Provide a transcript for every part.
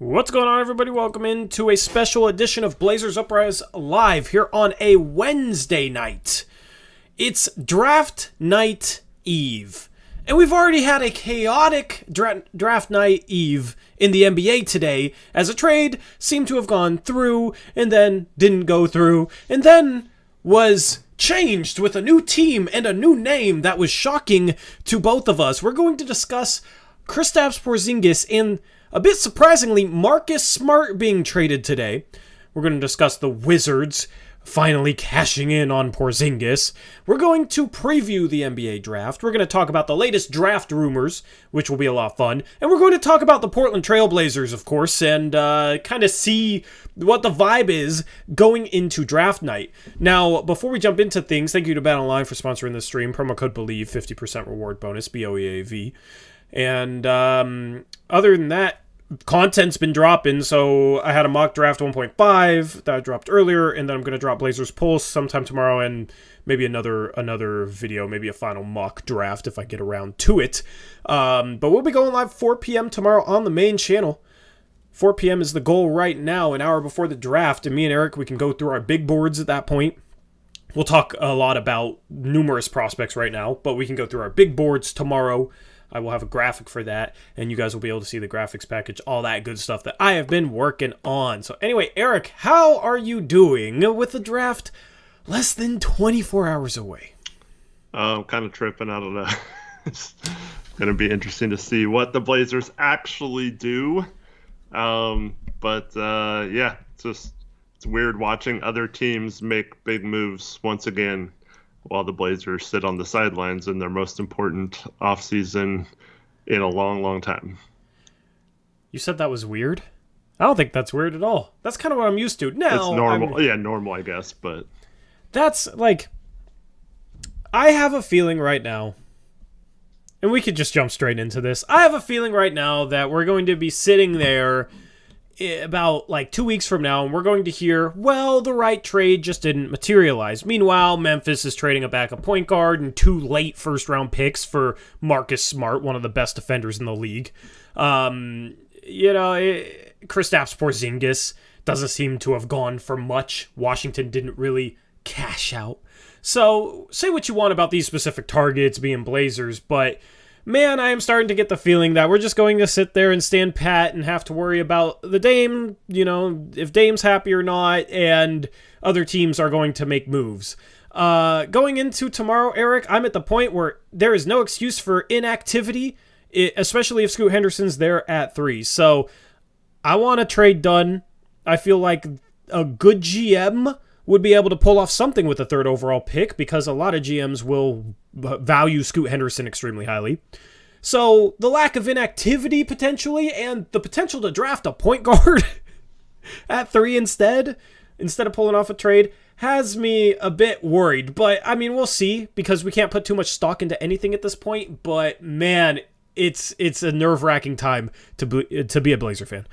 What's going on, everybody? Welcome into a special edition of Blazers Uprise live here on a Wednesday night. It's draft night eve, and we've already had a chaotic draft night eve in the NBA today, as a trade seemed to have gone through and then didn't go through and then was changed with a new team and a new name that was shocking to both of us. We're going to discuss Kristaps Porzingis and, a bit surprisingly, Marcus Smart being traded today. We're going to discuss the Wizards finally cashing in on Porzingis. We're going to preview the NBA draft. We're going to talk about the latest draft rumors, which will be a lot of fun. And we're going to talk about the Portland Trail Blazers, of course, and kind of see what the vibe is going into draft night. Now, before we jump into things, thank you to Bet Online for sponsoring this stream. Promo code BELIEVE, 50% reward bonus, BOEAV. And other than that, content's been dropping. So I had a mock draft 1.5 that I dropped earlier, and then I'm going to drop Blazers Pulse sometime tomorrow, and maybe another video, maybe a final mock draft if I get around to it. But we'll be going live 4 p.m. tomorrow on the main channel. 4 p.m. is the goal right now, an hour before the draft, and me and Eric, we can go through our big boards at that point. We'll talk a lot about numerous prospects right now, but we can go through our big boards tomorrow. I will have a graphic for that, and you guys will be able to see the graphics package, all that good stuff that I have been working on. So anyway, Eric, how are you doing with the draft less than 24 hours away? I'm kind of tripping. I don't know. It's going to be interesting to see what the Blazers actually do. Yeah, it's weird watching other teams make big moves once again, while the Blazers sit on the sidelines in their most important offseason in a long, long time. You said that was weird? I don't think that's weird at all. That's kind of what I'm used to. Now, it's normal. Normal, I guess, but... That's, like... I have a feeling right now, and we could just jump straight into this. I have a feeling right now that we're going to be sitting there about 2 weeks from now, and we're going to hear, well, the right trade just didn't materialize. Meanwhile, Memphis is trading a backup point guard and 2 late first-round picks for Marcus Smart, one of the best defenders in the league. Kristaps Porzingis doesn't seem to have gone for much. Washington didn't really cash out. So, say what you want about these specific targets being Blazers, but man, I am starting to get the feeling that we're just going to sit there and stand pat and have to worry about the Dame, if Dame's happy or not, and other teams are going to make moves. Going into tomorrow, Eric, I'm at the point where there is no excuse for inactivity, especially if Scoot Henderson's there at 3. So I want a trade done. I feel like a good GM would be able to pull off something with the 3rd overall pick, because a lot of GMs will value Scoot Henderson extremely highly. So the lack of inactivity potentially, and the potential to draft a point guard at 3 instead of pulling off a trade, has me a bit worried. But I mean, we'll see, because we can't put too much stock into anything at this point. But man, it's a nerve-wracking time to be a Blazer fan.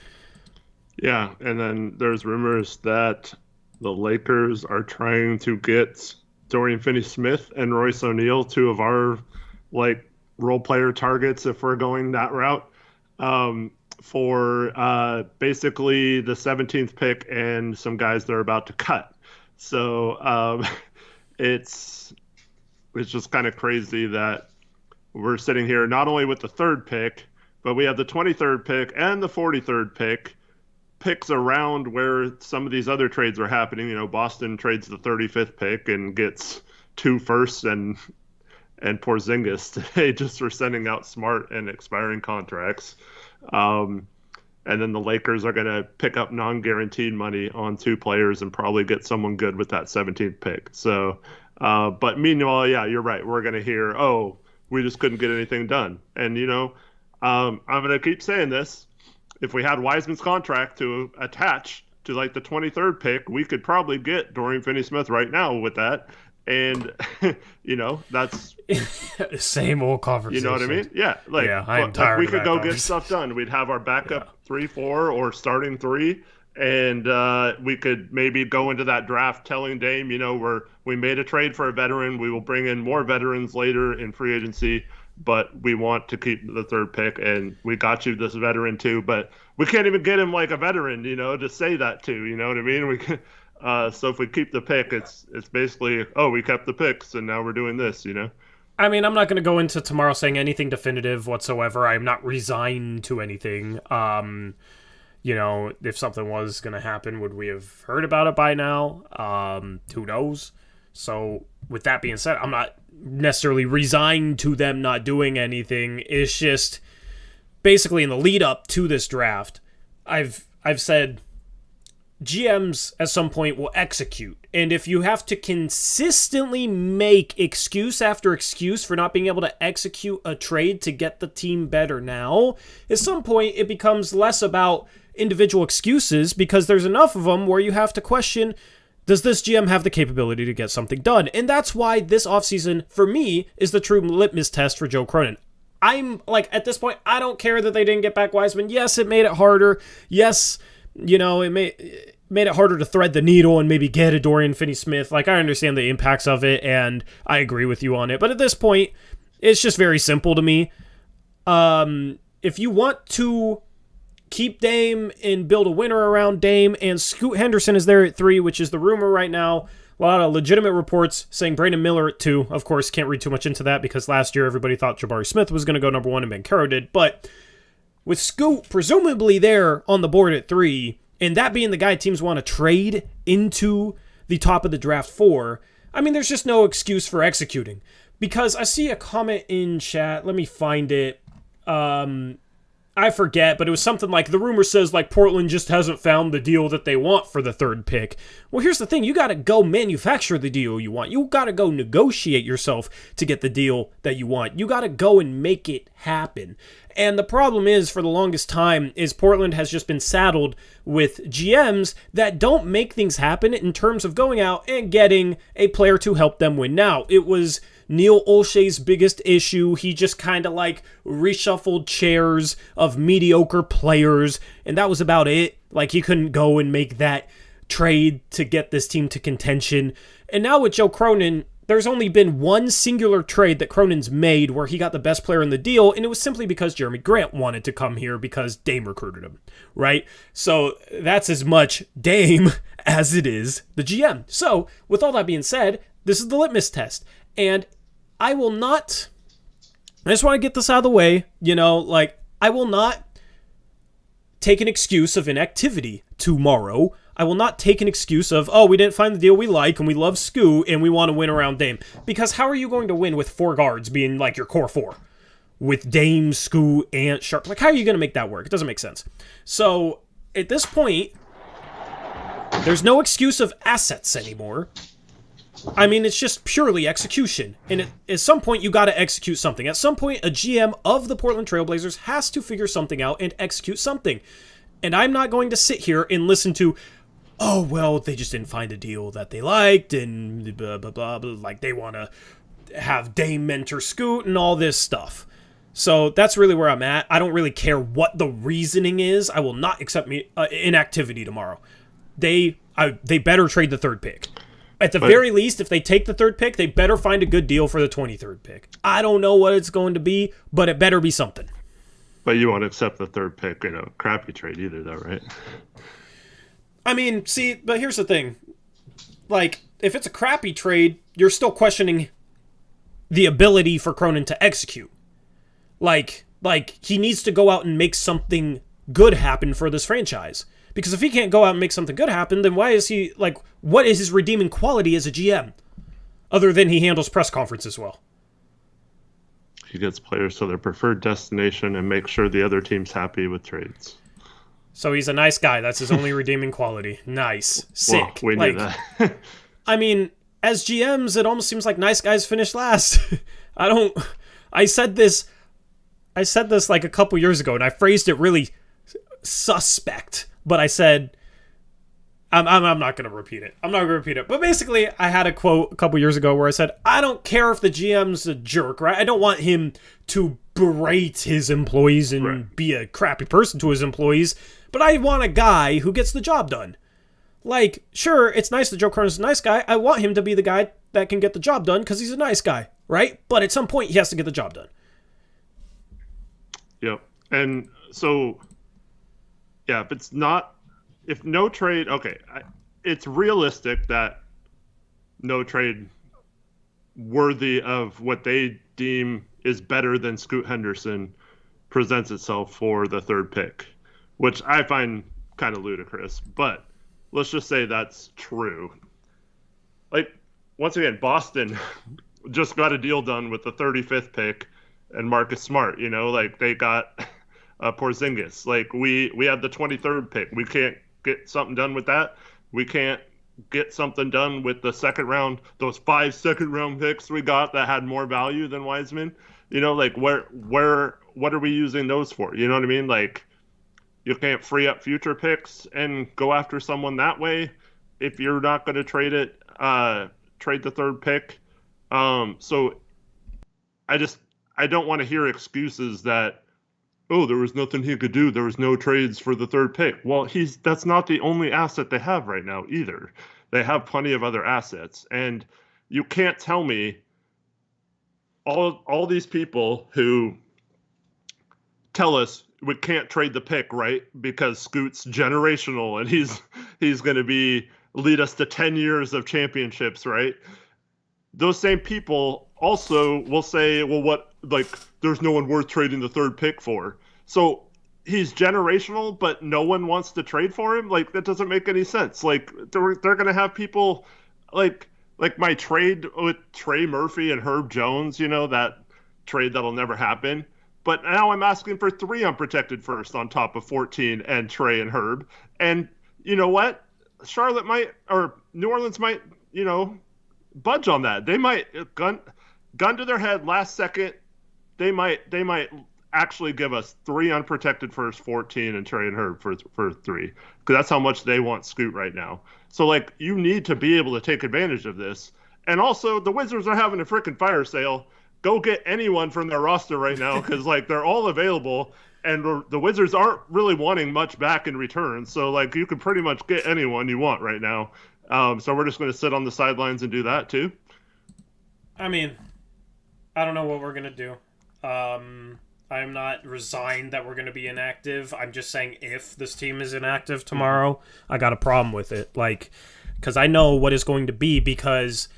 Yeah, and then there's rumors that the Lakers are trying to get Dorian Finney-Smith and Royce O'Neal, 2 of our role player targets, if we're going that route, for basically the 17th pick and some guys they're about to cut. So it's just kind of crazy that we're sitting here not only with the 3rd pick, but we have the 23rd pick and the 43rd picks around where some of these other trades are happening. Boston trades the 35th pick and gets 2 firsts and Porzingis today just for sending out Smart and expiring contracts. And then the Lakers are going to pick up non-guaranteed money on 2 players and probably get someone good with that 17th pick. So, but meanwhile, yeah, you're right. We're going to hear, oh, we just couldn't get anything done. And, I'm going to keep saying this. If we had Wiseman's contract to attach to the 23rd pick, we could probably get Dorian Finney-Smith right now with that. And, that's same old conversation. You know what I mean? Yeah. I'm tired we of could that go get stuff done. We'd have our backup 3-4 or starting 3 And we could maybe go into that draft telling Dame, we made a trade for a veteran. We will bring in more veterans later in free agency, but we want to keep the third pick, and we got you this veteran too. But we can't even get him like a veteran, to say that to. You know what I mean? We can, so if we keep the pick, it's basically, we kept the picks, and now we're doing this. I mean, I'm not going to go into tomorrow saying anything definitive whatsoever. I'm not resigned to anything. If something was going to happen, would we have heard about it by now? Who knows? So with that being said, I'm not necessarily resigned to them not doing anything. It's just basically in the lead up to this draft, I've said GMs at some point will execute. And if you have to consistently make excuse after excuse for not being able to execute a trade to get the team better now, at some point it becomes less about individual excuses, because there's enough of them where you have to question, does this GM have the capability to get something done? And that's why this offseason, for me, is the true litmus test for Joe Cronin. I'm at this point, I don't care that they didn't get back Wiseman. Yes, it made it harder. Yes, it made it harder to thread the needle and maybe get a Dorian Finney-Smith. I understand the impacts of it, and I agree with you on it. But at this point, it's just very simple to me. If you want to keep Dame and build a winner around Dame, and Scoot Henderson is there at 3, which is the rumor right now. A lot of legitimate reports saying Brandon Miller at 2. Of course, can't read too much into that because last year everybody thought Jabari Smith was going to go number 1 and Banchero did. But with Scoot presumably there on the board at 3, and that being the guy teams want to trade into the top of the draft for, I mean, there's just no excuse for executing. Because I see a comment in chat. Let me find it. I forget, but it was something like, the rumor says Portland just hasn't found the deal that they want for the third pick. Well, here's the thing. You got to go manufacture the deal you want. You got to go negotiate yourself to get the deal that you want. You got to go and make it happen. And the problem is, for the longest time, is Portland has just been saddled with GMs that don't make things happen in terms of going out and getting a player to help them win. Now, it was Neil Olshey's biggest issue. He just kind of reshuffled chairs of mediocre players, and that was about it. He couldn't go and make that trade to get this team to contention. And now with Joe Cronin, there's only been one singular trade that Cronin's made where he got the best player in the deal, and it was simply because Jeremy Grant wanted to come here because Dame recruited him, right? So that's as much Dame as it is the GM. So with all that being said, this is the litmus test. And I just want to get this out of the way, I will not take an excuse of inactivity tomorrow. I will not take an excuse of, we didn't find the deal we like and we love Scoot and we want to win around Dame. Because how are you going to win with 4 guards being your core 4? With Dame, Scoot, Ant, Sharp? How are you going to make that work? It doesn't make sense. So at this point, there's no excuse of assets anymore. I mean, it's just purely execution. And at some point, you got to execute something. At some point, a GM of the Portland Trailblazers has to figure something out and execute something. And I'm not going to sit here and listen to, they just didn't find a deal that they liked, and blah, blah, blah, blah. They want to have Dame mentor Scoot and all this stuff. So that's really where I'm at. I don't really care what the reasoning is. I will not accept inactivity tomorrow. They better trade the third pick. At the very least, if they take the third pick, they better find a good deal for the 23rd pick. I don't know what it's going to be, but it better be something. But you won't accept the third pick in a crappy trade either, though, right? I mean, see, but here's the thing. If it's a crappy trade, you're still questioning the ability for Cronin to execute. He needs to go out and make something good happen for this franchise. Because if he can't go out and make something good happen, then why is he, what is his redeeming quality as a GM? Other than he handles press conferences well. He gets players to their preferred destination and makes sure the other team's happy with trades. So he's a nice guy. That's his only redeeming quality. Nice. Sick. Well, we knew that. I mean, as GMs, it almost seems like nice guys finish last. I said this a couple years ago, and I phrased it really suspect. But I said, I'm not going to repeat it. I'm not going to repeat it. But basically, I had a quote a couple years ago where I said, I don't care if the GM's a jerk, right? I don't want him to berate his employees and be a crappy person to his employees. but I want a guy who gets the job done. Like, sure, it's nice that Joe Cronin's a nice guy. I want him to be the guy that can get the job done because he's a nice guy, right? But at some point, he has to get the job done. Yep. And so, yeah, if no trade, okay, it's realistic that no trade worthy of what they deem is better than Scoot Henderson presents itself for the third pick, which I find kind of ludicrous, but let's just say that's true. Like, once again, Boston just got a deal done with the 35th pick and Marcus Smart, like they got Porzingis. Like we had the 23rd pick. We can't get something done with that. We can't get something done with the second round, those 5 second round picks we got that had more value than Wiseman. Like what are we using those for? You know what I mean? Like you can't free up future picks and go after someone that way if you're not going to trade the third pick. So I don't want to hear excuses that, oh, there was nothing he could do. There was no trades for the third pick. Well, that's not the only asset they have right now either. They have plenty of other assets. And you can't tell me all these people who tell us we can't trade the pick, right? Because Scoot's generational and he's going to lead us to 10 years of championships, right? Those same people also will say, well, there's no one worth trading the third pick for. So he's generational, but no one wants to trade for him. Like, that doesn't make any sense. Like, they're going to have people like my trade with Trey Murphy and Herb Jones, that trade that'll never happen. But now I'm asking for 3 unprotected first on top of 14 and Trey and Herb. And you know what? Charlotte might, or New Orleans might, budge on that. They might gun to their head last second. They might actually give us 3 unprotected first, 14 and Trey and Herb for 3, because that's how much they want Scoot right now. So like you need to be able to take advantage of this. And also the Wizards are having a freaking fire sale. Go get anyone from their roster right now because like they're all available. And the Wizards aren't really wanting much back in return. So, like, you can pretty much get anyone you want right now. So we're just going to sit on the sidelines and do that, too? I mean, I don't know what we're going to do. I'm not resigned that we're going to be inactive. I'm just saying if this team is inactive tomorrow, I got a problem with it. Like, because I know what it's going to be because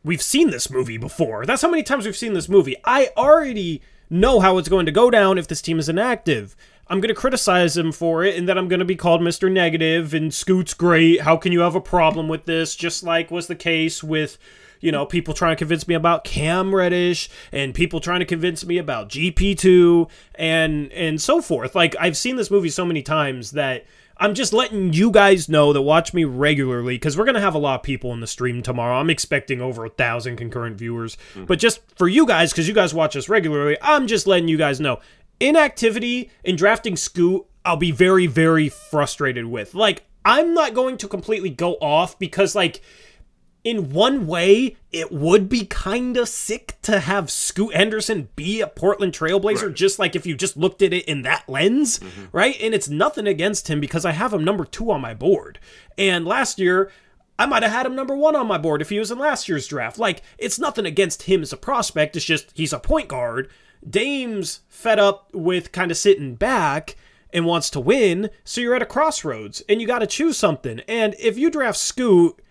we've seen this movie before. That's how many times we've seen this movie. I already know how it's going to go down if this team is inactive. I'm going to criticize him for it, and then I'm going to be called Mr. Negative, and Scoot's great. How can you have a problem with this? Just like was the case with, people trying to convince me about Cam Reddish, and people trying to convince me about GP2, and so forth. Like, I've seen this movie so many times that I'm just letting you guys know that watch me regularly, because we're going to have a lot of people in the stream tomorrow. I'm expecting over 1,000 concurrent viewers. Mm-hmm. But just for you guys, because you guys watch us regularly, I'm just letting you guys know. Inactivity in drafting Scoot, I'll be very, very frustrated with. Like, I'm not going to completely go off because, like, in one way, it would be kind of sick to have Scoot Henderson be a Portland Trailblazer, right? Just like if you just looked at it in that lens, right? And it's nothing against him because I have him number 2 on my board. And last year, I might have had him number 1 on my board if he was in last year's draft. Like, it's nothing against him as a prospect. It's just he's a point guard. Dame's fed up with kind of sitting back and wants to win, so you're at a crossroads, and you got to choose something. And if you draft Scoot,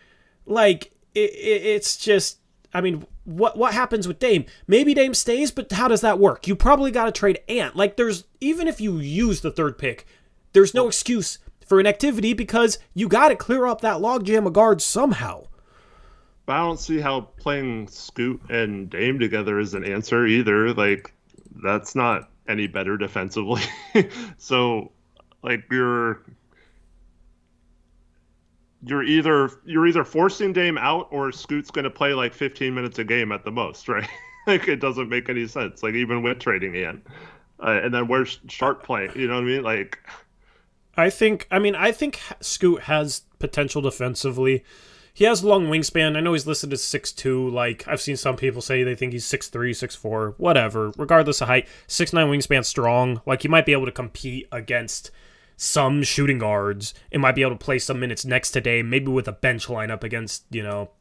like, it's just, I mean, what happens with Dame? Maybe Dame stays, but how does that work? You probably got to trade Ant. Like, even if you use the third pick, there's no excuse for inactivity because you got to clear up that logjam of guards somehow. But I don't see how playing Scoot and Dame together is an answer either. Like, that's not any better defensively. So, like, you're either forcing Dame out or Scoot's going to play like 15 minutes a game at the most, right? Like, it doesn't make any sense. Like, even with trading in, and then where's Sharp playing? You know what I mean? Like, I think Scoot has potential defensively. He has a long wingspan. I know he's listed as 6'2". Like, I've seen some people say they think he's 6'3", 6'4", whatever. Regardless of height, 6'9" wingspan strong. Like, he might be able to compete against some shooting guards and might be able to play some minutes next to Dame, maybe with a bench lineup against,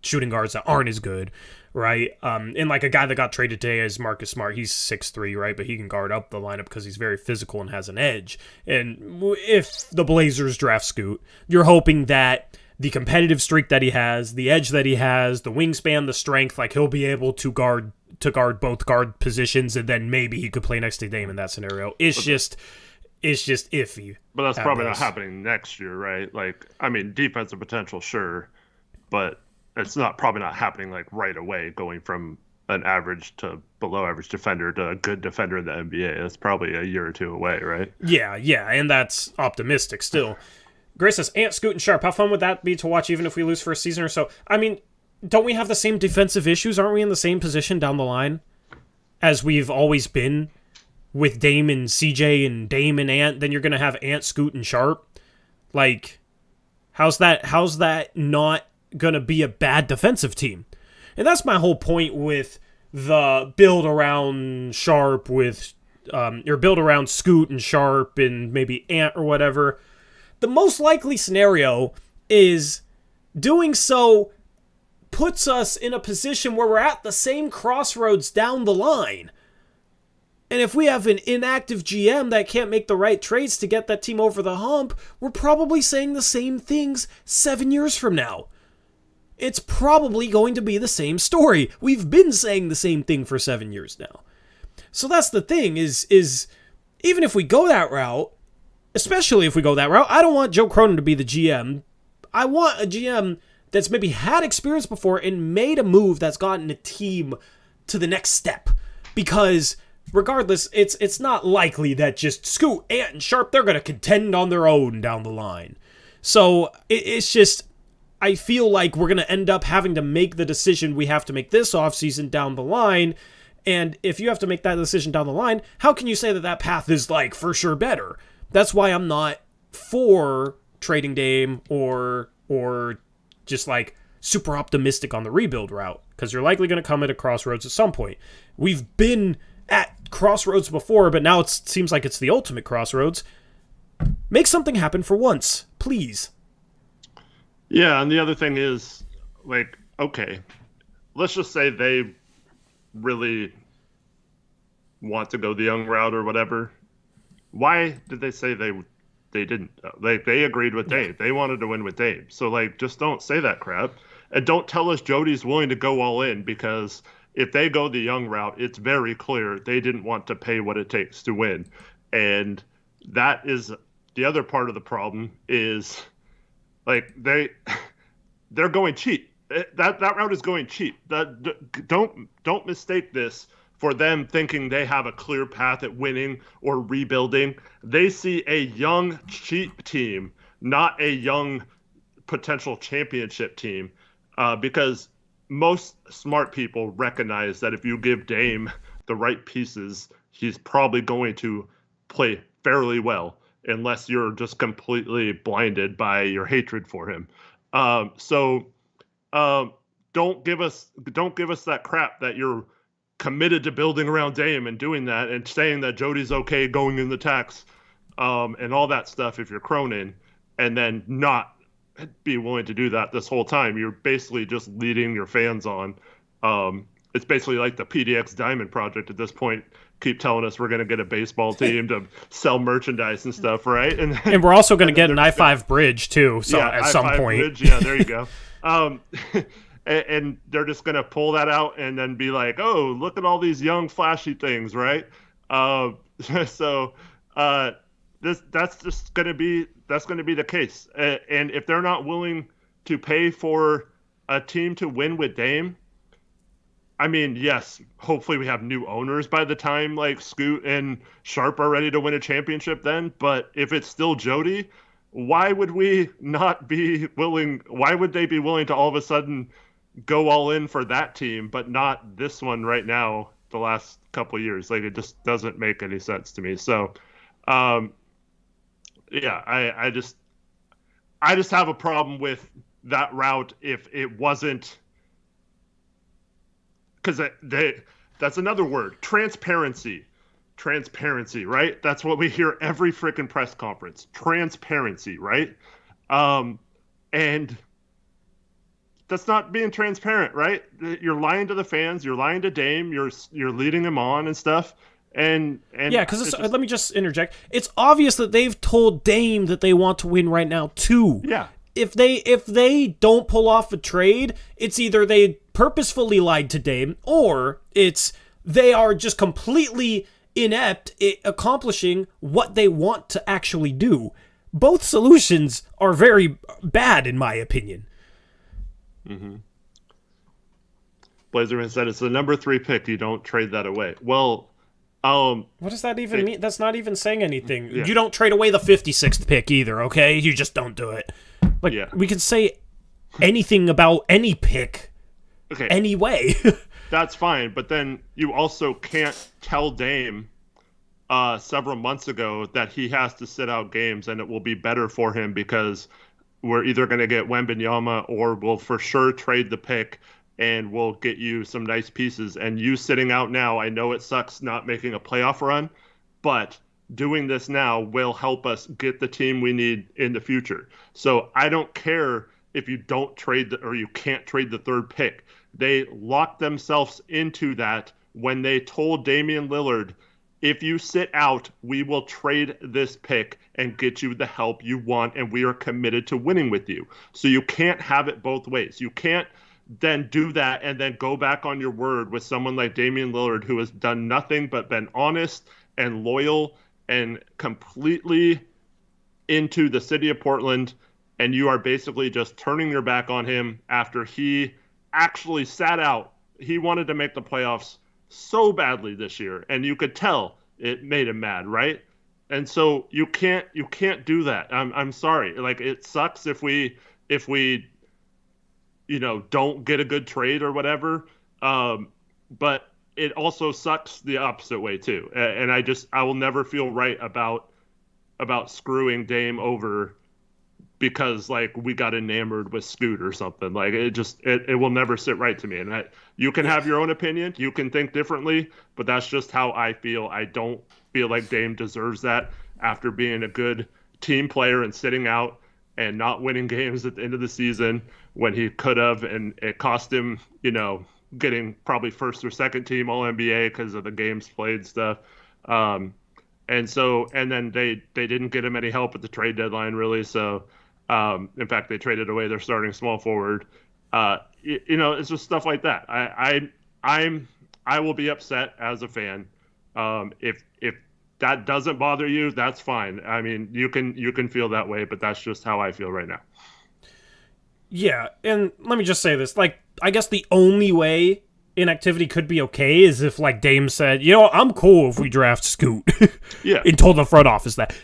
shooting guards that aren't as good, right? And like a guy that got traded today is Marcus Smart. He's 6'3", right? But he can guard up the lineup because he's very physical and has an edge. And if the Blazers draft Scoot, you're hoping that the competitive streak that he has, the edge that he has, the wingspan, the strength, like he'll be able to guard both guard positions, and then maybe he could play next to Dame in that scenario. It's just iffy. But that's probably not happening next year, right? Like, I mean, defensive potential, sure, but it's probably not happening like right away, going from an average to below average defender to a good defender in the NBA. That's probably a year or two away, right? Yeah, and that's optimistic still. Grace says, Ant, Scoot, and Sharp, how fun would that be to watch even if we lose for a season or so? I mean, don't we have the same defensive issues? Aren't we in the same position down the line as we've always been with Dame and CJ and Dame and Ant? Then you're going to have Ant, Scoot, and Sharp. Like, how's that not going to be a bad defensive team? And that's my whole point with the build around Sharp or build around Scoot and Sharp and maybe Ant or whatever. The most likely scenario is doing so puts us in a position where we're at the same crossroads down the line. And if we have an inactive GM that can't make the right trades to get that team over the hump, we're probably saying the same things 7 years from now. It's probably going to be the same story. We've been saying the same thing for 7 years now. So that's the thing is even if we go that route, especially if we go that route, I don't want Joe Cronin to be the GM. I want a GM that's maybe had experience before and made a move that's gotten a team to the next step. Because regardless, it's not likely that just Scoot, Ant, and Sharp, they're going to contend on their own down the line. So it's just, I feel like we're going to end up having to make the decision we have to make this offseason down the line. And if you have to make that decision down the line, how can you say that path is like for sure better? That's why I'm not for trading Dame or just like super optimistic on the rebuild route, because you're likely going to come at a crossroads at some point. We've been at crossroads before, but now it seems like it's the ultimate crossroads. Make something happen for once, please. Yeah, and the other thing is, like, okay, let's just say they really want to go the young route or whatever. Why did they say they didn't? Like, they agreed with Dave. They wanted to win with Dave. So, like, just don't say that crap. And don't tell us Jody's willing to go all in, because if they go the young route, it's very clear they didn't want to pay what it takes to win. And that is the other part of the problem is, like, they're going cheap. That route is going cheap. Don't mistake this for them thinking they have a clear path at winning or rebuilding. They see a young, cheap team, not a young potential championship team, because most smart people recognize that if you give Dame the right pieces, he's probably going to play fairly well, unless you're just completely blinded by your hatred for him. So don't give us that crap that you're committed to building around Dame and doing that and saying that Jody's okay going in the tax and all that stuff if you're Cronin, and then not be willing to do that this whole time. You're basically just leading your fans on. It's basically like the PDX Diamond Project at this point. Keep telling us we're going to get a baseball team to sell merchandise and stuff, right? And we're also going to get an I-5 bridge too, so yeah, at some point. Bridge, yeah, there you go. And they're just going to pull that out and then be like, oh, look at all these young flashy things, right? That's just going to be the case. And if they're not willing to pay for a team to win with Dame, I mean, yes, hopefully we have new owners by the time like Scoot and Sharp are ready to win a championship then. But if it's still Jody, why would we not be willing? Why would they be willing to all of a sudden go all in for that team, but not this one right now, the last couple of years? Like, it just doesn't make any sense to me. So, yeah, I just have a problem with that route if it wasn't, because that's another word, transparency. transparency, right? That's what we hear every freaking press conference. Transparency, right? And that's not being transparent, right? You're lying to the fans. You're lying to Dame. You're leading him on and stuff. And yeah, because let me just interject. It's obvious that they've told Dame that they want to win right now too. Yeah. If they don't pull off a trade, it's either they purposefully lied to Dame, or it's they are just completely inept at accomplishing what they want to actually do. Both solutions are very bad, in my opinion. Mm-hmm. Blazerman said it's the number 3 pick. You don't trade that away. Well, what does that even mean? That's not even saying anything. Yeah. You don't trade away the 56th pick either, okay? You just don't do it. We can say anything about any pick anyway. That's fine, but then you also can't tell Dame several months ago that he has to sit out games and it will be better for him because we're either going to get Wembanyama or we'll for sure trade the pick and we'll get you some nice pieces. And you sitting out now, I know it sucks not making a playoff run, but doing this now will help us get the team we need in the future. So I don't care if you don't trade or you can't trade the 3rd pick. They locked themselves into that when they told Damian Lillard, if you sit out, we will trade this pick and get you the help you want, and we are committed to winning with you. So you can't have it both ways. You can't then do that and then go back on your word with someone like Damian Lillard, who has done nothing but been honest and loyal and completely into the city of Portland, and you are basically just turning your back on him after he actually sat out. He wanted to make the playoffs so badly this year, and you could tell it made him mad, right? And so you can't do that. I'm sorry. Like, it sucks if we don't get a good trade or whatever. But it also sucks the opposite way too. And I will never feel right about screwing Dame over because like we got enamored with Scoot or something. Like it will never sit right to me. And you can have your own opinion, you can think differently, but that's just how I feel. I don't feel like Dame deserves that after being a good team player and sitting out and not winning games at the end of the season when he could have, and it cost him, getting probably first or second team All NBA because of the games played stuff. And then they didn't get him any help at the trade deadline really. So, in fact, they traded away their starting small forward. It's just stuff like that. I will be upset as a fan. If that doesn't bother you, that's fine. I mean, you can feel that way, but that's just how I feel right now. Yeah, and let me just say this. Like, I guess the only way inactivity could be okay is if, like, Dame said, I'm cool if we draft Scoot. Yeah. And told the front office that.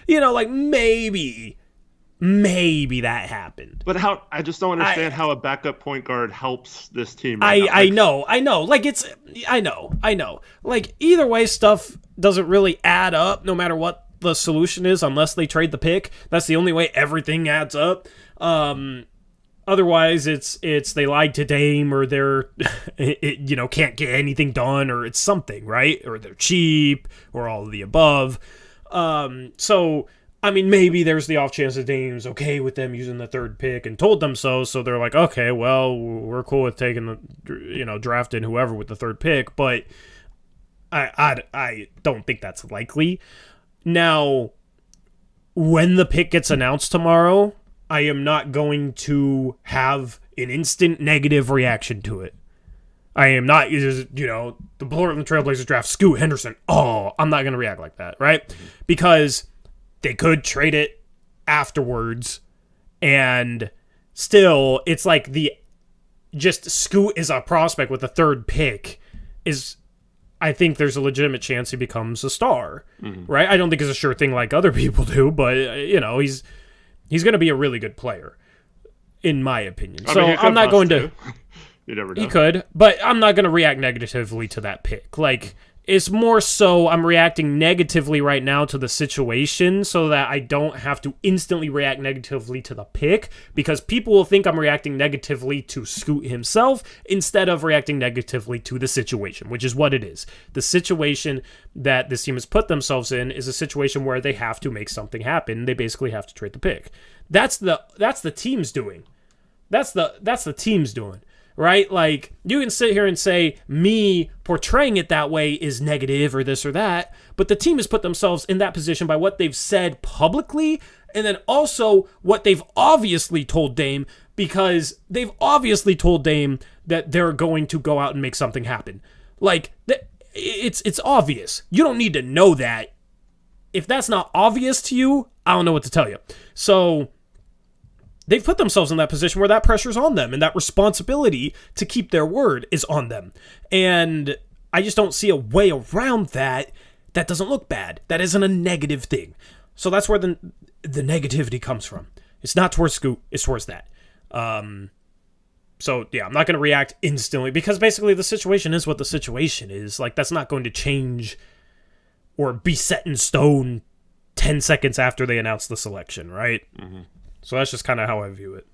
Maybe that happened. But I just don't understand how a backup point guard helps this team. I know. Like, I know. Like, either way, stuff doesn't really add up no matter what the solution is unless they trade the pick. That's the only way everything adds up. Otherwise, it's they lied to Dame, or they're can't get anything done, or it's something, right? Or they're cheap, or all of the above. So I mean, maybe there's the off chance that Dame's okay with them using the 3rd pick and told them so. So they're like, okay, well, we're cool with taking drafting whoever with the 3rd pick, but I don't think that's likely. Now, when the pick gets announced tomorrow, I am not going to have an instant negative reaction to it. I am not, the Portland Trailblazers draft Scoot Henderson. Oh, I'm not going to react like that, right? Mm-hmm. Because they could trade it afterwards, and still, it's like just Scoot is a prospect with the 3rd pick I think there's a legitimate chance he becomes a star, right? I don't think it's a sure thing like other people do, but, he's going to be a really good player, in my opinion. So I'm not going to... You never know. He could, but I'm not going to react negatively to that pick. Like, It's more so I'm reacting negatively right now to the situation so that I don't have to instantly react negatively to the pick, because people will think I'm reacting negatively to Scoot himself instead of reacting negatively to the situation, which is what it is. The situation that this team has put themselves in is a situation where they have to make something happen. They basically have to trade the pick. That's the team's doing. That's the team's doing. Right? Like, you can sit here and say me portraying it that way is negative or this or that, but the team has put themselves in that position by what they've said publicly, and then also what they've obviously told Dame, because they've obviously told Dame that they're going to go out and make something happen. Like, it's obvious. You don't need to know that. If that's not obvious to you, I don't know what to tell you. So they've put themselves in that position where that pressure's on them, and that responsibility to keep their word is on them. And I just don't see a way around that that doesn't look bad. That isn't a negative thing. So that's where the negativity comes from. It's not towards Scoot, it's towards that. So yeah, I'm not going to react instantly, because basically the situation is what the situation is. Like, that's not going to change or be set in stone 10 seconds after they announce the selection, right? Mm-hmm. So that's just kind of how I view it.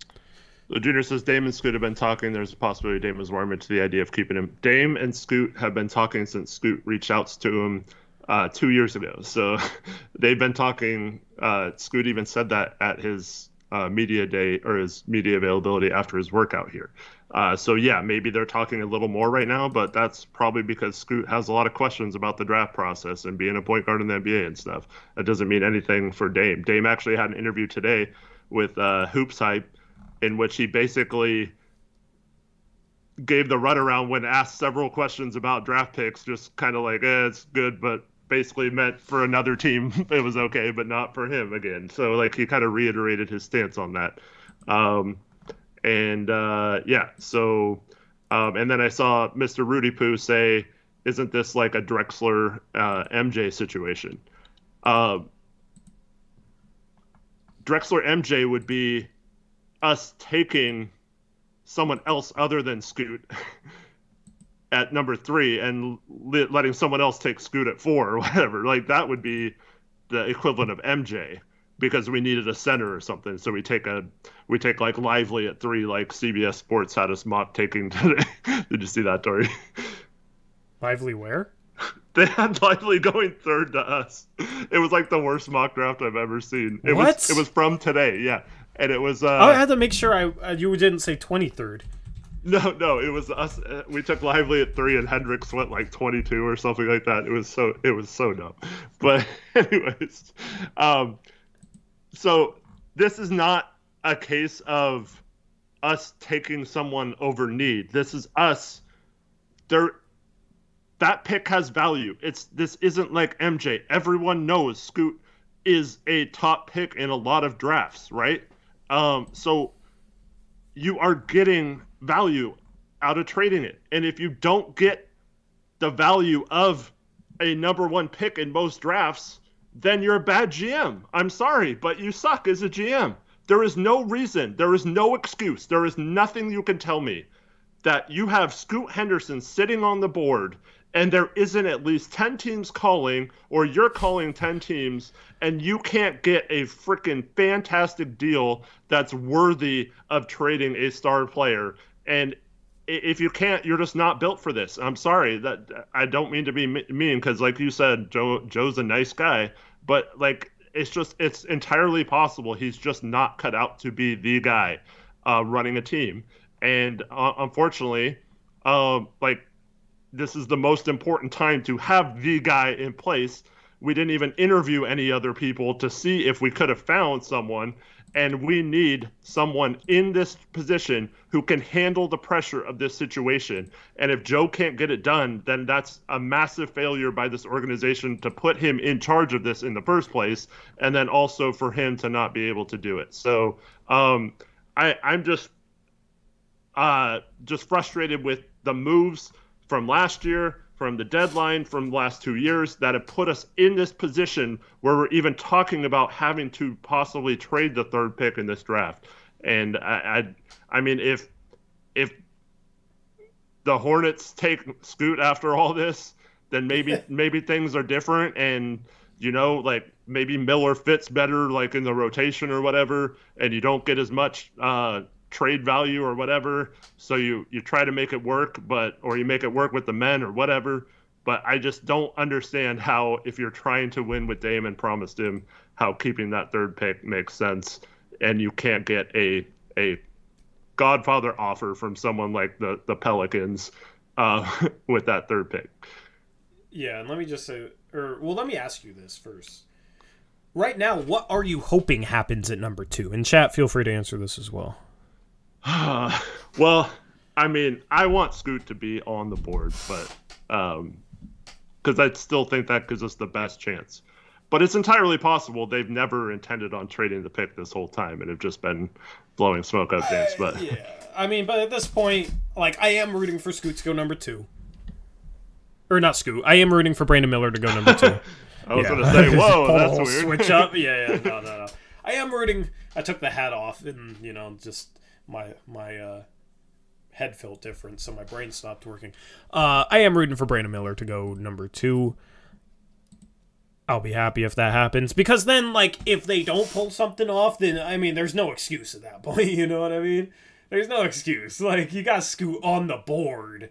So Junior says Dame and Scoot have been talking. There's a possibility Dame was warm into the idea of keeping him. Dame and Scoot have been talking since Scoot reached out to him 2 years ago. So they've been talking. Scoot even said that at his media day, or his media availability after his workout here. So yeah, maybe they're talking a little more right now, but that's probably because Scoot has a lot of questions about the draft process and being a point guard in the NBA and stuff. That doesn't mean anything for Dame. Dame actually had an interview today with Hoops Hype, in which he basically gave the runaround when asked several questions about draft picks, just kind of like, it's good, but basically meant for another team it was okay, but not for him again. So like, he kind of reiterated his stance on that. And then I saw Mr. Rudy Poo say, isn't this like a Drexler MJ situation? Drexler MJ would be us taking someone else other than Scoot at number 3 and letting someone else take Scoot at 4 or whatever. Like, that would be the equivalent of MJ, because we needed a center or something. So we take like Lively at 3, like CBS Sports had us mock taking today. Did you see that, Tori? Lively where? They had Lively going 3rd to us. It was like the worst mock draft I've ever seen. It was from today, yeah. And it was I had to make sure you didn't say 23rd. No, it was us. We took Lively at 3 and Hendricks went like 22 or something like that. It was so dumb. But anyways, so this is not a case of us taking someone over need. This is us. That pick has value. This isn't like MJ. Everyone knows Scoot is a top pick in a lot of drafts, right? So you are getting value out of trading it. And if you don't get the value of a number 1 pick in most drafts, then you're a bad GM. I'm sorry, but you suck as a GM. There is no reason. There is no excuse. There is nothing you can tell me that you have Scoot Henderson sitting on the board and there isn't at least 10 teams calling, or you're calling 10 teams, and you can't get a freaking fantastic deal that's worthy of trading a star player. And if you can't, you're just not built for this. I'm sorry. That I don't mean to be mean, because like you said, Joe's a nice guy, but like, it's entirely possible he's just not cut out to be the guy running a team. And unfortunately, this is the most important time to have the guy in place. We didn't even interview any other people to see if we could have found someone, and we need someone in this position who can handle the pressure of this situation. And if Joe can't get it done, then that's a massive failure by this organization to put him in charge of this in the first place, and then also for him to not be able to do it. So I'm just frustrated with the moves from last year, from the deadline, from the last 2 years that have put us in this position where we're even talking about having to possibly trade the 3rd pick in this draft. And I mean, if the Hornets take Scoot after all this, then maybe things are different, and like maybe Miller fits better like in the rotation or whatever, and you don't get as much trade value or whatever, so you try to make it work, or you make it work with the men or whatever. But I just don't understand how, if you're trying to win with Dame and promised him, how keeping that third pick makes sense, and you can't get a Godfather offer from someone like the Pelicans with that third pick. Yeah, and let me just say, let me ask you this first. Right now, what are you hoping happens at number 2? And chat, feel free to answer this as well. Well, I mean, I want Scoot to be on the board, but because I still think that gives us the best chance. But it's entirely possible they've never intended on trading the pick this whole time and have just been blowing smoke up James. But yeah, I mean, but at this point, like, I am rooting for Scoot to go number 2. Or not Scoot. I am rooting for Brandon Miller to go number 2. I was going to say, whoa, that's weird. Switch up. Yeah, no. I am rooting. I took the hat off and, just my head felt different, so my brain stopped working. I am rooting for Brandon Miller to go number 2. I'll be happy if that happens, because then, like, if they don't pull something off, then, I mean, there's no excuse at that point, you know what I mean? There's no excuse. Like, you got Scoot on the board.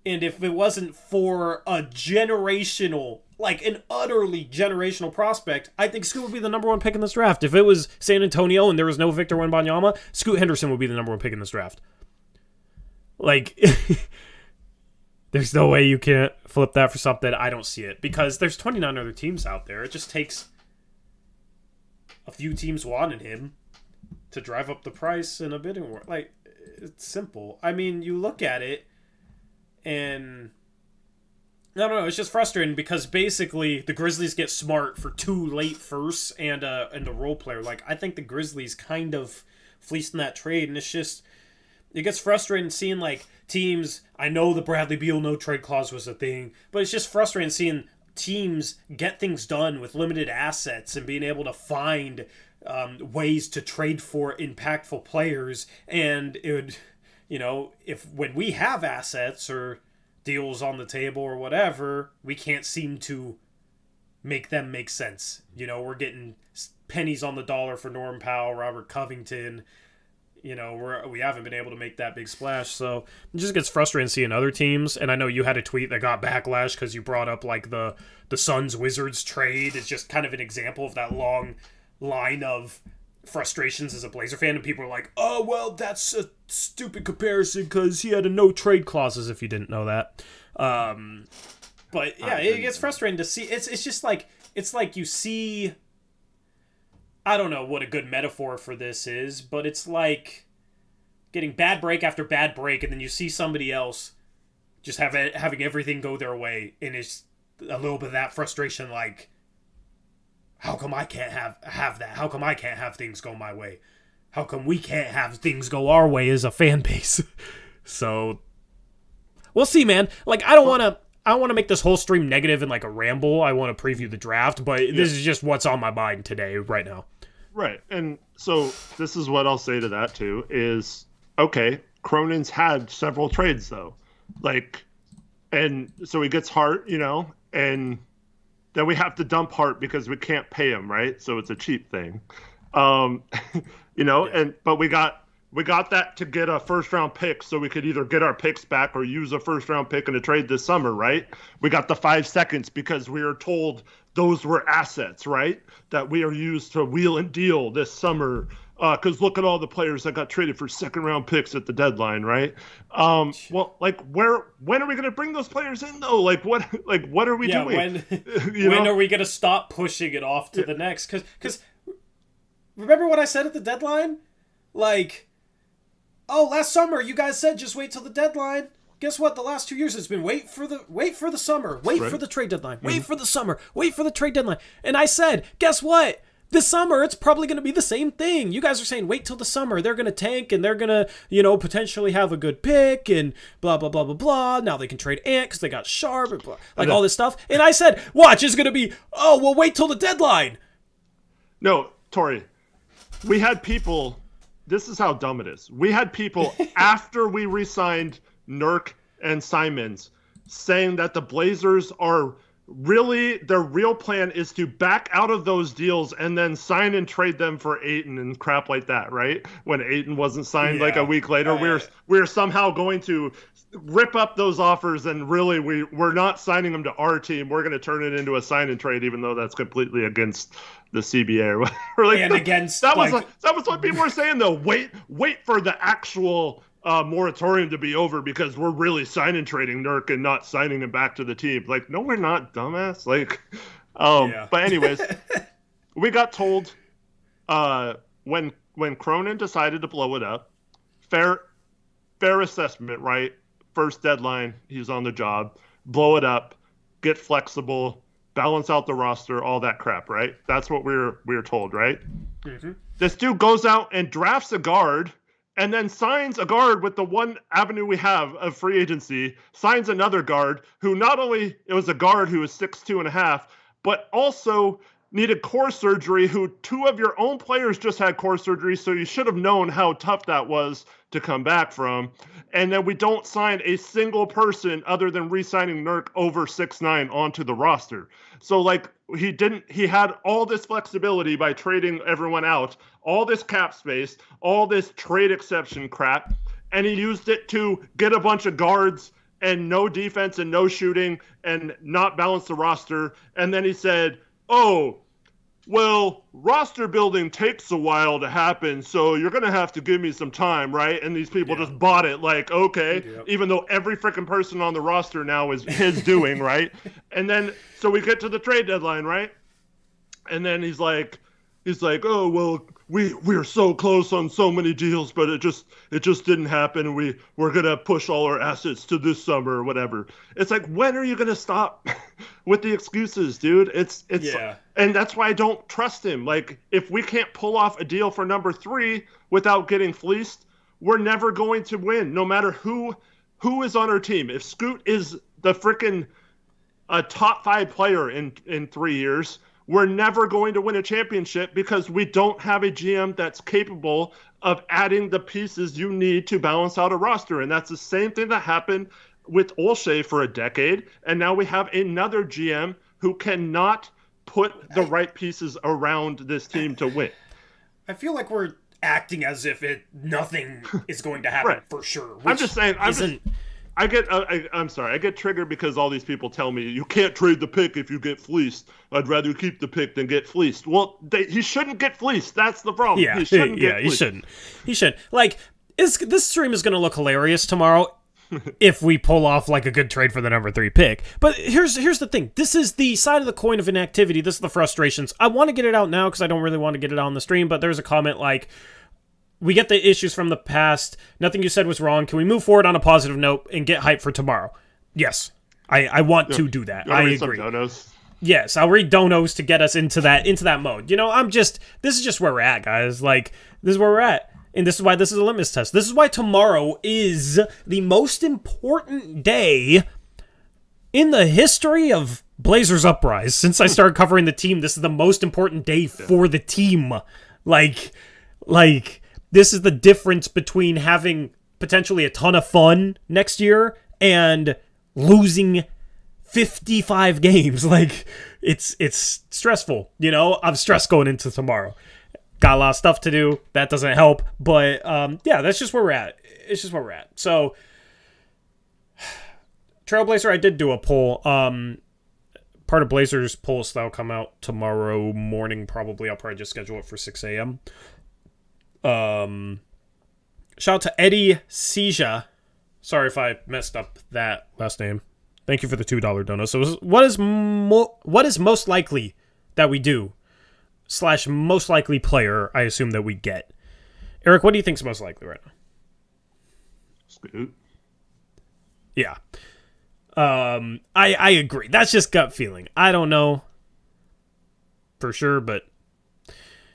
And if it wasn't for a generational, like an utterly generational prospect, I think Scoot would be the number 1 pick in this draft. If it was San Antonio and there was no Victor Wembanyama, Scoot Henderson would be the number 1 pick in this draft. Like, there's no way you can't flip that for something. I don't see it, because there's 29 other teams out there. It just takes a few teams wanting him to drive up the price in a bidding war. Like, it's simple. I mean, you look at it, and I don't know, it's just frustrating because basically the Grizzlies get smart for 2 late firsts and a role player. Like, I think the Grizzlies kind of fleeced in that trade, and it gets frustrating seeing, like, teams. I know the Bradley Beal no trade clause was a thing, but it's just frustrating seeing teams get things done with limited assets and being able to find ways to trade for impactful players. And it would, if when we have assets or deals on the table or whatever, we can't seem to make them make sense. We're getting pennies on the dollar for Norm Powell, Robert Covington. We haven't been able to make that big splash, so it just gets frustrating seeing other teams. And I know you had a tweet that got backlash because you brought up, like, the Suns-Wizards trade. It's just kind of an example of that long line of frustrations as a Blazer fan, and people are like, oh, well, that's a stupid comparison because he had a no-trade clause, as if you didn't know that. But, yeah, it gets frustrating to see. It's just like, it's like you see... I don't know what a good metaphor for this is, but it's like getting bad break after bad break, and then you see somebody else just having everything go their way, and it's a little bit of that frustration, like, how come I can't have that? How come I can't have things go my way? How come we can't have things go our way as a fan base? So, we'll see, man. Like, I don't want to make this whole stream negative and like a ramble. I want to preview the draft, but this is just what's on my mind today, right now. Right. And so this is what I'll say to that too is, okay, Cronin's had several trades though. Like, and so he gets Hart, and then we have to dump Hart because we can't pay him, right? So it's a cheap thing. But we got that to get a first round pick so we could either get our picks back or use a first round pick in a trade this summer, right? We got the 5 seconds because we were told those were assets, right? That we are used to wheel and deal this summer. Because look at all the players that got traded for second round picks at the deadline, right? Well, like when are we going to bring those players in though? What are we doing? When are we going to stop pushing it off to the next? Because remember what I said at the deadline? Like, oh, last summer you guys said just wait till the deadline. Guess what? The last 2 years it's been wait for the summer, wait for the trade deadline, wait for the summer, wait for the trade deadline. And I said, guess what? This summer it's probably going to be the same thing. You guys are saying wait till the summer. They're going to tank and they're going to, potentially have a good pick and blah blah blah blah blah. Now they can trade Ant because they got Sharp and blah, like all this stuff. And I said, watch, it's going to be, oh, well, wait till the deadline. No, Tori, we had people. This is how dumb it is. We had people after we re-signed Nurk and Simons saying that the Blazers are really, their real plan is to back out of those deals and then sign and trade them for Ayton and crap like that, right? When Ayton wasn't signed like a week later, we're somehow going to rip up those offers, and really we're not signing them to our team. We're going to turn it into a sign and trade, even though that's completely against the CBA or whatever. Like, and against that was what people were saying though. Wait for the actual moratorium to be over, because we're really sign and trading Nurk and not signing him back to the team. Like, no, we're not, dumbass. Like, but anyways, we got told when Cronin decided to blow it up, fair assessment, right? First deadline, he's on the job. Blow it up, get flexible, balance out the roster, all that crap, right? That's what we were told, right? Mm-hmm. This dude goes out and drafts a guard, and then signs a guard with the one avenue we have of free agency, signs another guard who not only it was a guard who was 6'2.5", but also needed core surgery, who two of your own players just had core surgery, so you should have known how tough that was to come back from. And then we don't sign a single person other than re-signing Nurk over 6'9" onto the roster. So like he had all this flexibility by trading everyone out, all this cap space, all this trade exception crap, and he used it to get a bunch of guards and no defense and no shooting and not balance the roster. And then he said, oh, well, roster building takes a while to happen, so you're going to have to give me some time, right? And these people just bought it like, okay, even though every freaking person on the roster now is his doing, right? And then, so we get to the trade deadline, right? And then he's like, oh, well, we're so close on so many deals, but it just didn't happen. We're going to push all our assets to this summer or whatever. It's like, when are you going to stop with the excuses, dude? It's and that's why I don't trust him. Like, if we can't pull off a deal for number 3 without getting fleeced, we're never going to win, no matter who is on our team. If Scoot is the freaking top 5 player in 3 years, we're never going to win a championship, because we don't have a GM that's capable of adding the pieces you need to balance out a roster. And that's the same thing that happened with Olshey for a decade. And now we have another GM who cannot put the right pieces around this team to win. I feel like we're acting as if nothing is going to happen for sure. I'm just saying, I'm sorry, I get triggered because all these people tell me you can't trade the pick if you get fleeced. I'd rather keep the pick than get fleeced. Well, he shouldn't get fleeced. That's the problem. Yeah, he shouldn't get fleeced. He shouldn't. Like, this stream is going to look hilarious tomorrow if we pull off like a good trade for the number 3 pick. But here's the thing. This is the side of the coin of inactivity. This is the frustrations. I want to get it out now because I don't really want to get it out on the stream, but there's a comment like, we get the issues from the past. Nothing you said was wrong. Can we move forward on a positive note and get hype for tomorrow? Yes. I want to do that. I agree. Yes, I'll read donos to get us into that mode. You know, this is just where we're at, guys. Like, this is where we're at. And this is why this is a litmus test. This is why tomorrow is the most important day in the history of Blazers Uprise. Since I started covering the team, this is the most important day for the team. Like, this is the difference between having potentially a ton of fun next year and losing 55 games. Like, it's stressful, you know? I'm stressed going into tomorrow. Got a lot of stuff to do. That doesn't help. But, yeah, that's just where we're at. It's just where we're at. So, Trailblazer, I did do a poll. Part of Blazers polls that'll come out tomorrow morning, probably. I'll probably just schedule it for 6 a.m. Shout out to Eddie Seja. Sorry if I messed up that last name. Thank you for the $2 donut. So what is most likely that we do / most likely player I assume that we get? Eric, what do you think is most likely right now? Scoot. Yeah. I agree. That's just gut feeling. I don't know for sure, but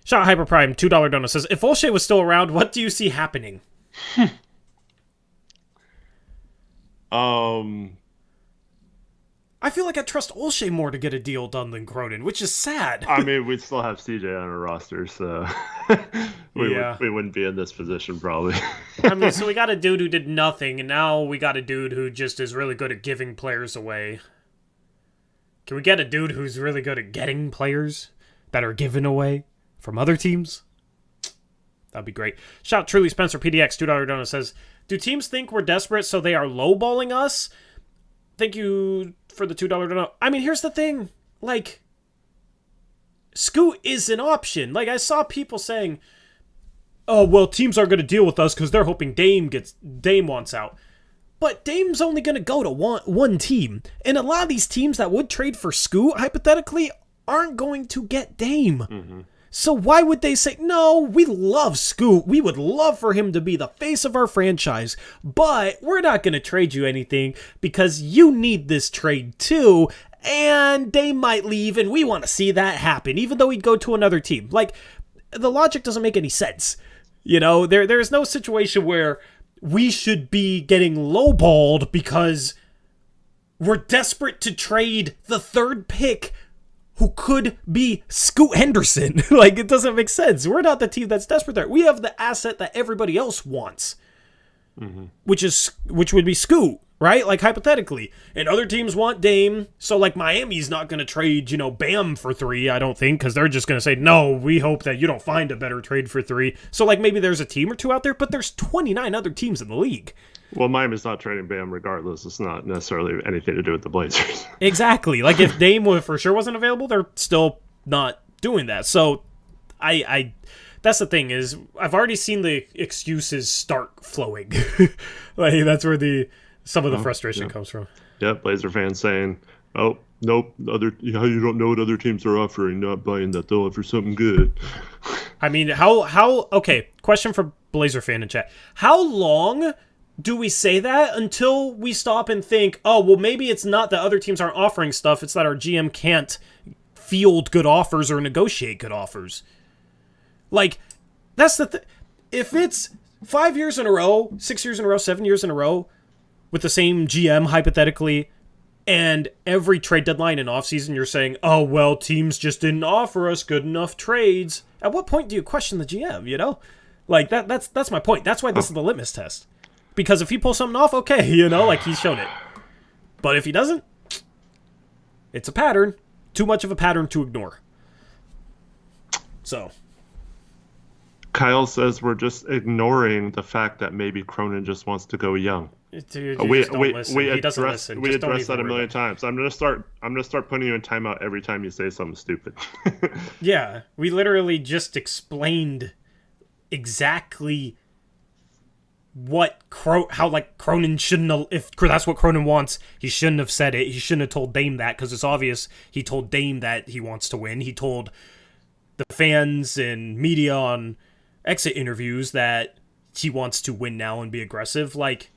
Shout out Hyperprime, $2 donut says, if Olshey was still around, what do you see happening? I feel like I trust Olshey more to get a deal done than Cronin, which is sad. I mean, we'd still have CJ on our roster, so we wouldn't be in this position probably. I mean, so we got a dude who did nothing, and now we got a dude who just is really good at giving players away. Can we get a dude who's really good at getting players that are given away from other teams? That'd be great. Shout Truly Spencer PDX, $2 donut says, do teams think we're desperate so they are lowballing us? Thank you for the $2 donut. I mean, here's the thing. Like, Scoot is an option. Like, I saw people saying, oh, well, teams aren't going to deal with us because they're hoping Dame wants out. But Dame's only going to go to one team. And a lot of these teams that would trade for Scoot, hypothetically, aren't going to get Dame. Mm-hmm. So why would they say, no, we love Scoot. We would love for him to be the face of our franchise. But we're not going to trade you anything because you need this trade too. And Dame might leave and we want to see that happen, even though he'd go to another team. Like, the logic doesn't make any sense. You know, there's no situation where we should be getting lowballed because we're desperate to trade the third pick who could be Scoot Henderson. Like, it doesn't make sense. We're not the team that's desperate there. We have the asset that everybody else wants, which would be Scoot, right? Like, hypothetically. And other teams want Dame, so, like, Miami's not going to trade, Bam for 3, I don't think, because they're just going to say, no, we hope that you don't find a better trade for 3. So, like, maybe there's a team or two out there, but there's 29 other teams in the league. Well, Miami's not trading Bam regardless. It's not necessarily anything to do with the Blazers. Exactly. Like, if Dame for sure wasn't available, they're still not doing that. So, I that's the thing is, I've already seen the excuses start flowing. Like, that's where some of the frustration comes from. Yeah, Blazer fans saying, oh, nope, you don't know what other teams are offering, not buying that. They'll offer something good. I mean, okay, question for Blazer fan in chat. How long do we say that until we stop and think, oh, well, maybe it's not that other teams aren't offering stuff, it's that our GM can't field good offers or negotiate good offers? Like, that's the if it's 5 years in a row, 6 years in a row, 7 years in a row, with the same GM, hypothetically, and every trade deadline and offseason you're saying, oh, well, teams just didn't offer us good enough trades, at what point do you question the GM, Like, that's my point. That's why this is the litmus test. Because if he pulls something off, okay, like, he's shown it. But if he doesn't, it's a pattern. Too much of a pattern to ignore. So. Kyle says we're just ignoring the fact that maybe Cronin just wants to go young. Dude, he doesn't listen. We addressed that a million times. I'm gonna start putting you in timeout every time you say something stupid. Yeah, we literally just explained exactly how Cronin shouldn't have, if that's what Cronin wants, he shouldn't have said it. He shouldn't have told Dame that, because it's obvious he told Dame that he wants to win. He told the fans and media on exit interviews that he wants to win now and be aggressive. Like,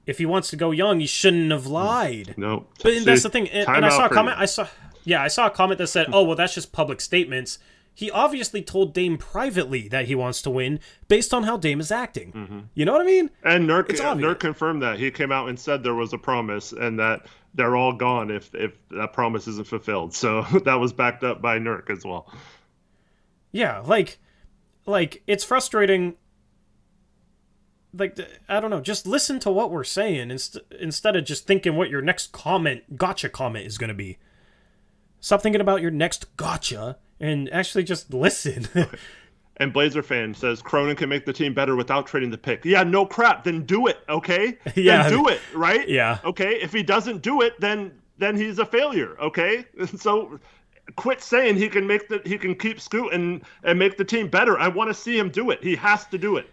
if he wants to go young, he shouldn't have lied. No. But that's the thing. And I saw a comment. I saw a comment that said, "Oh, well, that's just public statements." He obviously told Dame privately that he wants to win based on how Dame is acting. Mm-hmm. You know what I mean? And Nurk confirmed that. He came out and said there was a promise and that they're all gone if that promise isn't fulfilled. So that was backed up by Nurk as well. Yeah, like it's frustrating. Like, I don't know, just listen to what we're saying instead of just thinking what your next gotcha comment is going to be. Stop thinking about your next gotcha and actually just listen. And Blazer fan says Cronin can make the team better without trading the pick. Yeah, no crap. Then do it, okay? Yeah. Then do it, right? Yeah. Okay, if he doesn't do it, then he's a failure, okay? So quit saying he can keep Scoot and make the team better. I want to see him do it. He has to do it.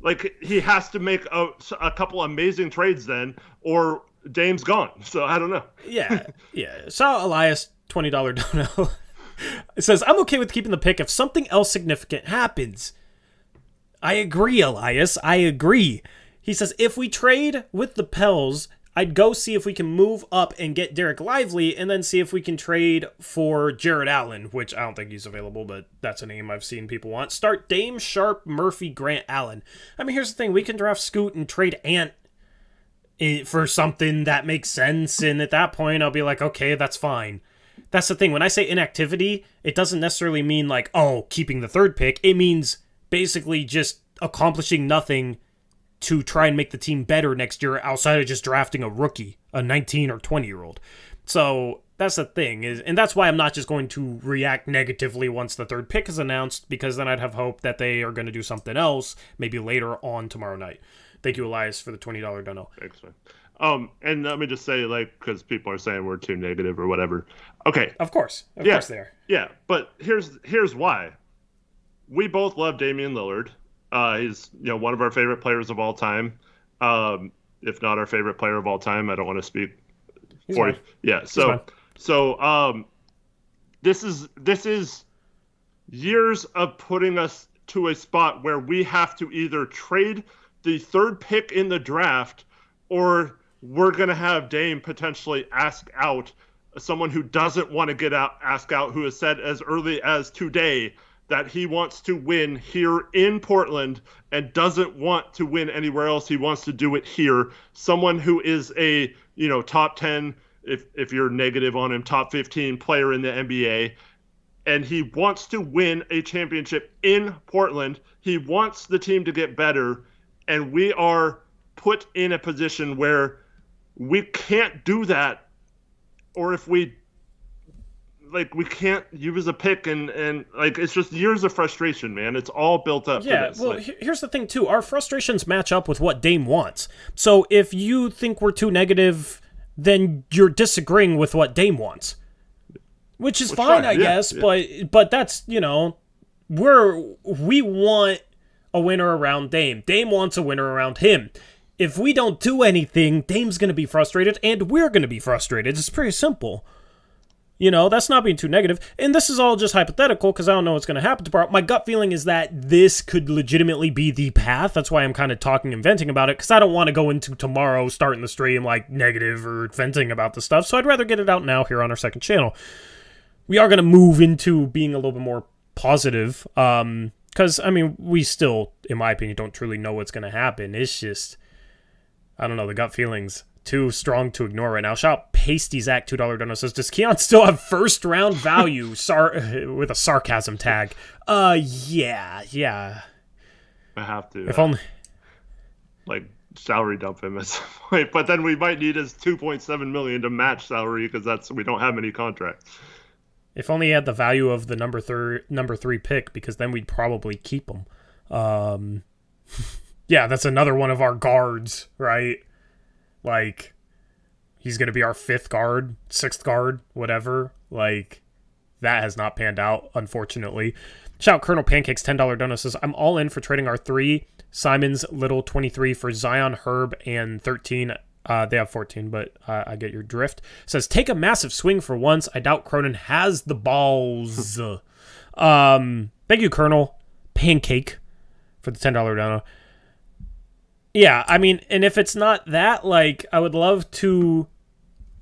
Like, he has to make a couple amazing trades then, or Dame's gone. So I don't know. Yeah. Saw Elias $20 dono. It says, I'm okay with keeping the pick if something else significant happens. I agree, Elias. I agree. He says, if we trade with the Pels, I'd go see if we can move up and get Derek Lively and then see if we can trade for Jared Allen, which I don't think he's available, but that's a name I've seen people want. Start Dame, Sharp, Murphy, Grant, Allen. I mean, here's the thing. We can draft Scoot and trade Ant for something that makes sense, and at that point, I'll be like, okay, that's fine. That's the thing. When I say inactivity, it doesn't necessarily mean like, oh, keeping the third pick. It means basically just accomplishing nothing to try and make the team better next year outside of just drafting a rookie, a 19 or 20-year-old. So that's the thing, and that's why I'm not just going to react negatively once the third pick is announced, because then I'd have hope that they are going to do something else maybe later on tomorrow night. Thank you, Elias, for the $20 dono. Thanks, man. And let me just say, like, because people are saying we're too negative or whatever. Okay. Of course they are. Yeah, but here's why. We both love Damian Lillard. He's one of our favorite players of all time, if not our favorite player of all time. I don't want to speak for you. Yeah. So this is years of putting us to a spot where we have to either trade the third pick in the draft, or we're going to have Dame potentially ask out someone who doesn't want to ask out, who has said as early as today that he wants to win here in Portland and doesn't want to win anywhere else. He wants to do it here. Someone who is a, top 10, if you're negative on him, top 15 player in the NBA. And he wants to win a championship in Portland. He wants the team to get better. And we are put in a position where we can't do that. Or if we can't use a pick, and it's just years of frustration, man. It's all built up. Yeah, well, here's the thing, too. Our frustrations match up with what Dame wants. So if you think we're too negative, then you're disagreeing with what Dame wants. Which is fine, I guess, yeah. But that's, we want a winner around Dame. Dame wants a winner around him. If we don't do anything, Dame's going to be frustrated, and we're going to be frustrated. It's pretty simple. That's not being too negative. And this is all just hypothetical because I don't know what's going to happen tomorrow. My gut feeling is that this could legitimately be the path. That's why I'm kind of talking and venting about it, because I don't want to go into tomorrow starting the stream like negative or venting about the stuff. So I'd rather get it out now here on our second channel. We are going to move into being a little bit more positive because, we still, in my opinion, don't truly know what's going to happen. It's just, I don't know, the gut feeling's too strong to ignore right now. Shout out Pasty Zach, $2 donor says, does Keon still have first round value? With a sarcasm tag. Yeah. I have to. If only. Salary dump him at some point. But then we might need his $2.7 million to match salary because we don't have any contracts. If only he had the value of the number 3 pick, because then we'd probably keep him. Yeah, that's another one of our guards, right? He's going to be our 5th guard, 6th guard, whatever. That has not panned out, unfortunately. Shout out Colonel Pancakes, $10 donor says, I'm all in for trading our 3, Simons, Little, 23 for Zion, Herb, and 13. They have 14, but I get your drift. Says, take a massive swing for once. I doubt Cronin has the balls. Thank you, Colonel Pancake, for the $10 dono. Yeah, and if it's not that, I would love to...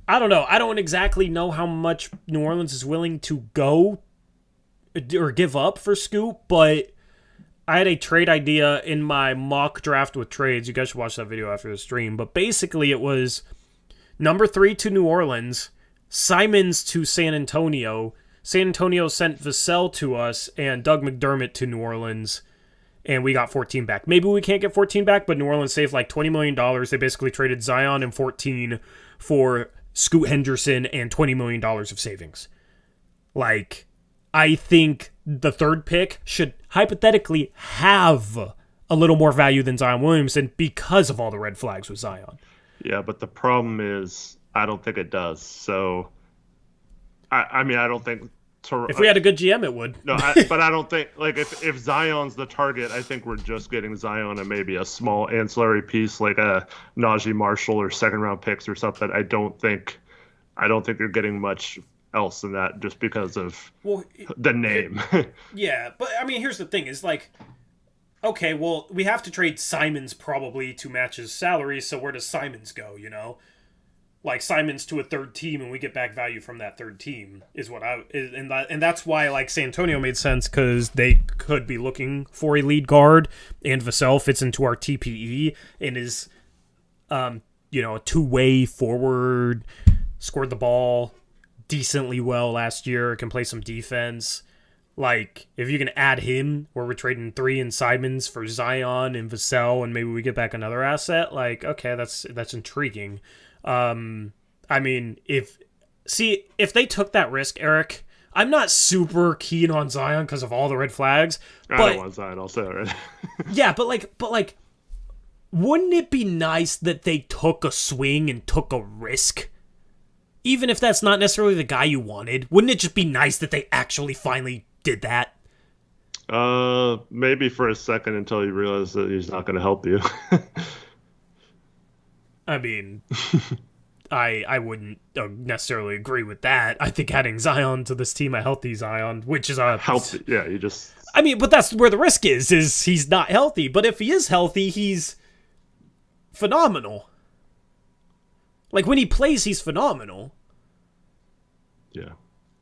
I don't know. I don't exactly know how much New Orleans is willing to go or give up for Scoop, but I had a trade idea in my mock draft with trades. You guys should watch that video after the stream. But basically it was number 3 to New Orleans, Simons to San Antonio. San Antonio sent Vassell to us and Doug McDermott to New Orleans, and we got 14 back. Maybe we can't get 14 back, but New Orleans saved $20 million. They basically traded Zion and 14 for Scoot Henderson and $20 million of savings. I think the third pick should hypothetically have a little more value than Zion Williamson because of all the red flags with Zion. Yeah, but the problem is I don't think it does. So, I don't think... If we had a good GM, it would. No, but I don't think... if Zion's the target, I think we're just getting Zion and maybe a small ancillary piece like a Najee Marshall or second-round picks or something. I don't think you're getting much else than that just because of the name. Yeah, but here's the thing is okay, well, we have to trade Simons probably to match his salary, so where does Simons go, Simons to a third team and we get back value from that third team is what and that's why San Antonio made sense, because they could be looking for a lead guard, and Vassell fits into our TPE and is a two-way forward, scored the ball decently well last year, can play some defense. Like, if you can add him, where we're trading 3 in Simons for Zion and Vassell, and maybe we get back another asset, like, okay, that's intriguing. I mean, if they took that risk, Eric, I'm not super keen on Zion because of all the red flags. But, I don't want Zion, I'll say already. yeah, but like, wouldn't it be nice that they took a swing and took a risk? Even if that's not necessarily the guy you wanted, wouldn't it just be nice that they actually finally did that? Maybe for a second until you realize that he's not going to help you. I mean, I wouldn't necessarily agree with that. I think adding Zion to this team, a healthy Zion, which is a healthy, yeah, you just. I mean, but that's where the risk is he's not healthy. But if he is healthy, he's phenomenal. Like, when he plays, he's phenomenal. Yeah.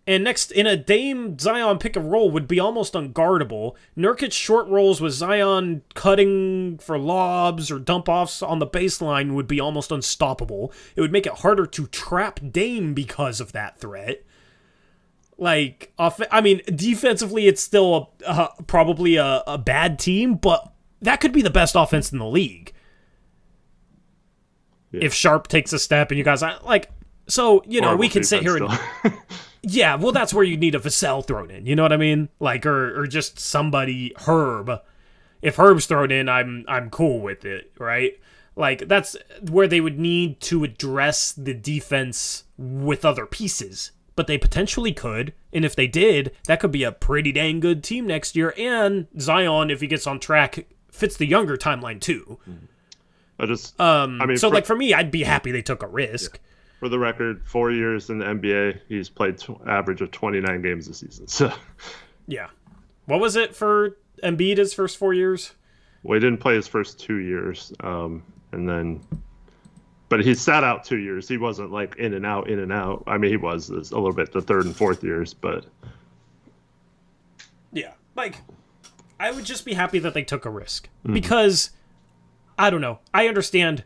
And next, in a Dame Zion pick and roll would be almost unguardable. Nurkic short rolls with Zion cutting for lobs or dump offs on the baseline would be almost unstoppable. It would make it harder to trap Dame because of that threat. Like, I mean, defensively, it's still probably a bad team, but that could be the best offense in the league. Yeah. If Sharp takes a step and you guys, like, so, you know, horrible, we can sit here and... Yeah, well, that's where you need a Vassell thrown in. You know what I mean? Like, or just somebody, Herb. If Herb's thrown in, I'm cool with it, right? Like, that's where they would need to address the defense with other pieces. But they potentially could, and if they did, that could be a pretty dang good team next year. And Zion, if he gets on track, fits the younger timeline too. So like for me, I'd be happy they took a risk. Yeah. For the record, 4 years in the NBA, he's played average of 29 games a season. So, yeah, what was it for Embiid his first 4 years? Well, he didn't play his first 2 years, and then, but he sat out 2 years. He wasn't like in and out, in and out. I mean, he was a little bit the third and fourth years, but yeah, like I would just be happy that they took a risk because I don't know. I understand.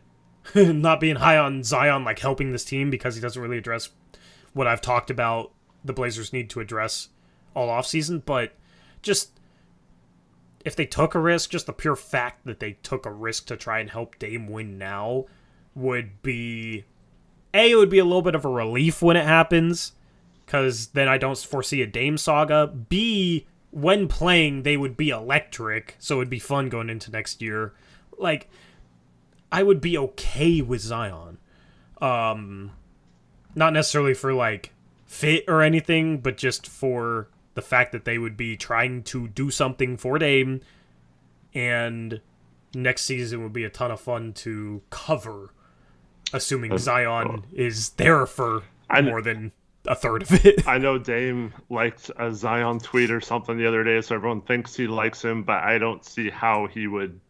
Not being high on Zion, like helping this team because he doesn't really address what I've talked about the Blazers need to address all offseason, but just if they took a risk, just the pure fact that they took a risk to try and help Dame win now would be it would be a little bit of a relief when it happens because then I don't foresee a Dame saga. B, when playing, they would be electric, so it'd be fun going into next year. Like, I would be okay with Zion. Not necessarily for, like, fit or anything, but just for the fact that they would be trying to do something for Dame, and next season would be a ton of fun to cover, assuming Zion is there for more than a third of it. I know Dame liked a Zion tweet or something the other day, so everyone thinks he likes him, but I don't see how he would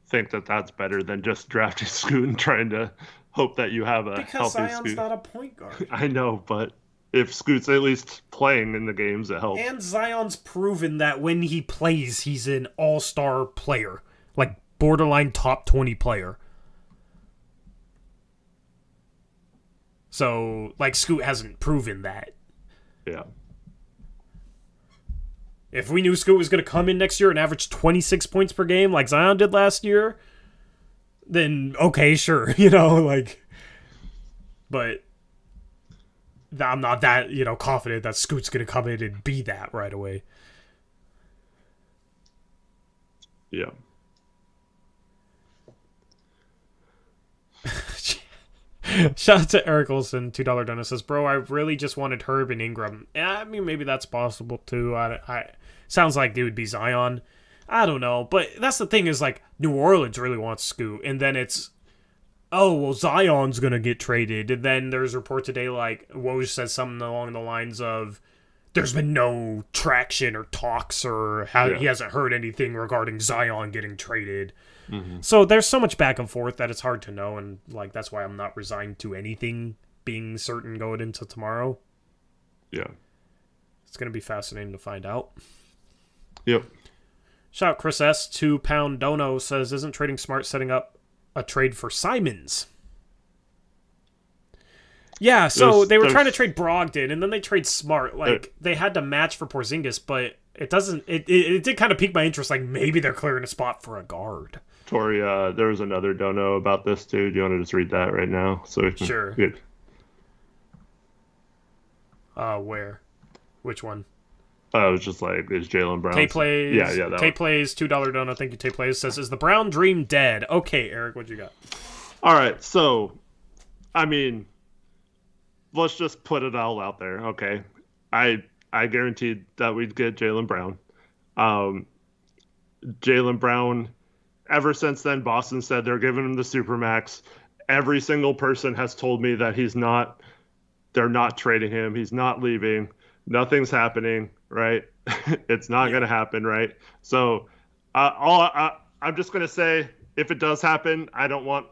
think that that's better than just drafting Scoot and trying to hope that you have a healthy Zion's Scoot. Not a point guard. I know, but if Scoot's at least playing in the games, it helps. And Zion's proven that when he plays, he's an all-star player. Like, borderline top 20 player. So, like, Scoot hasn't proven that. Yeah. If we knew Scoot was going to come in next year and average 26 points per game like Zion did last year, then okay, sure, you know, like, but I'm not that, you know, confident that Scoot's going to come in and be that right away. Yeah. Shout out to Eric Olson, $2 donut, says, bro, I really just wanted Herb and Ingram. Yeah, I mean, maybe that's possible too. I sounds like it would be Zion. I don't know, but that's the thing is, like, New Orleans really wants Scoot, and then it's, oh, well, Zion's gonna get traded, and then there's a report today, like, Woj says something along the lines of, there's been no traction or talks, or he hasn't heard anything regarding Zion getting traded. Mm-hmm. So there's so much back and forth that it's hard to know, and like that's why I'm not resigned to anything being certain going into tomorrow. Yeah. It's going to be fascinating to find out. Yep. Shout out Chris S. 2-pound dono says, isn't trading Smart setting up a trade for Simons? Yeah, so they were trying to trade Brogdon, and then they trade Smart. Like, they had to match for Porzingis, but it doesn't. It did kind of pique my interest. Like maybe they're clearing a spot for a guard. Tori, there was another dono about this too. Do you want to just read that right now? So sure. Where? Which one? It was just like, is Jalen Brown? Tay plays. Yeah. Tay plays $2 dono. Thank you. Tay plays says, "Is the Brown dream dead?" Okay, Eric, what you got? All right, so I mean, let's just put it all out there. Okay, I guaranteed that we'd get Jalen Brown. Jalen Brown. Ever since then, Boston said they're giving him the Supermax. Every single person has told me that they're not trading him. He's not leaving. Nothing's happening, right? It's not going to happen, right? So I'm just going to say, if it does happen, I don't want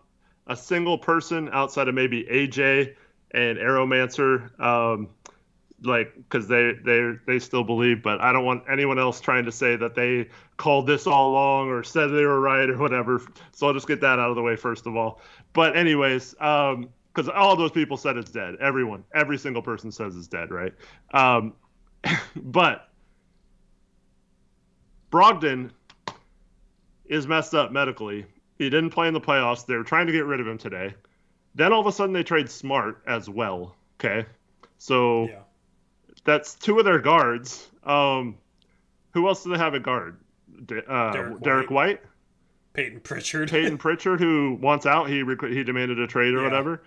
a single person outside of maybe AJ and Aeromancer, because they still believe, but I don't want anyone else trying to say that they called this all along or said they were right or whatever. So I'll just get that out of the way first of all. But anyways, because all those people said it's dead. Every single person says it's dead, right? But Brogdon is messed up medically. He didn't play in the playoffs. They were trying to get rid of him today. Then all of a sudden they trade Smart as well. Okay, so that's two of their guards. Who else do they have at guard? Derek White. Peyton Pritchard, who wants out. He demanded a trade or whatever.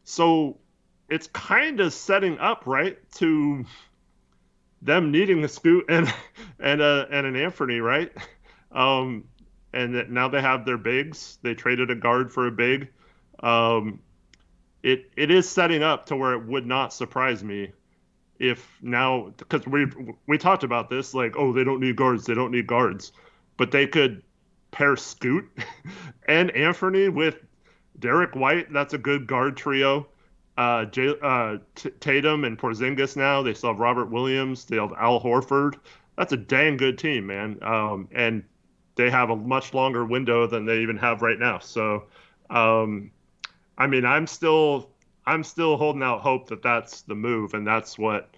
So it's kind of setting up right to them needing a Scoot and an Anthony, right? And now they have their bigs. They traded a guard for a big. It is setting up to where it would not surprise me if now, because we talked about this, like, oh, they don't need guards, but they could pair Scoot and Anthony with Derek White. That's a good guard trio. Tatum and Porzingis now. They still have Robert Williams. They have Al Horford. That's a dang good team, man. And they have a much longer window than they even have right now. So, I mean, I'm still holding out hope that that's the move, and that's what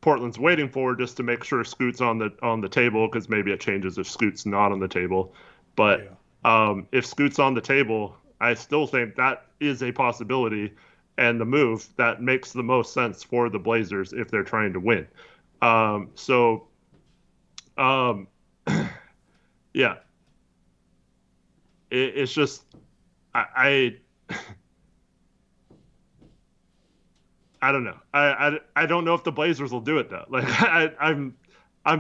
Portland's waiting for, just to make sure Scoot's on the table, because maybe it changes if Scoot's not on the table. But if Scoot's on the table, I still think that is a possibility and the move that makes the most sense for the Blazers if they're trying to win. Yeah. It's just I don't know. I don't know if the Blazers will do it though. Like I'm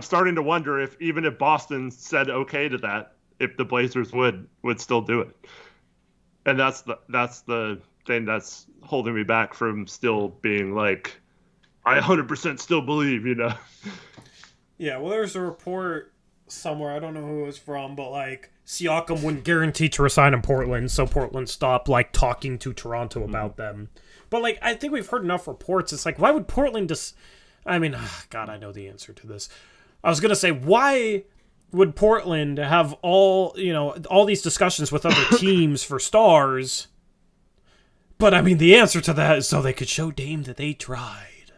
starting to wonder if even if Boston said okay to that, if the Blazers would still do it. And that's the thing that's holding me back from still being like, I 100% still believe, you know. Yeah, well, there's a report somewhere, I don't know who it was from, but like Siakam wouldn't guarantee to resign in Portland, so Portland stopped like talking to Toronto about them. But like, I think we've heard enough reports. It's like, why would Portland just? I mean, God, I know the answer to this. I was gonna say, why would Portland have all these discussions with other teams for stars? But I mean, the answer to that is so they could show Dame that they tried,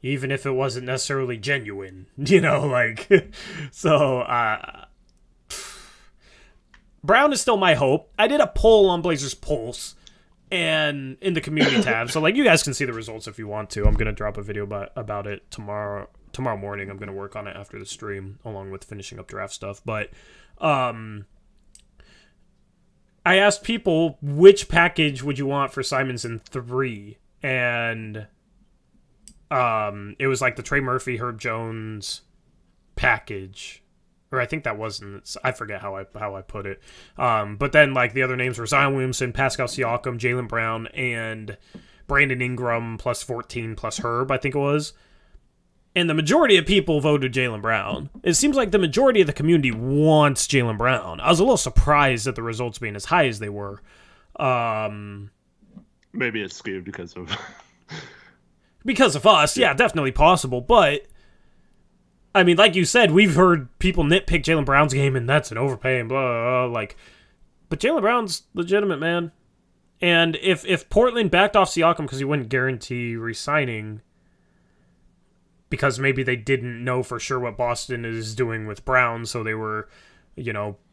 even if it wasn't necessarily genuine. Like so. Brown is still my hope. I did a poll on Blazers Pulse and in the community tab, so like you guys can see the results if you want to. I'm gonna drop a video about it tomorrow morning. I'm gonna work on it after the stream, along with finishing up draft stuff. But I asked people, which package would you want for Simonson 3, and it was like the Trey Murphy, Herb Jones package. Or I think that wasn't. I forget how I put it. But then like the other names were Zion Williamson, Pascal Siakam, Jalen Brown, and Brandon Ingram plus 14 plus Herb, I think it was. And the majority of people voted Jalen Brown. It seems like the majority of the community wants Jalen Brown. I was a little surprised at the results being as high as they were. Maybe it's skewed because of us. Yeah, definitely possible, but. I mean, like you said, we've heard people nitpick Jalen Brown's game, and that's an overpay and blah, blah, blah, like. But Jalen Brown's legitimate, man. And if Portland backed off Siakam because he wouldn't guarantee re-signing, because maybe they didn't know for sure what Boston is doing with Brown, so they were,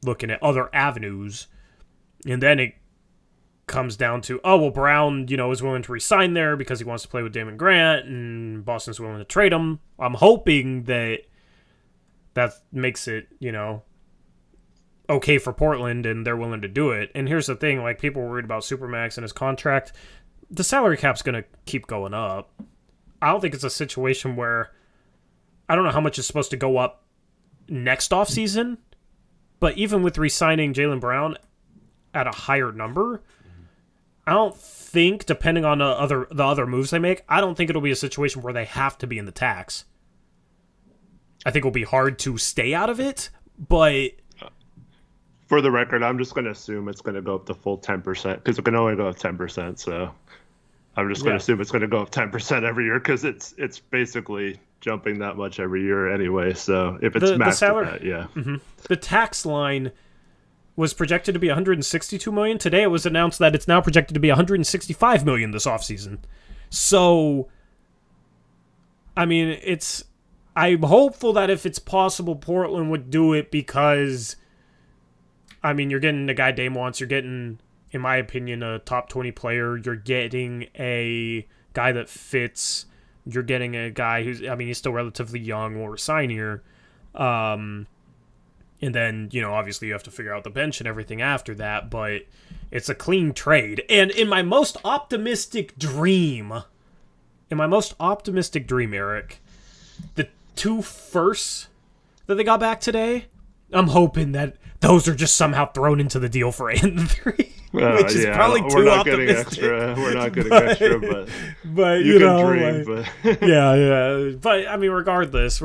looking at other avenues. And then it comes down to, Brown, is willing to resign there because he wants to play with Damon Grant, and Boston's willing to trade him. I'm hoping that makes it, okay for Portland, and they're willing to do it. And here's the thing, like, people were worried about Supermax and his contract. The salary cap's going to keep going up. I don't think it's a situation where, I don't know how much is supposed to go up next offseason, but even with re-signing Jalen Brown at a higher number, I don't think, depending on the other moves they make, I don't think it'll be a situation where they have to be in the tax. I think it'll be hard to stay out of it, but... For the record, I'm just going to assume it's going to go up the full 10%, because it can only go up 10%, so I'm just going to assume it's going to go up 10% every year, because it's basically jumping that much every year anyway, so if it's maxed at that, yeah. Mm-hmm. The tax line was projected to be $162 million. Today it was announced that it's now projected to be $165 million this offseason. So, I mean, I'm hopeful that if it's possible, Portland would do it because, I mean, you're getting the guy Dame wants. You're getting, in my opinion, a top 20 player. You're getting a guy that fits. You're getting a guy who's, I mean, he's still relatively young, will resign here. And then, obviously you have to figure out the bench and everything after that, but it's a clean trade. And in my most optimistic dream, Eric, the 2 firsts that they got back today, I'm hoping that those are just somehow thrown into the deal for 8 and 3. Which is probably too optimistic. We're not getting extra, but you can dream. But yeah. But I mean, regardless,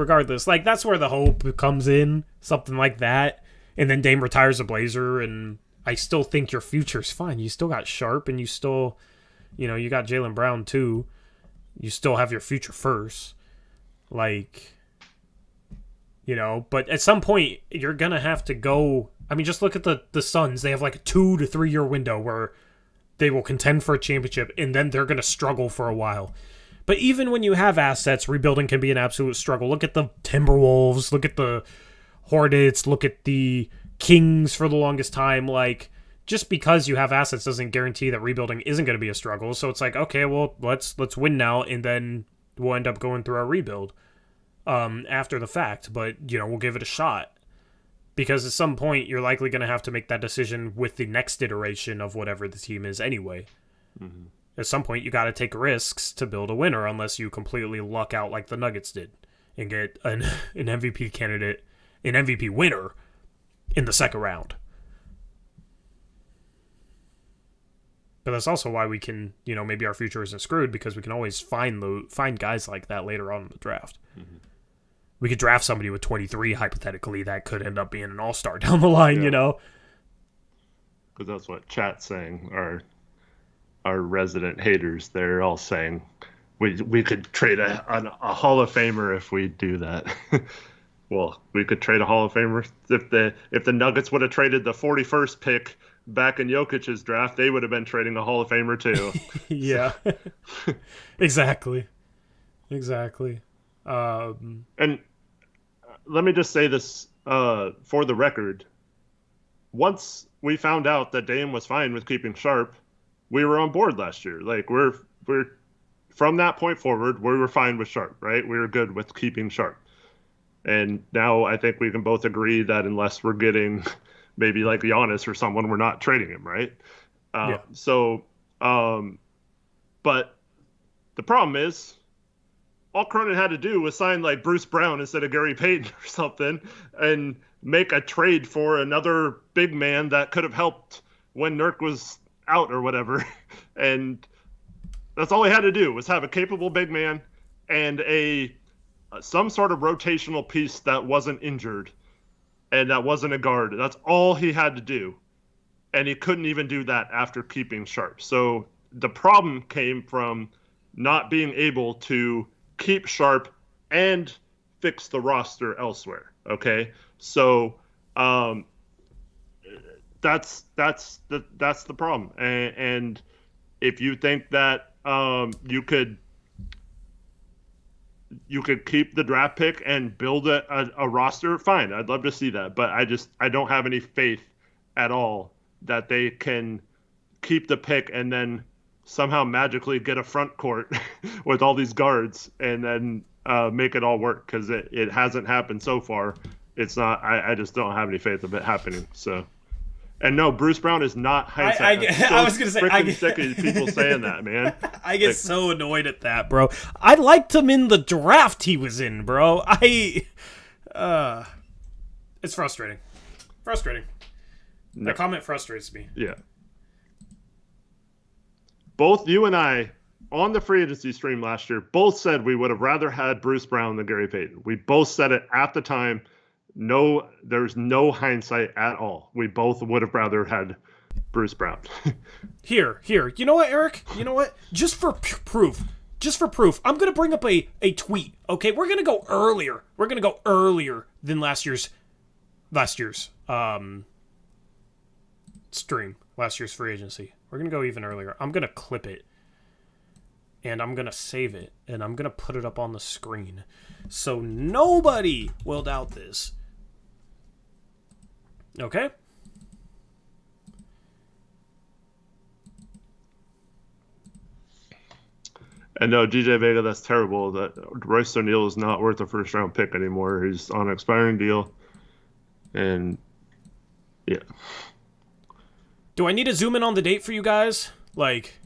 like, that's where the hope comes in, something like that. And then Dame retires a Blazer, and I still think your future's fine. You still got Sharp, and you still, you got Jalen Brown too. You still have your future first, like, But at some point, you're gonna have to go. I mean, just look at the Suns. They have like a 2 to 3 year window where they will contend for a championship, and then they're going to struggle for a while. But even when you have assets, rebuilding can be an absolute struggle. Look at the Timberwolves. Look at the Hornets. Look at the Kings for the longest time. Like, just because you have assets doesn't guarantee that rebuilding isn't going to be a struggle. So it's like, okay, well, let's win now, and then we'll end up going through our rebuild after the fact. But, we'll give it a shot. Because at some point, you're likely going to have to make that decision with the next iteration of whatever the team is anyway. Mm-hmm. At some point, you got to take risks to build a winner unless you completely luck out like the Nuggets did and get an MVP candidate, an MVP winner in the second round. But that's also why we can, maybe our future isn't screwed, because we can always find guys like that later on in the draft. Mm-hmm. We could draft somebody with 23, hypothetically, that could end up being an all-star down the line, Because that's what chat's saying. Our resident haters, they're all saying we could trade a Hall of Famer if we do that. Well, we could trade a Hall of Famer. If the Nuggets would have traded the 41st pick back in Jokic's draft, they would have been trading a Hall of Famer too. Yeah. Exactly. And let me just say this for the record. Once we found out that Dame was fine with keeping Sharp, we were on board last year. Like, we're from that point forward, we were fine with Sharp, right? We were good with keeping Sharp. And now I think we can both agree that unless we're getting maybe like Giannis or someone, we're not trading him, right? Yeah. So, but the problem is, all Cronin had to do was sign like Bruce Brown instead of Gary Payton or something, and make a trade for another big man that could have helped when Nurk was out or whatever. And that's all he had to do, was have a capable big man and some sort of rotational piece that wasn't injured and that wasn't a guard. That's all he had to do. And he couldn't even do that after keeping Sharp. So the problem came from not being able to keep Sharp and fix the roster elsewhere. Okay. So, that's the problem. And if you think that, you could you could keep the draft pick and build a roster, fine. I'd love to see that. But I don't have any faith at all that they can keep the pick and then somehow magically get a front court with all these guards and then make it all work, because it hasn't happened so far. It's not. I just don't have any faith of it happening. So. And no, Bruce Brown is not hindsight. I was gonna say, I get sick of people saying that, man. I get so annoyed at that, bro. I liked him in the draft he was in, bro. It's frustrating. Frustrating. No. That comment frustrates me. Yeah. Both you and I, on the free agency stream last year, both said we would have rather had Bruce Brown than Gary Payton. We both said it at the time. No, there's no hindsight at all. We both would have rather had Bruce Brown. Here. You know what, Eric? You know what? Just for proof, I'm going to bring up a tweet, okay? We're going to go earlier. We're going to go earlier than last year's stream, last year's free agency. We're going to go even earlier. I'm going to clip it, and I'm going to save it, and I'm going to put it up on the screen so nobody will doubt this. Okay? And no, DJ Vega, that's terrible. That Royce O'Neal is not worth a first-round pick anymore. He's on an expiring deal. And, yeah. Do I need to zoom in on the date for you guys? Like,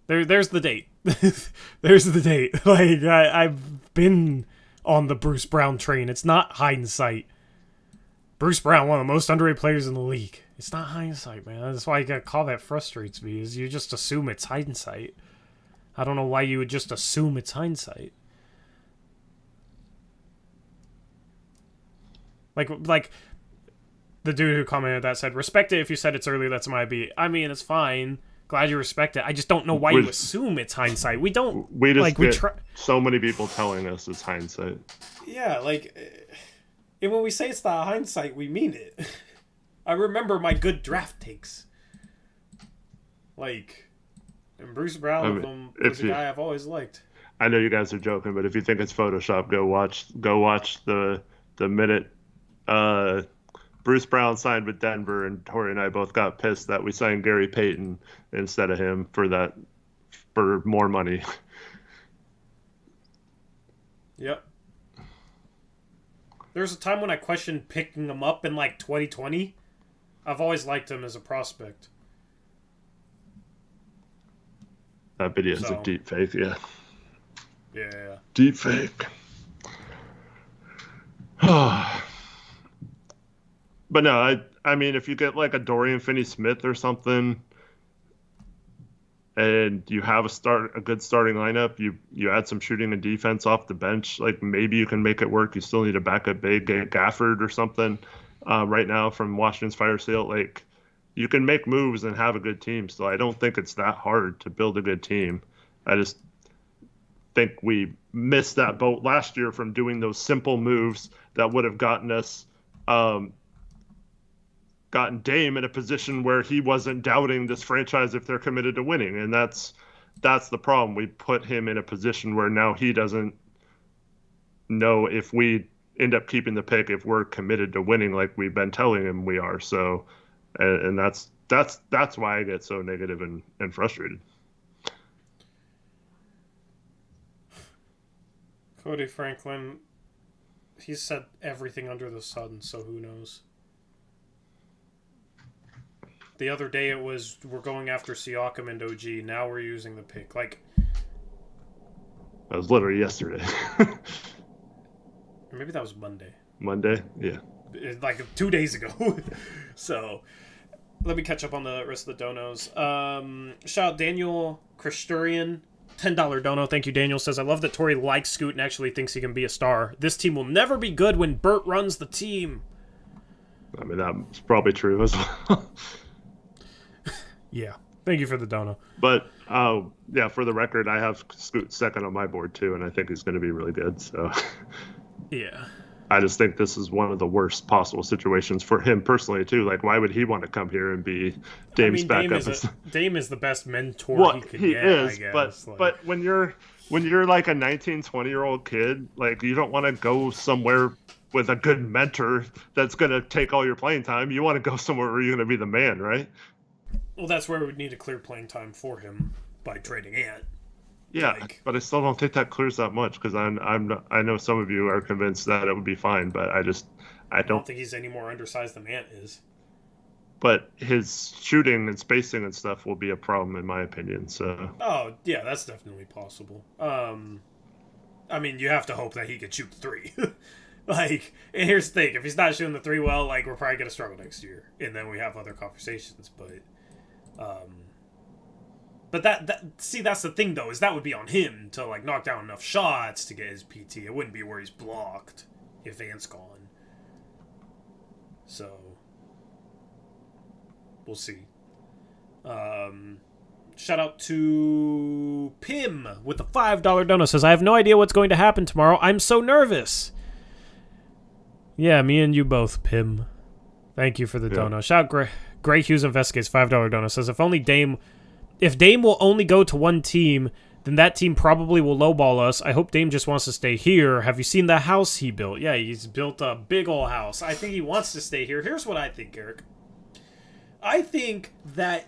there's the date. There's the date. Like, I've been on the Bruce Brown train. It's not hindsight. Bruce Brown, one of the most underrated players in the league. It's not hindsight, man. That's why a call that frustrates me, is you just assume it's hindsight. I don't know why you would just assume it's hindsight. Like the dude who commented that said, respect it if you said it's early, that's my beat. I mean, it's fine. Glad you respect it. I just don't know why you assume it's hindsight. We don't. We just get so many people telling us it's hindsight. Yeah, like, and when we say it's not hindsight, we mean it. I remember my good draft takes. Like, and Bruce Brown was a guy I've always liked. I know you guys are joking, but if you think it's Photoshop, go watch the minute Bruce Brown signed with Denver, and Tori and I both got pissed that we signed Gary Payton instead of him for more money. Yep. There's a time when I questioned picking him up in like 2020. I've always liked him as a prospect. That video is a deep fake, yeah. Yeah. Deep fake. But no, I mean, if you get like a Dorian Finney-Smith or something, and you have a good starting lineup, you add some shooting and defense off the bench, like maybe you can make it work. You still need a backup big, Gafford or something. Right now from Washington's fire sale, like you can make moves and have a good team. So I don't think it's that hard to build a good team. I just think we missed that boat last year from doing those simple moves that would have gotten us gotten Dame in a position where he wasn't doubting this franchise if they're committed to winning. And that's the problem. We put him in a position where now he doesn't know if we end up keeping the pick, if we're committed to winning like we've been telling him we are. So, and that's why I get so negative and frustrated. Cody Franklin, he said everything under the sun, so who knows? The other day it was, we're going after Siakam and OG. Now we're using the pick. Like, that was literally yesterday. Or maybe that was Monday. Monday? Yeah. Like 2 days ago. So, let me catch up on the rest of the donos. Shout out Daniel Christurian. $10 dono. Thank you, Daniel. Says, I love that Torrey likes Scoot and actually thinks he can be a star. This team will never be good when Bert runs the team. I mean, that's probably true as well. Yeah. Thank you for the dono. But, yeah, for the record, I have Scoot second on my board, too, and I think he's going to be really good. So, yeah. I just think this is one of the worst possible situations for him personally too. Like, why would he want to come here and be Dame's backup? Dame is the best mentor he could get. Is, I guess. But when you're like a 19, 20-year-old kid, like, you don't want to go somewhere with a good mentor that's going to take all your playing time. You want to go somewhere where you're going to be the man, right? Well, that's where we would need to clear playing time for him by trading Ant. Yeah, but I still don't think that clears that much, because I know some of you are convinced that it would be fine, but I don't think he's any more undersized than Ant is. But his shooting and spacing and stuff will be a problem, in my opinion. So. Oh yeah, that's definitely possible. I mean, you have to hope that he can shoot the three. Like, and here's the thing: if he's not shooting the three well, like, we're probably gonna struggle next year, and then we have other conversations. But that's the thing, though, is that would be on him to, like, knock down enough shots to get his PT. It wouldn't be where he's blocked if Ant's gone. So, we'll see. Shout out to Pim with the $5 donut. Says, I have no idea what's going to happen tomorrow. I'm so nervous. Yeah, me and you both, Pim. Thank you for the donut. Shout out Gray Hughes Investigates, $5 donut. Says, if Dame will only go to one team, then that team probably will lowball us. I hope Dame just wants to stay here. Have you seen the house he built? Yeah, he's built a big old house. I think he wants to stay here. Here's what I think, Eric. I think that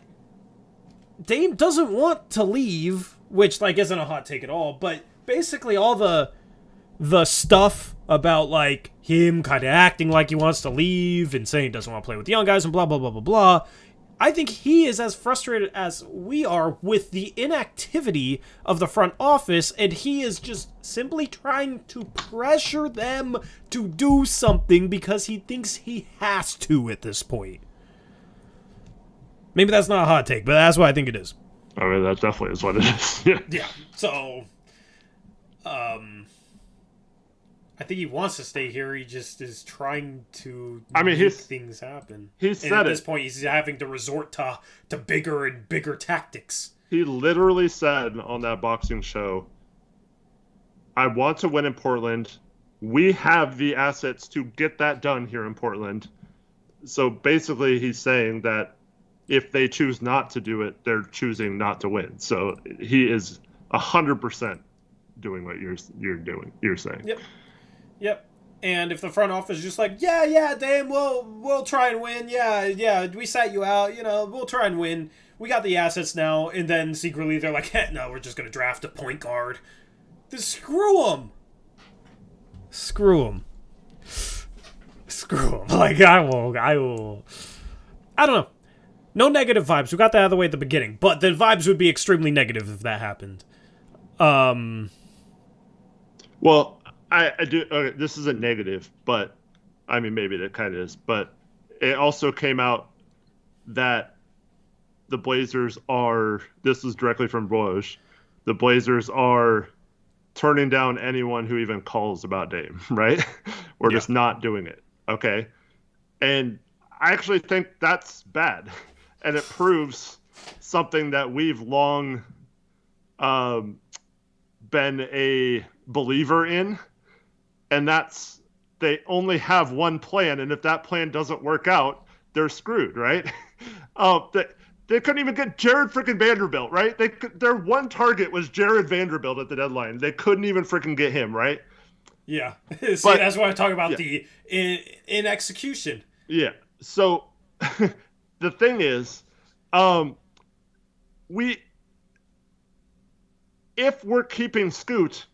Dame doesn't want to leave, which, like, isn't a hot take at all, but basically all the stuff about, like, him kind of acting like he wants to leave and saying he doesn't want to play with the young guys and blah, blah, blah, blah, blah. I think he is as frustrated as we are with the inactivity of the front office, and he is just simply trying to pressure them to do something because he thinks he has to at this point. Maybe that's not a hot take, but that's what I think it is. I mean, that definitely is what it is. Yeah. Yeah. So, I think he wants to stay here. He just is trying to make things happen. At this point, he's having to resort to bigger and bigger tactics. He literally said on that boxing show, I want to win in Portland. We have the assets to get that done here in Portland. So basically, he's saying that if they choose not to do it, they're choosing not to win. So he is 100% doing what you're saying. Yep. And if the front office is just like, yeah, Dame, we'll try and win. Yeah, we sat you out. We'll try and win. We got the assets now. And then secretly they're like, no, we're just going to draft a point guard. Then screw them. Like, I will. I don't know. No negative vibes. We got that out of the way at the beginning. But the vibes would be extremely negative if that happened. Well, I do. Okay, this isn't negative, but I mean, maybe it kind of is. But it also came out that the Blazers are. This is directly from Woj. The Blazers are turning down anyone who even calls about Dame. Right? We're just not doing it. Okay, and I actually think that's bad, and it proves something that we've long been a believer in. And that's, they only have one plan, and if that plan doesn't work out, they're screwed, right? They couldn't even get Jared freaking Vanderbilt, right? Their one target was Jared Vanderbilt at the deadline. They couldn't even freaking get him, right? Yeah. See, that's why I talk about the in execution. Yeah. So the thing is, if we're keeping Scoot,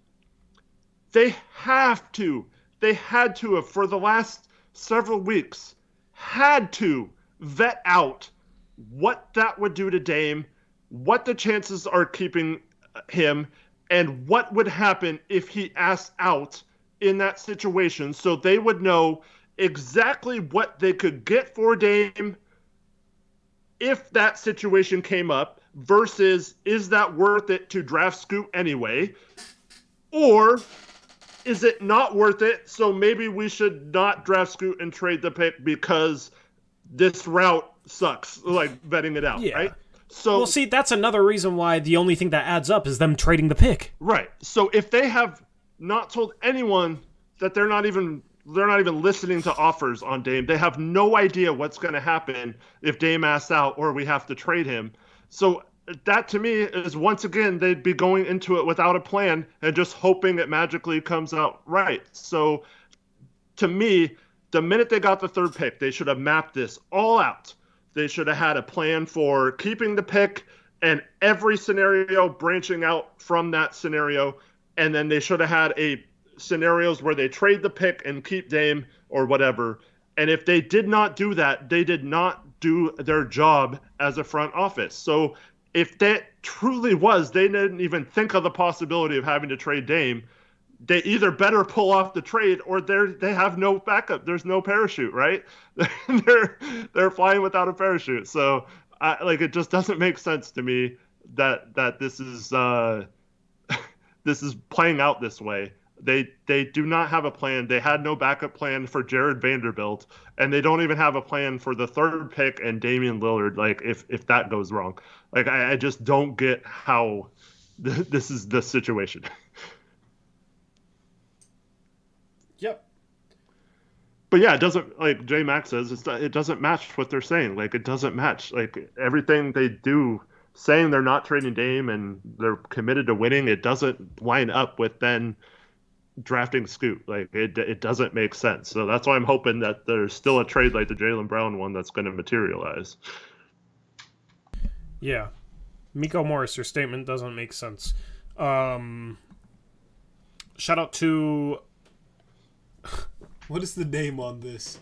they had to have, for the last several weeks, had to vet out what that would do to Dame, what the chances are keeping him, and what would happen if he asked out in that situation, so they would know exactly what they could get for Dame if that situation came up, versus is that worth it to draft Scoot anyway, or is it not worth it, so maybe we should not draft Scoot and trade the pick because this route sucks, like vetting it out, right? So, well, see, that's another reason why the only thing that adds up is them trading the pick. Right. So if they have not told anyone that they're not even they're not even listening to offers on Dame. They have no idea what's going to happen if Dame asks out or we have to trade him. So that to me is, once again, they'd be going into it without a plan and just hoping it magically comes out right. So to me, the minute they got the third pick, they should have mapped this all out. They should have had a plan for keeping the pick and every scenario branching out from that scenario. And then they should have had scenarios where they trade the pick and keep Dame or whatever. And if they did not do that, they did not do their job as a front office. So if that truly was, they didn't even think of the possibility of having to trade Dame, they either better pull off the trade or they have no backup. There's no parachute, right? they're flying without a parachute. So it just doesn't make sense to me that this is this is playing out this way. They do not have a plan. They had no backup plan for Jared Vanderbilt, and they don't even have a plan for the third pick and Damian Lillard. Like if that goes wrong, like I just don't get how this is the situation. Yep. But yeah, it doesn't, like J Max says, it doesn't match what they're saying. Like it doesn't match. Like everything they do, saying they're not trading Dame and they're committed to winning, it doesn't line up with then drafting Scoot. Like it doesn't make sense. So that's why I'm hoping that there's still a trade like the Jalen Brown one that's going to materialize. Yeah. Miko Morris, your statement doesn't make sense. Shout out to... What is the name on this?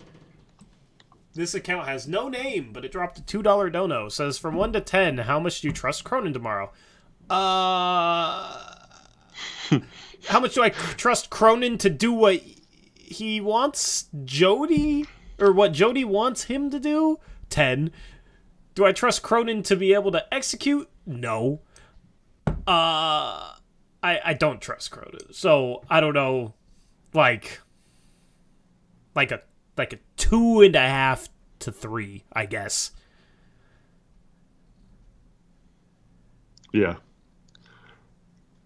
This account has no name, but it dropped a $2 dono. It says, from 1 to 10, how much do you trust Cronin tomorrow? How much do I trust Cronin to do what he wants Jody? Or what Jody wants him to do? 10. Do I trust Cronin to be able to execute? No. I don't trust Cronin. So, I don't know, like a 2.5 to 3, I guess. Yeah.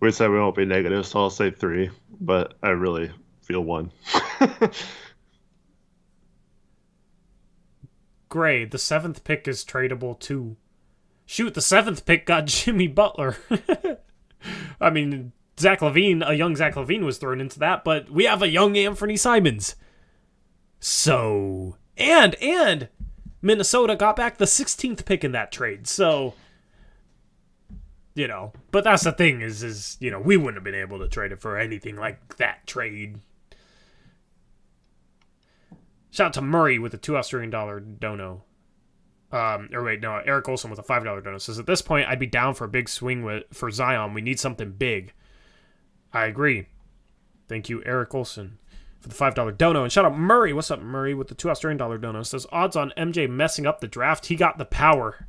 We said we won't be negative, so I'll say 3, but I really feel 1. Gray, the 7th pick is tradable too. Shoot, the 7th pick got Jimmy Butler. I mean, a young Zach LaVine was thrown into that, but we have a young Anthony Simons. So, and Minnesota got back the 16th pick in that trade. So, but that's the thing is we wouldn't have been able to trade it for anything like that trade. Shout out to Murray with a $2 Australian dono. Eric Olson with a $5 dono says, at this point, I'd be down for a big swing for Zion. We need something big. I agree. Thank you, Eric Olson, for the $5 dono. And shout out Murray. What's up, Murray, with the $2 Australian dono. Says, odds on MJ messing up the draft. He got the power.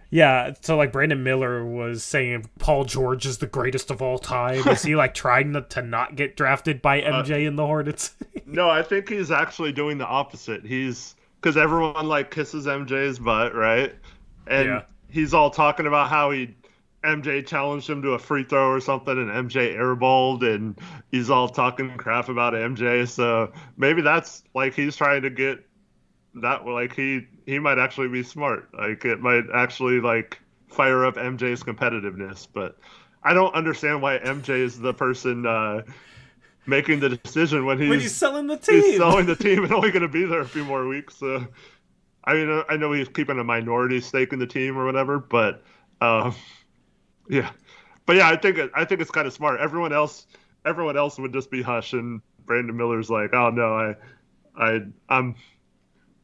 Yeah, so like Brandon Miller was saying Paul George is the greatest of all time. Is he like trying to not get drafted by MJ in the Hornets? No, I think he's actually doing the opposite. Because everyone like kisses MJ's butt, right? And he's all talking about how MJ challenged him to a free throw or something, and MJ airballed, and he's all talking crap about MJ. So maybe that's like he's trying to get that. Like he might actually be smart. Like it might actually like fire up MJ's competitiveness. But I don't understand why MJ is the person making the decision when he's selling the team. He's selling the team and only going to be there a few more weeks. So, I mean, I know he's keeping a minority stake in the team or whatever, but yeah. But yeah, I think it's kind of smart. Everyone else would just be hush, and Brandon Miller's like, oh no,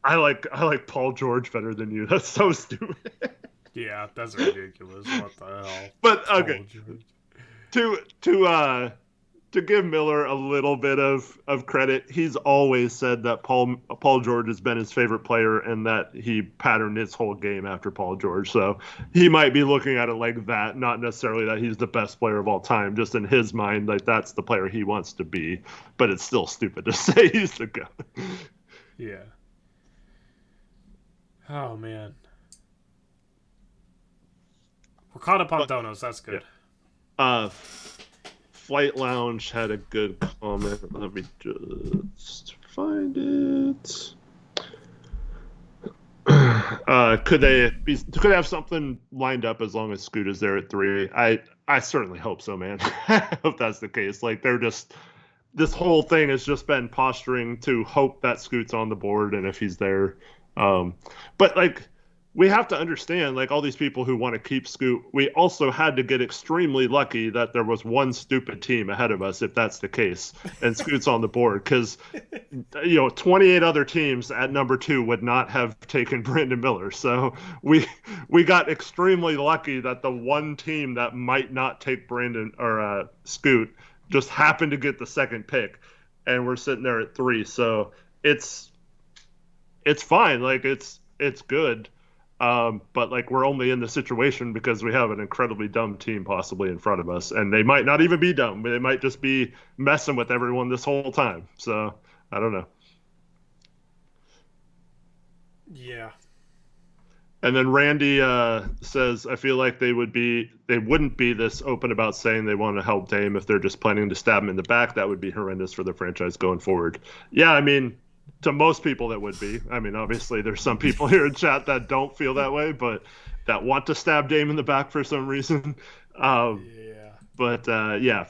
I like Paul George better than you. That's so stupid. Yeah, that's ridiculous. What the hell? But okay, to give Miller a little bit of credit, he's always said that Paul George has been his favorite player and that he patterned his whole game after Paul George. So he might be looking at it like that, not necessarily that he's the best player of all time. Just in his mind, like that's the player he wants to be. But it's still stupid to say he's the guy. Yeah. Oh, man. We're caught up on donos. That's good. Yeah. Flight Lounge had a good comment. Let me just find it. Could they have something lined up as long as Scoot is there at 3? I certainly hope so, man. I hope that's the case. Like, this whole thing has just been posturing to hope that Scoot's on the board, and if he's there. But like, we have to understand, like, all these people who want to keep Scoot, we also had to get extremely lucky that there was one stupid team ahead of us, if that's the case, and Scoot's on the board, because 28 other teams at number 2 would not have taken Brandon Miller. So we got extremely lucky that the one team that might not take Brandon or Scoot just happened to get the second pick, and we're sitting there at 3. So it's fine, like it's good. But like, we're only in the situation because we have an incredibly dumb team possibly in front of us, and they might not even be dumb. They might just be messing with everyone this whole time. So I don't know. Yeah. And then Randy says, I feel like they wouldn't be this open about saying they want to help Dame if they're just planning to stab him in the back. That would be horrendous for the franchise going forward. Yeah, I mean, to most people that would be. I mean, obviously there's some people here in chat that don't feel that way, but that want to stab Dame in the back for some reason. Yeah. But yeah,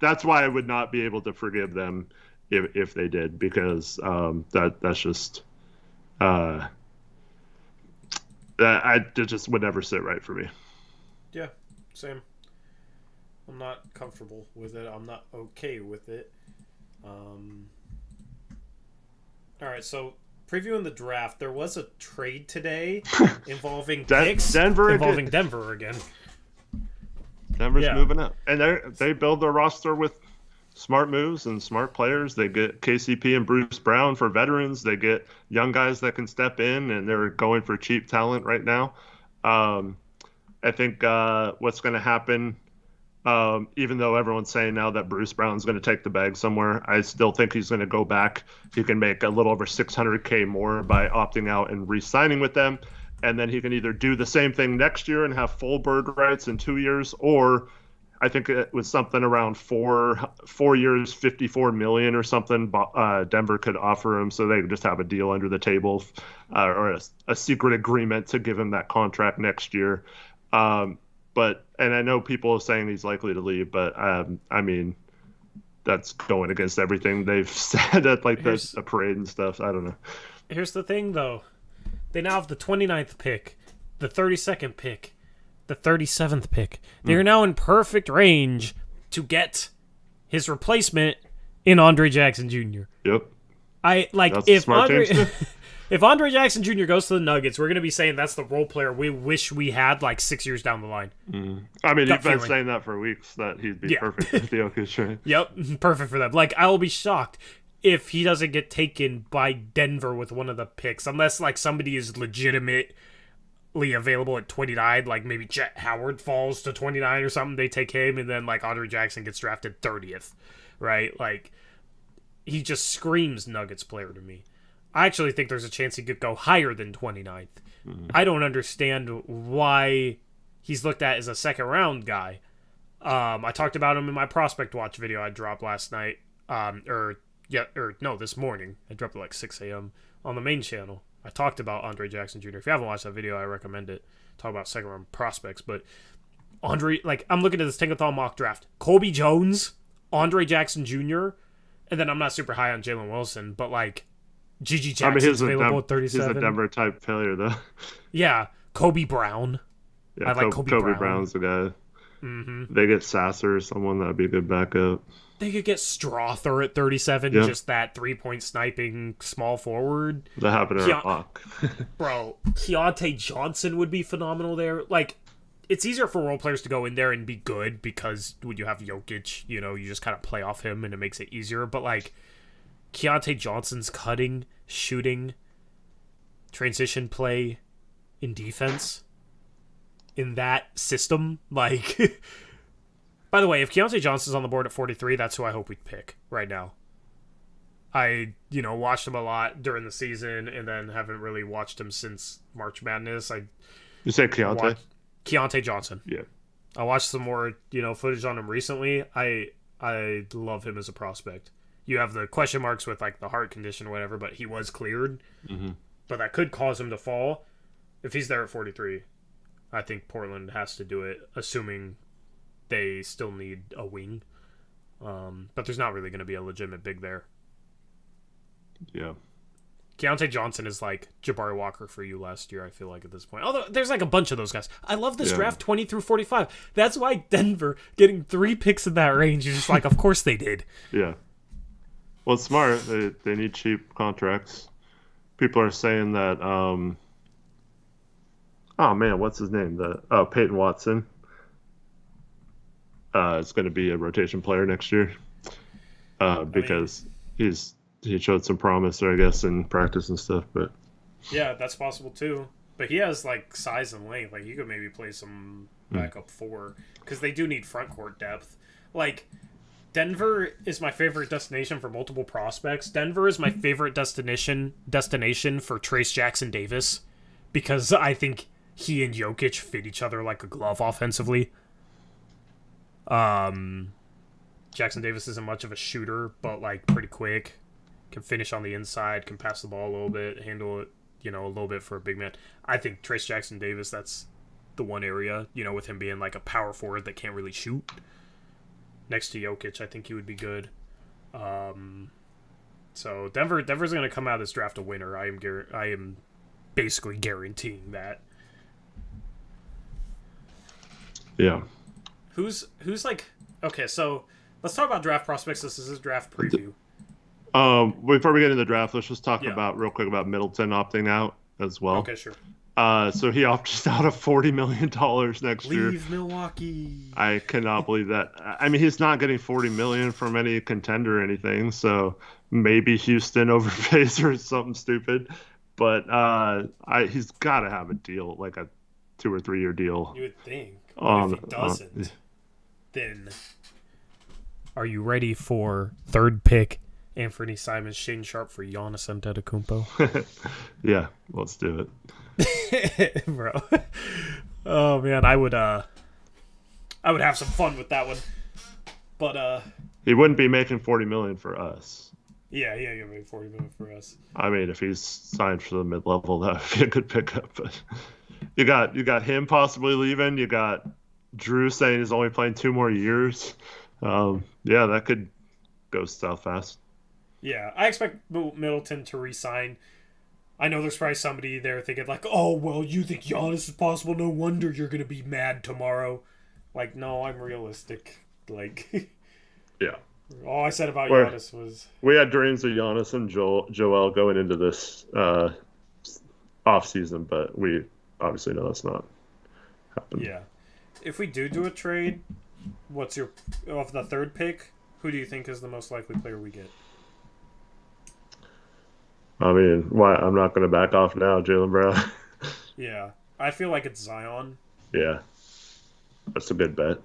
that's why I would not be able to forgive them if they did, because that's just that it just would never sit right for me. Yeah, same. I'm not comfortable with it. I'm not okay with it. All right, so previewing the draft, there was a trade today involving picks, Denver again. Denver's moving up, and they build their roster with smart moves and smart players. They get KCP and Bruce Brown for veterans. They get young guys that can step in, and they're going for cheap talent right now. I think what's going to happen, even though everyone's saying now that Bruce Brown's going to take the bag somewhere, I still think he's going to go back. He can make a little over $600K more by opting out and re-signing with them. And then he can either do the same thing next year and have full bird rights in 2 years, or I think it was something around 4 years, $54 million or something. Denver could offer him, so they could just have a deal under the table, or a secret agreement to give him that contract next year. And I know people are saying he's likely to leave, but I mean, that's going against everything they've said at like the parade and stuff. I don't know. Here's the thing, though. They now have the 29th pick, the 32nd pick, the 37th pick. They are now in perfect range to get his replacement in Andre Jackson Jr. Yep. If Andre Jackson Jr. goes to the Nuggets, we're going to be saying that's the role player we wish we had like 6 years down the line. I mean, you've been saying that for weeks, that he'd be perfect with the Jokic trade. Yep, perfect for them. Like, I will be shocked if he doesn't get taken by Denver with one of the picks, unless like somebody is legitimately available at 29, like maybe Jet Howard falls to 29 or something, they take him, and then like Andre Jackson gets drafted 30th, right? Like, he just screams Nuggets player to me. I actually think there's a chance he could go higher than 29th. I don't understand why he's looked at as a second round guy. I talked about him in my Prospect Watch video I dropped last night, this morning. I dropped it like 6 a.m. on the main channel. I talked about Andre Jackson Jr. If you haven't watched that video, I recommend it. Talk about second round prospects, but Andre, like, I'm looking at this Tankathon mock draft. Kobe Jones, Andre Jackson Jr., and then I'm not super high on Jalen Wilson, but like, Gigi Jackson's available at 37. He's a Denver type failure, though. Yeah, Kobe Brown. Yeah, I like Kobe Brown's the guy. Mm-hmm. They get Sasser or someone that'd be a good backup. They could get Strother at 37, just that 3-point sniping small forward. That happened in Rock. Bro, Keontae Johnson would be phenomenal there. Like, it's easier for role players to go in there and be good because when you have Jokic, you just kind of play off him and it makes it easier. But like, Keontae Johnson's cutting, shooting, transition play in defense in that system, like... By the way, if Keontae Johnson's on the board at 43, that's who I hope we pick right now. I, watched him a lot during the season and then haven't really watched him since March Madness. You said Keontae? Keontae Johnson. Yeah. I watched some more, footage on him recently. I love him as a prospect. You have the question marks with like the heart condition or whatever, but he was cleared. Mm-hmm. But that could cause him to fall. If he's there at 43, I think Portland has to do it, assuming they still need a wing. But there's not really going to be a legitimate big there. Yeah. Keontae Johnson is like Jabari Walker for you last year, I feel like, at this point. Although there's like a bunch of those guys. I love this draft 20 through 45. That's why Denver getting 3 picks in that range, you're just like, of course they did. Yeah. Well, it's smart. They need cheap contracts. People are saying that, oh man, what's his name? Peyton Watson. Is going to be a rotation player next year because he showed some promise there, I guess, in practice and stuff. But yeah, that's possible too. But he has like size and length. Like he could maybe play some backup 4 because they do need front court depth. Like Denver is my favorite destination for multiple prospects. Denver is my favorite destination for Trace Jackson Davis because I think he and Jokic fit each other like a glove offensively. Jackson Davis isn't much of a shooter, but like pretty quick. Can finish on the inside, can pass the ball a little bit, handle it, a little bit for a big man. I think Trace Jackson Davis, that's the one area, with him being like a power forward that can't really shoot. Next to Jokic, I think he would be good. So Denver's going to come out of this draft a winner. I am basically guaranteeing that. Yeah. Who's like, okay, so let's talk about draft prospects. This is a draft preview. Before we get into the draft, let's just talk real quick about Middleton opting out as well. Okay, sure. So he opted out of $40 million next year. Leave Milwaukee. I cannot believe that. I mean, he's not getting $40 million from any contender or anything, so maybe Houston overpays or something stupid. But he's got to have a deal, like a 2 or 3 year deal. You would think. But if he doesn't, then are you ready for 3rd pick? Anthony Simons, Shaden Sharp for Giannis Antetokounmpo. Yeah, let's do it, bro. Oh man, I would have some fun with that one, but he wouldn't be making $40 million for us. Yeah, he would make $40 million for us. I mean, if he's signed for the mid-level, that would be a good pickup. But you got him possibly leaving. You got Drew saying he's only playing 2 more years. Yeah, that could go south fast. Yeah, I expect Middleton to re-sign. I know there's probably somebody there thinking like, oh, well, you think Giannis is possible? No wonder you're going to be mad tomorrow. Like, no, I'm realistic. Like, yeah. All I said about Giannis was... We had dreams of Giannis and Joel going into this offseason, but we obviously know that's not happening. Yeah. If we do a trade, what's your... Of the 3rd pick, who do you think is the most likely player we get? I mean, why? I'm not going to back off now, Jalen Brown. Yeah. I feel like it's Zion. Yeah. That's a good bet.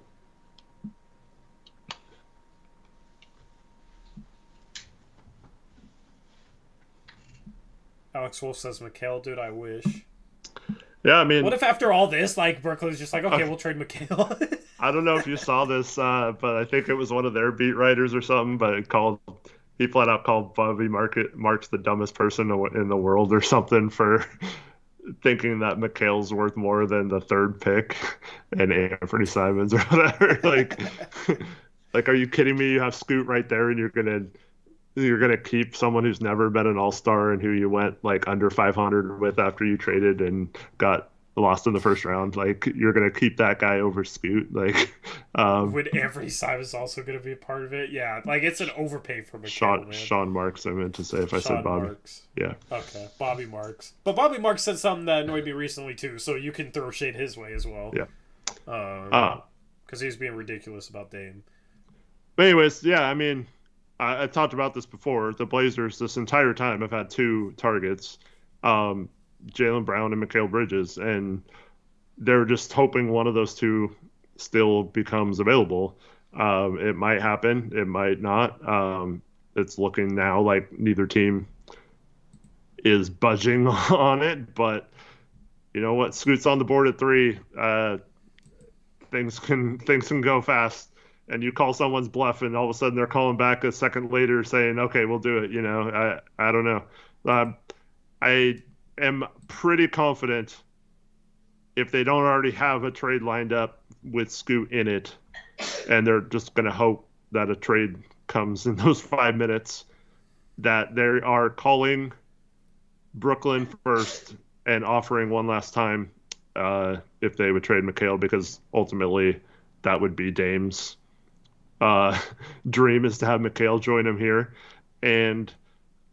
Alex Wolf says, Mikal, dude, I wish. Yeah, I mean... What if after all this, like, Brooklyn's just like, okay, we'll trade Mikal? I don't know if you saw this, but I think it was one of their beat writers or something, but he flat out called Bobby Marks the dumbest person in the world or something for thinking that Mikal's worth more than the 3rd pick and Anthony Simons or whatever. Like, are you kidding me? You have Scoot right there, and you're gonna keep someone who's never been an all-star and who you went like under 500 with after you traded and got lost in the first round. Like, you're gonna keep that guy over Scoot. Like, would Anthony Simons also gonna be a part of it? Yeah, like it's an overpay for Mikal. Sean Marks, I meant to say if I said Bobby. Marks. Yeah. Okay, Bobby Marks. But Bobby Marks said something that annoyed me recently too, so you can throw shade his way as well. Yeah. Because he was being ridiculous about Dame. But anyways, yeah, I mean, I talked about this before. The Blazers this entire time have had 2 targets. Jalen Brown and Mikal Bridges, and they're just hoping one of those 2 still becomes available. It might happen, it might not. It's looking now like neither team is budging on it, but you know what? Scoot's on the board at 3. things can go fast. And you call someone's bluff, and all of a sudden they're calling back a second later saying, "Okay, we'll do it." I don't know. I am pretty confident if they don't already have a trade lined up with Scoot in it, and they're just going to hope that a trade comes in those 5 minutes, that they are calling Brooklyn first and offering one last time if they would trade McHale, because ultimately that would be Dame's dream, is to have McHale join him here. And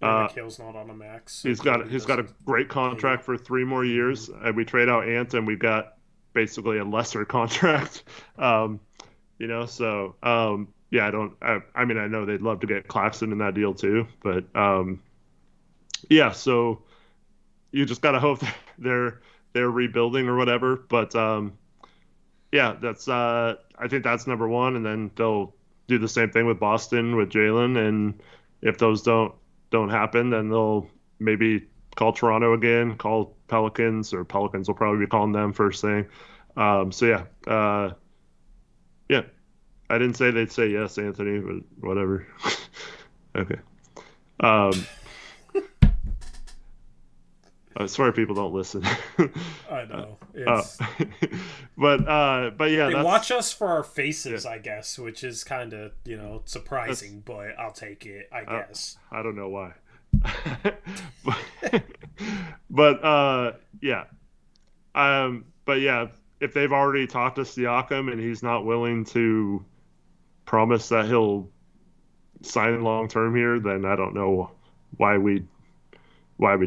McHale's not on a max. So he's got a great contract for 3 more years. And we trade out Ant, and we got basically a lesser contract. So I mean, I know they'd love to get Claxton in that deal too, but so you just gotta hope they're rebuilding or whatever. But that's I think that's number one, and then they'll do the same thing with Boston with Jalen, and if those don't happen, then they'll maybe call Toronto again, call Pelicans, or Pelicans will probably be calling them first thing. I didn't say they'd say yes, Anthony, but whatever. Okay. I swear people don't listen. I know. But yeah. They watch us for our faces, I guess, which is kind of, surprising, but I'll take it, I guess. I don't know why. But if they've already talked to Siakam and he's not willing to promise that he'll sign long-term here, then I don't know why we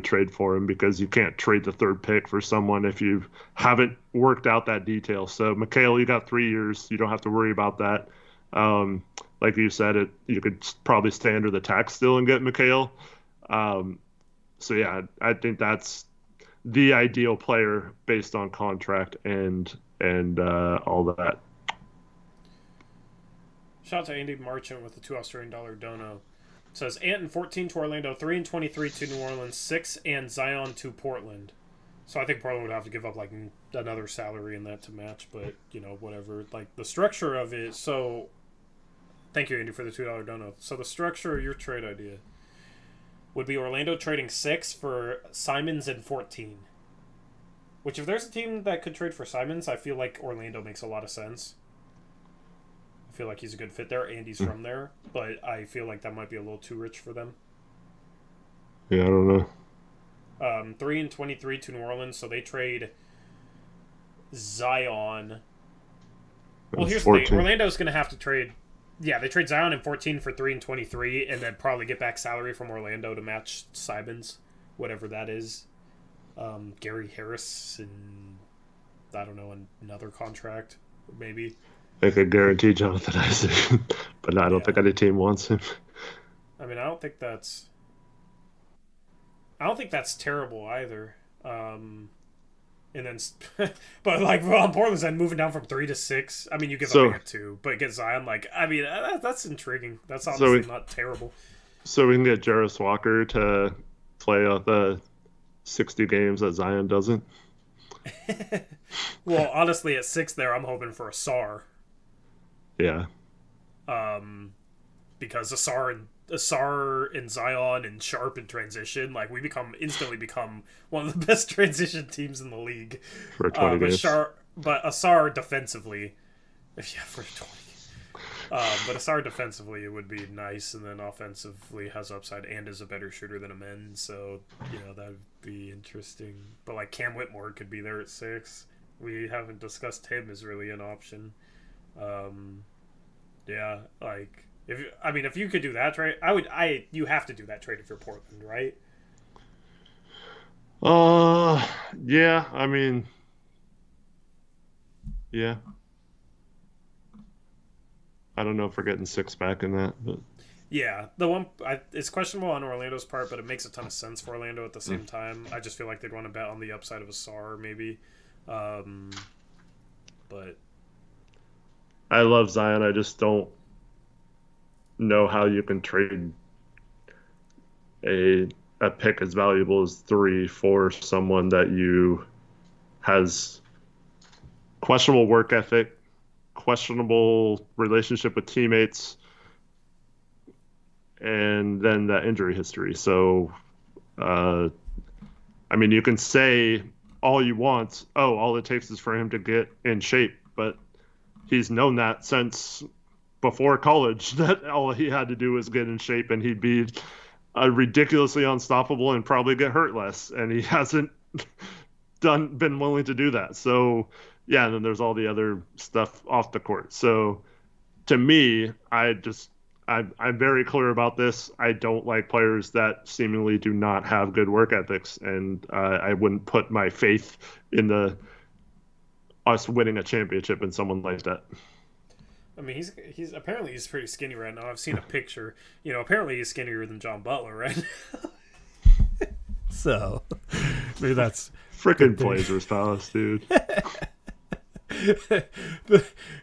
trade for him, because you can't trade the 3rd pick for someone if you haven't worked out that detail. So McHale, you got 3 years. You don't have to worry about that. Like you said, you could probably stay under the tax still and get McHale. I think that's the ideal player based on contract and all that. Shout out to Andy Marchant with the $2 Australian dono. It says Ant and 14 to Orlando, 3 and 23 to New Orleans, 6 and Zion to Portland. So I think Portland would have to give up like another salary in that to match, but whatever. Like the structure of it. So thank you, Andy, for the $2 dono. So the structure of your trade idea would be Orlando trading 6 for Simons and 14. Which, if there's a team that could trade for Simons, I feel like Orlando makes a lot of sense. I feel like he's a good fit there. Andy's from there, but I feel like that might be a little too rich for them. Yeah, I don't know. 3 and 23 to New Orleans, so they trade Zion. Well, here's 14. The thing. Orlando's going to have to trade... Yeah, they trade Zion and 14 for 3 and 23, and then probably get back salary from Orlando to match Simons, whatever that is. Gary Harris and, I don't know, another contract, maybe. They could guarantee Jonathan Isaac, but I don't think any team wants him. I mean, I don't think that's terrible either. And then, but like on Portland's end, moving down from 3 to 6. I mean, you give up Ant 2, but get Zion. Like, I mean, that's intriguing. That's obviously not terrible. So we can get Jarris Walker to play the 60 games that Zion doesn't. Well, honestly, at 6 there, I'm hoping for Asar. Yeah. Because Asar and Zion and Sharp in transition, like we instantly become one of the best transition teams in the league. For 20 games. But Asar defensively, for 20. But Asar defensively, it would be nice, and then offensively has upside and is a better shooter than Amen, so that would be interesting. But like Cam Whitmore could be there at 6. We haven't discussed him as really an option. If you could do that trade, you have to do that trade if you're Portland, right? Yeah, I mean, yeah. I don't know if we're getting 6 back in that, but yeah, the one it's questionable on Orlando's part, but it makes a ton of sense for Orlando at the same time. I just feel like they'd want to bet on the upside of Asar, maybe. But I love Zion. I just don't know how you can trade a pick as valuable as 3 for someone that has questionable work ethic, questionable relationship with teammates, and then that injury history. So, I mean, you can say all you want. Oh, all it takes is for him to get in shape, but he's known that since before college that all he had to do was get in shape and he'd be ridiculously unstoppable and probably get hurt less. And he hasn't been willing to do that. So yeah, and then there's all the other stuff off the court. So to me, I'm very clear about this. I don't like players that seemingly do not have good work ethics, and I wouldn't put my faith in us winning a championship in someone like that. I mean, he's apparently he's pretty skinny right now. I've seen a picture. Apparently he's skinnier than John Butler, right? So maybe that's freaking Blazers Palace, dude.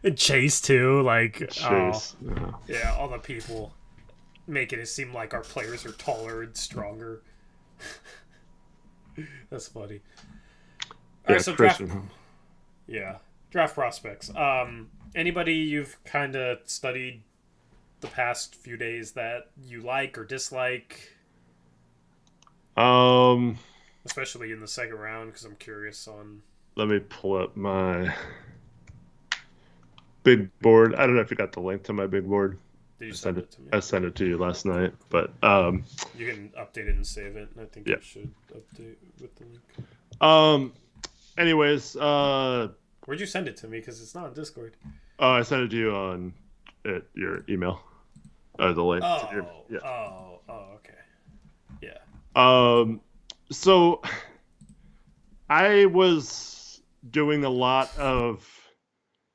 And Chase too, Chase. Yeah, all the people making it seem like our players are taller and stronger. That's funny. All right, so draft prospects. Anybody you've kind of studied the past few days that you like or dislike? Especially in the second round, because I'm curious on. Let me pull up my big board. I don't know if you got the link to my big board. Did you send it to me? I sent it to you last night, but you can update it and save it. And I think you should update with the link. Anyways, where'd you send it to me? Because it's not on Discord. Oh, I sent it to you on your email. The link. Okay. Yeah. So I was doing a lot of.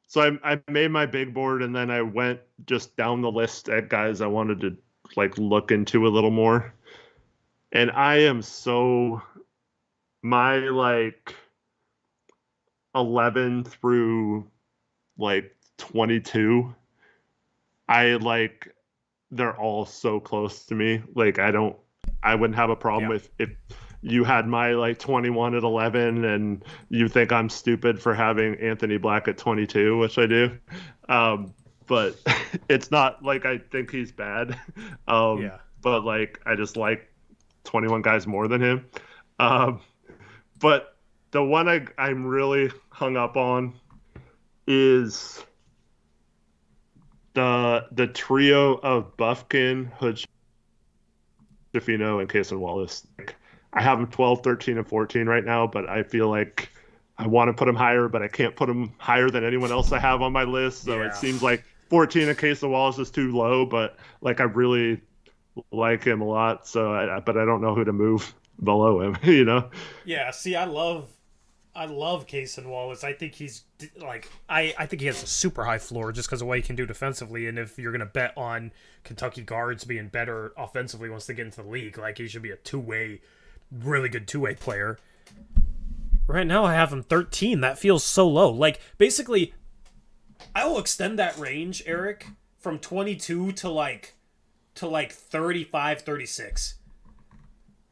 So I made my big board, and then I went just down the list at guys I wanted to look into a little more. And I am my 11 through 22, they're all so close to me. I wouldn't have a problem if you had my 21 at 11 and you think I'm stupid for having Anthony Black at 22, which I do. But it's not like I think he's bad. But I just like 21 guys more than him. But the one I'm really hung up on is the trio of Buffkin, Hood, Schifino, and Cason Wallace. I have them 12, 13, and 14 right now, but I feel like I want to put them higher, but I can't put them higher than anyone else I have on my list. So It seems like 14 in Cason Wallace is too low, but I really like him a lot. So, but I don't know who to move below him. Yeah. See, I love Cason Wallace. I think he's I think he has a super high floor just because of what he can do defensively. And if you're gonna bet on Kentucky guards being better offensively once they get into the league, he should be a really good two-way player. Right now I have him 13. That feels so low. Basically, I will extend that range, Eric, from 22 to 35, 36.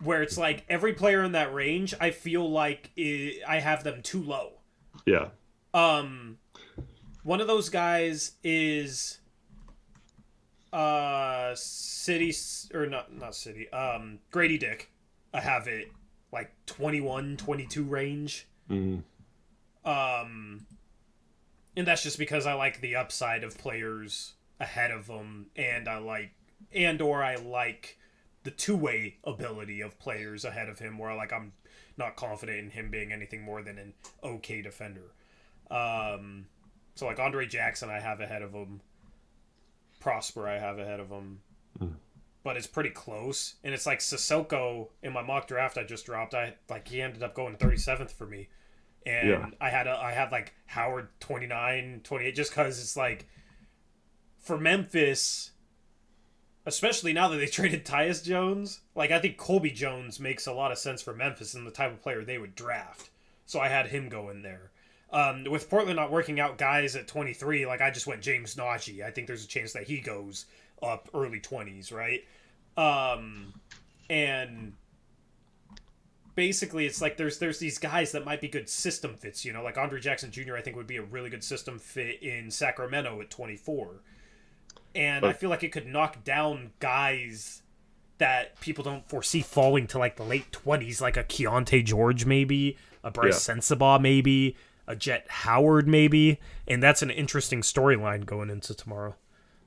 Where it's every player in that range, I feel like I have them too low. Yeah. One of those guys is Grady Dick. I have it 21, 22 range. Mm-hmm. And that's just because I like the upside of players ahead of them, and I like the two-way ability of players ahead of him, where I'm not confident in him being anything more than an okay defender. So Andre Jackson I have ahead of him. Prosper I have ahead of him. But it's pretty close. And it's Sissoko in my mock draft I just dropped. He ended up going 37th for me. And I had Howard 29, 28, just because it's for Memphis, especially now that they traded Tyus Jones, I think Colby Jones makes a lot of sense for Memphis and the type of player they would draft. So I had him go in there. With Portland not working out guys at 23, I just went James Najee. I think there's a chance that he goes up early 20s, right? And basically it's like there's these guys that might be good system fits, you know, like Andre Jackson Jr. I think would be a really good system fit in Sacramento at 24. And I feel like it could knock down guys that people don't foresee falling to like the late 20s, like a Keontae George maybe, a Bryce Sensabaugh maybe, a Jet Howard maybe, and that's an interesting storyline going into tomorrow.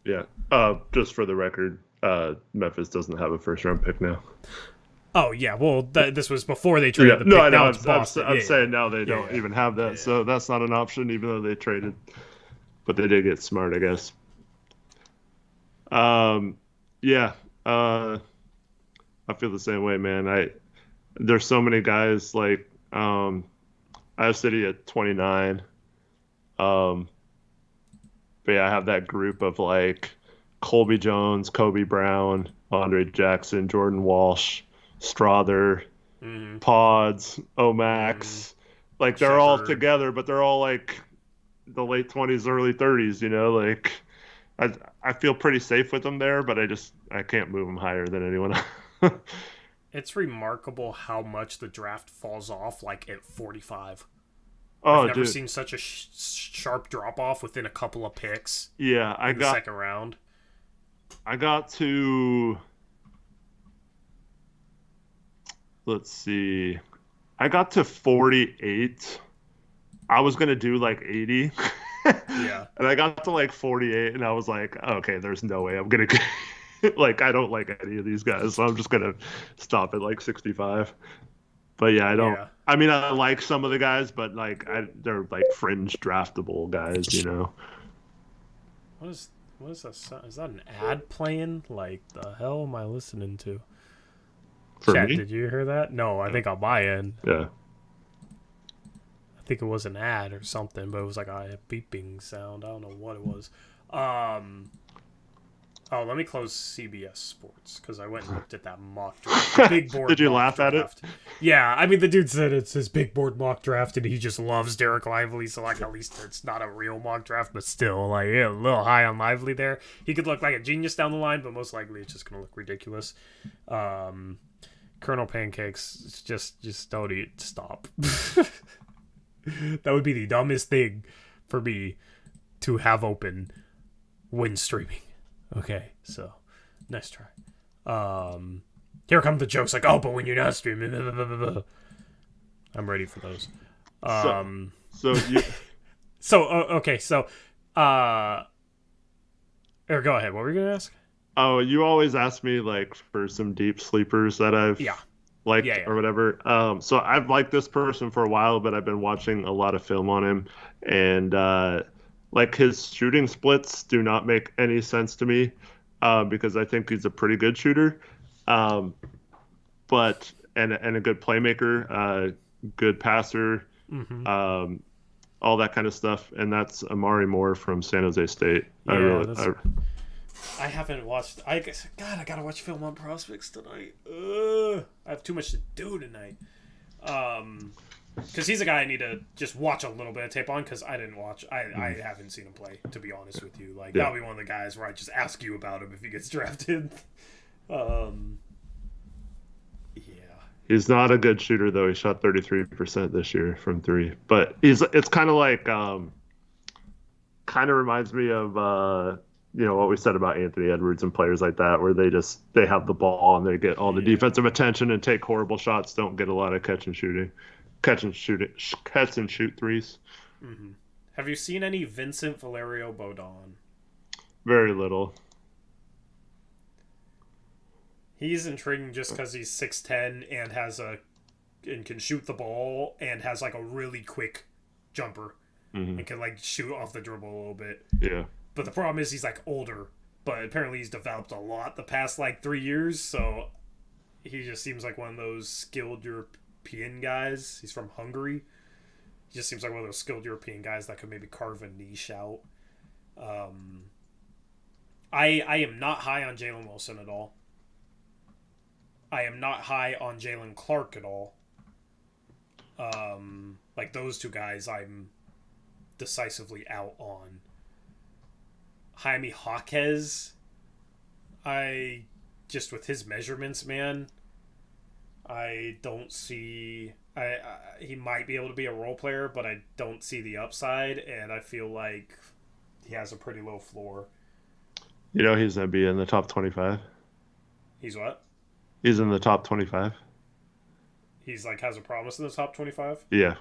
Yeah. Just for the record, Memphis doesn't have a first-round pick now. Oh, yeah. Well, this was before they traded the pick. No, I know. Now it's Boston. I'm saying now they don't even have that, so that's not an option, even though they traded. But they did get smart, I guess. I feel the same way, man. There's so many guys, like, I have City at 29. But yeah, I have that group of, like, Colby Jones, Kobe Brown, Andre Jackson, Jordan Walsh, Strother, Pods, Omax. Like, they're all together, but they're all like the late 20s, early 30s, you know? Like, I feel pretty safe with them there, but I can't move them higher than anyone else. It's remarkable how much the draft falls off, like, at 45. I've never seen such a sharp drop-off within a couple of picks. Yeah, in the second round. I got to... Let's see. I got to 48. I was going to do like 80. Yeah. And I got to like 48, and I was like, okay, there's no way I'm going to... like, I don't like any of these guys, so I'm just going to stop at like 65. But yeah, I don't... Yeah. I mean, I like some of the guys, but like they're like fringe draftable guys, you know? What is that? Is that an ad playing? Like, the hell am I listening to? For Chat, me? did you hear that? No, I think on my end. Yeah. I think it was an ad or something, but it was like a beeping sound. I don't know what it was. Oh, let me close CBS Sports because I went and looked at that mock draft. Big board. Did you laugh at it? Yeah, I mean, the dude said it's his big board mock draft, and he just loves Derek Lively, so like at least it's not a real mock draft, but still, like, yeah, a little high on Lively there. He could look like a genius down the line, but most likely it's just gonna look ridiculous. Colonel Pancakes, just don't eat. Stop. That would be the dumbest thing for me to have open when streaming. Okay, so nice try. Here come the jokes like, oh, but when you're not streaming, blah, blah, blah, blah. I'm ready for those. Or go ahead. What were you gonna ask? Oh, you always ask me like for some deep sleepers that I've liked or whatever. So I've liked this person for a while, but I've been watching a lot of film on him, and like his shooting splits do not make any sense to me because I think he's a pretty good shooter, but and a good playmaker, good passer, all that kind of stuff. And that's Amari Moore from San Jose State. Yeah, I haven't watched. I gotta watch film on prospects tonight. I have too much to do tonight. Because he's a guy I need to just watch a little bit of tape on because I didn't watch. I haven't seen him play, to be honest with you. Like, that'll be one of the guys where I just ask you about him if he gets drafted. Yeah. He's not a good shooter, though. He shot 33% this year from three. But it's kind of like, kind of reminds me of, what we said about Anthony Edwards and players like that, where they have the ball and they get all the defensive attention and take horrible shots, don't get a lot of catch and shoot threes. Mm-hmm. Have you seen any Vincent Valerio Bodon? Very little. He's intriguing just because he's 6'10" and can shoot the ball and has like a really quick jumper and can like shoot off the dribble a little bit. Yeah. But the problem is he's like older, but apparently he's developed a lot the past like 3 years. So he just seems like one of those skilled European guys. He's from Hungary. He just seems like one of those skilled European guys that could maybe carve a niche out. I am not high on Jalen Wilson at all. I am not high on Jalen Clark at all. Like those two guys I'm decisively out on. Jaime Jaquez, I just with his measurements, man, I don't see. He might be able to be a role player, but I don't see the upside, and I feel like he has a pretty low floor. You know, he's going to be in the top 25. He's what? He's in the top 25. He's like has a promise in the top 25. Yeah.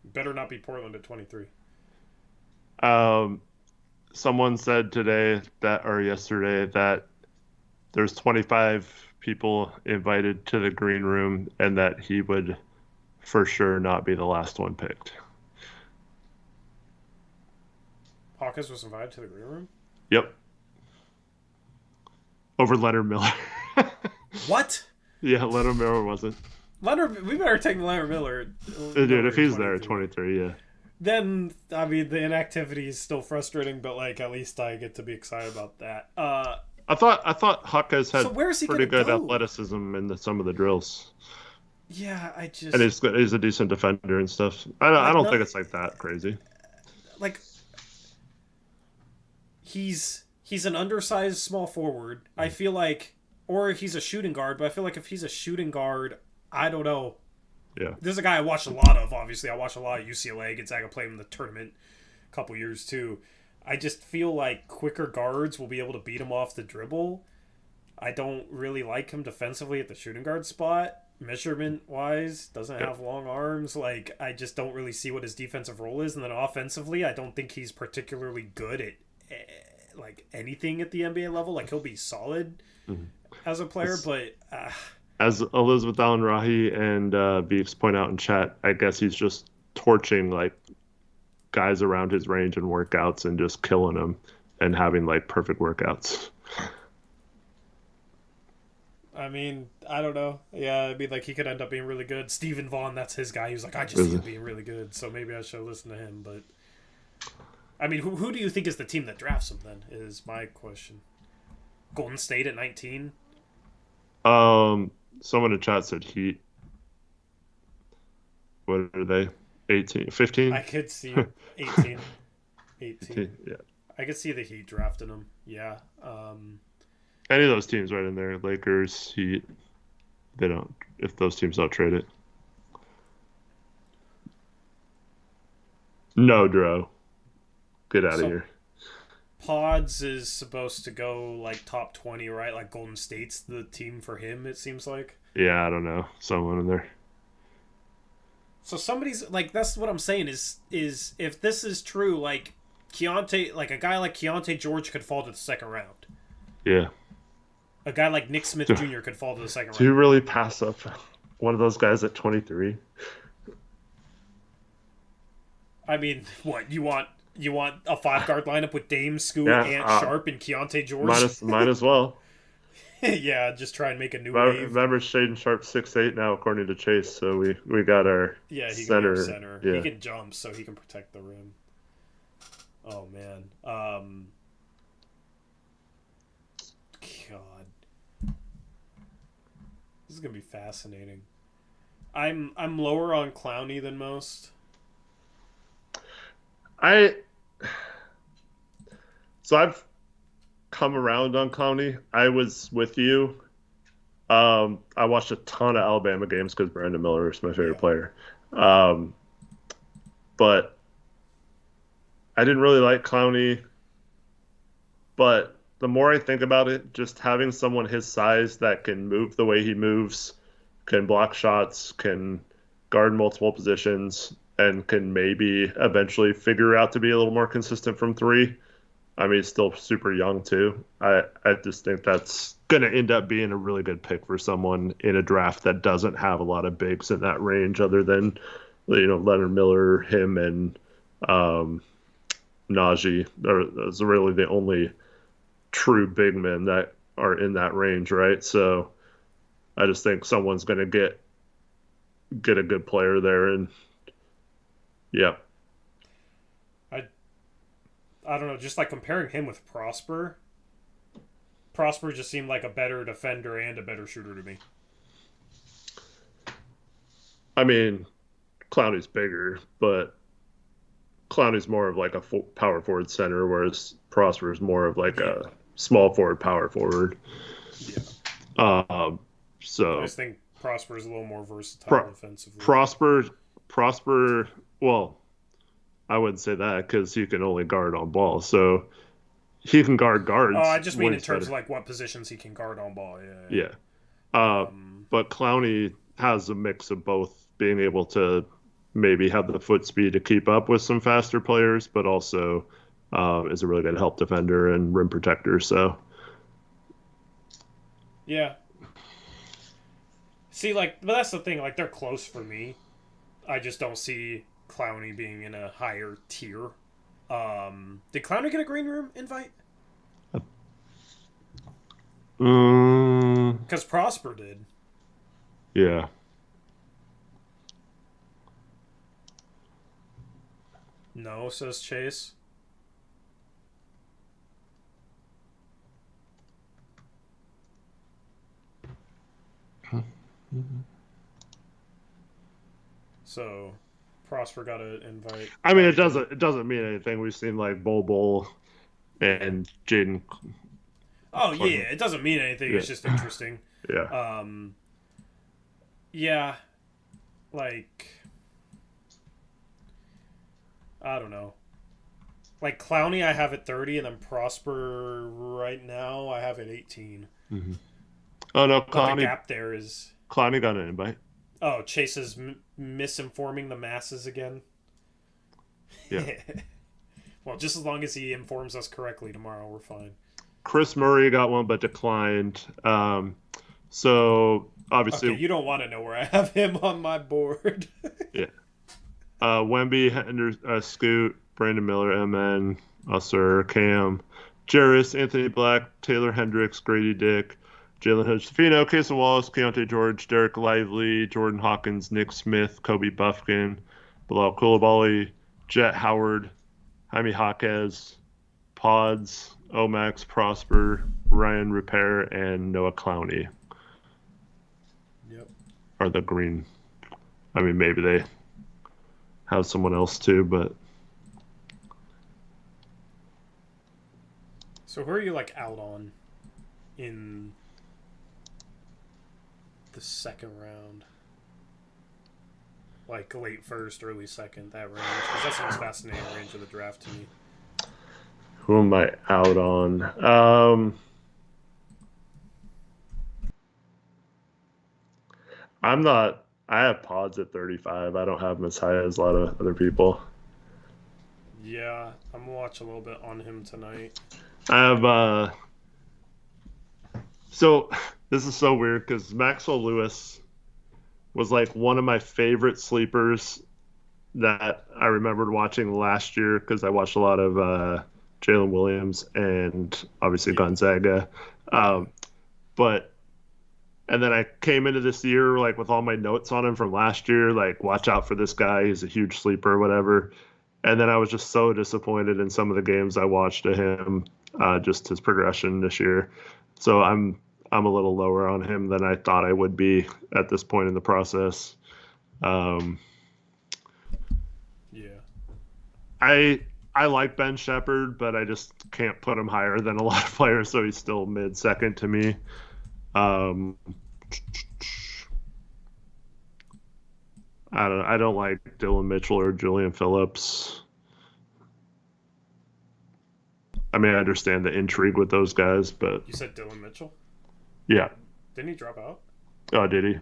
Better not be Portland at 23. Someone said today or yesterday that there's 25 people invited to the green room and that he would for sure not be the last one picked. Hawkins was invited to the green room? Yep. Over Leonard Miller. What? Yeah, Leonard Miller wasn't. We better take Leonard Miller. Dude, if he's there at 23, yeah. Then, I mean, the inactivity is still frustrating, but, like, at least I get to be excited about that. I thought Hawkins had pretty good athleticism in some of the drills. Yeah, and he's a decent defender and stuff. I don't think it's like that crazy. Like, he's an undersized small forward. I feel like, or he's a shooting guard, but I feel like if he's a shooting guard, I don't know. Yeah. This is a guy I watched a lot of, obviously. I watched a lot of UCLA. Gonzaga played him in the tournament a couple years, too. I just feel like quicker guards will be able to beat him off the dribble. I don't really like him defensively at the shooting guard spot. Measurement-wise, doesn't have long arms. Like, I just don't really see what his defensive role is. And then offensively, I don't think he's particularly good at, like, anything at the NBA level. Like, he'll be solid as a player, but... As Elizabeth Allen Rahi and Beefs point out in chat, I guess he's just torching like guys around his range and workouts and just killing them and having like perfect workouts. I mean, I don't know. Yeah, I mean, like he could end up being really good. Stephen Vaughn, that's his guy. He was like, I just see him being really good, so maybe I should listen to him. But I mean, who do you think is the team that drafts him? Then is my question. Golden State at 19. Someone in chat said Heat. What are they? 18? 15? I could see 18. 18. Yeah. I could see the Heat drafting him. Yeah. Any of those teams right in there. Lakers, Heat. They don't. If those teams don't trade it. No, Dro. Get out of here. Pods is supposed to go like top 20, right? Like Golden State's the team for him, it seems like. Yeah, I don't know. Someone in there. So somebody's like, that's what I'm saying is if this is true, like Keontae, like a guy like Keontae George could fall to the second round. Yeah. A guy like Nick Smith Jr. could fall to the second round. Do you really pass up one of those guys at 23? I mean, what you want a 5-guard lineup with Dame, Scoot, Ant Sharp, and Keontae George? Might as well. Yeah, just try and make a new wave. Remember, Shaden Sharp's 6'8" now, according to Chase. So we got our center. Can center. Yeah. He can jump, so he can protect the rim. Oh man, God, this is gonna be fascinating. I'm lower on Clowney than most. So I've come around on Clowney. I was with you. I watched a ton of Alabama games because Brandon Miller is my favorite player. But I didn't really like Clowney. But the more I think about it, just having someone his size that can move the way he moves, can block shots, can guard multiple positions, and can maybe eventually figure out to be a little more consistent from three. I mean, he's still super young, too. I just think that's going to end up being a really good pick for someone in a draft that doesn't have a lot of bigs in that range other than, Leonard Miller, him, and Najee. Those are really the only true big men that are in that range, right? So I just think someone's going to get a good player there, and yeah. I don't know, just like comparing him with Prosper just seemed like a better defender and a better shooter to me. I mean, Clowney's bigger, but Clowney's more of like a power forward center, whereas Prosper is more of like a small forward, power forward. Yeah. So I just think Prosper is a little more versatile offensively. Prosper. Well, I wouldn't say that because he can only guard on ball. So he can guard guards. Oh, I just mean in terms of like what positions he can guard on ball. Yeah. But Clowney has a mix of both, being able to maybe have the foot speed to keep up with some faster players, but also is a really good help defender and rim protector. So yeah. See, like, but that's the thing. Like, they're close for me. I just don't see Clowney being in a higher tier. Did Clowney get a green room invite? Because Prosper did. Yeah. No, says Chase. So, Prosper got an invite. I mean, it doesn't mean anything. We've seen like Bol and Jaden. Oh yeah, it doesn't mean anything. Yeah. It's just interesting. Yeah. Yeah, like I don't know. Like Clowney, I have at 30, and then Prosper right now I have at 18. Mm-hmm. Oh no, Clowney. But the gap there is. Clowney got an invite. Oh, Chase is misinforming the masses again. Yeah. Well, just as long as he informs us correctly tomorrow, we're fine. Chris Murray got one but declined. So obviously, okay, you don't want to know where I have him on my board. Yeah. Wemby, Scoot, Brandon Miller, MN, Usser, Cam, Jarris, Anthony Black, Taylor Hendricks, Grady Dick, Jalen Hood-Schifino, Casey Wallace, Keontae George, Derek Lively, Jordan Hawkins, Nick Smith, Kobe Buffkin, Bilal Coulibaly, Jet Howard, Jaime Jaquez, Pods, Omax, Prosper, Ryan Repair, and Noah Clowney. Yep. Are the green. I mean, maybe they have someone else too, but. So who are you like out on in the second round? Like late first, early second, that range? Because that's the most fascinating range of the draft to me. Who am I out on? I'm not. I have Pods at 35. I don't have him as high as a lot of other people. Yeah, I'm gonna watch a little bit on him tonight. I have. So this is so weird because Maxwell Lewis was like one of my favorite sleepers that I remembered watching last year because I watched a lot of Jalen Williams and obviously Gonzaga. And then I came into this year like with all my notes on him from last year, like watch out for this guy, he's a huge sleeper or whatever. And then I was just so disappointed in some of the games I watched of him, just his progression this year. So I'm a little lower on him than I thought I would be at this point in the process. Yeah. I like Ben Shepherd, but I just can't put him higher than a lot of players, so he's still mid-second to me. I don't like Dylan Mitchell or Julian Phillips. I mean, I understand the intrigue with those guys, but you said Dylan Mitchell? Yeah. Didn't he drop out? Oh, did he?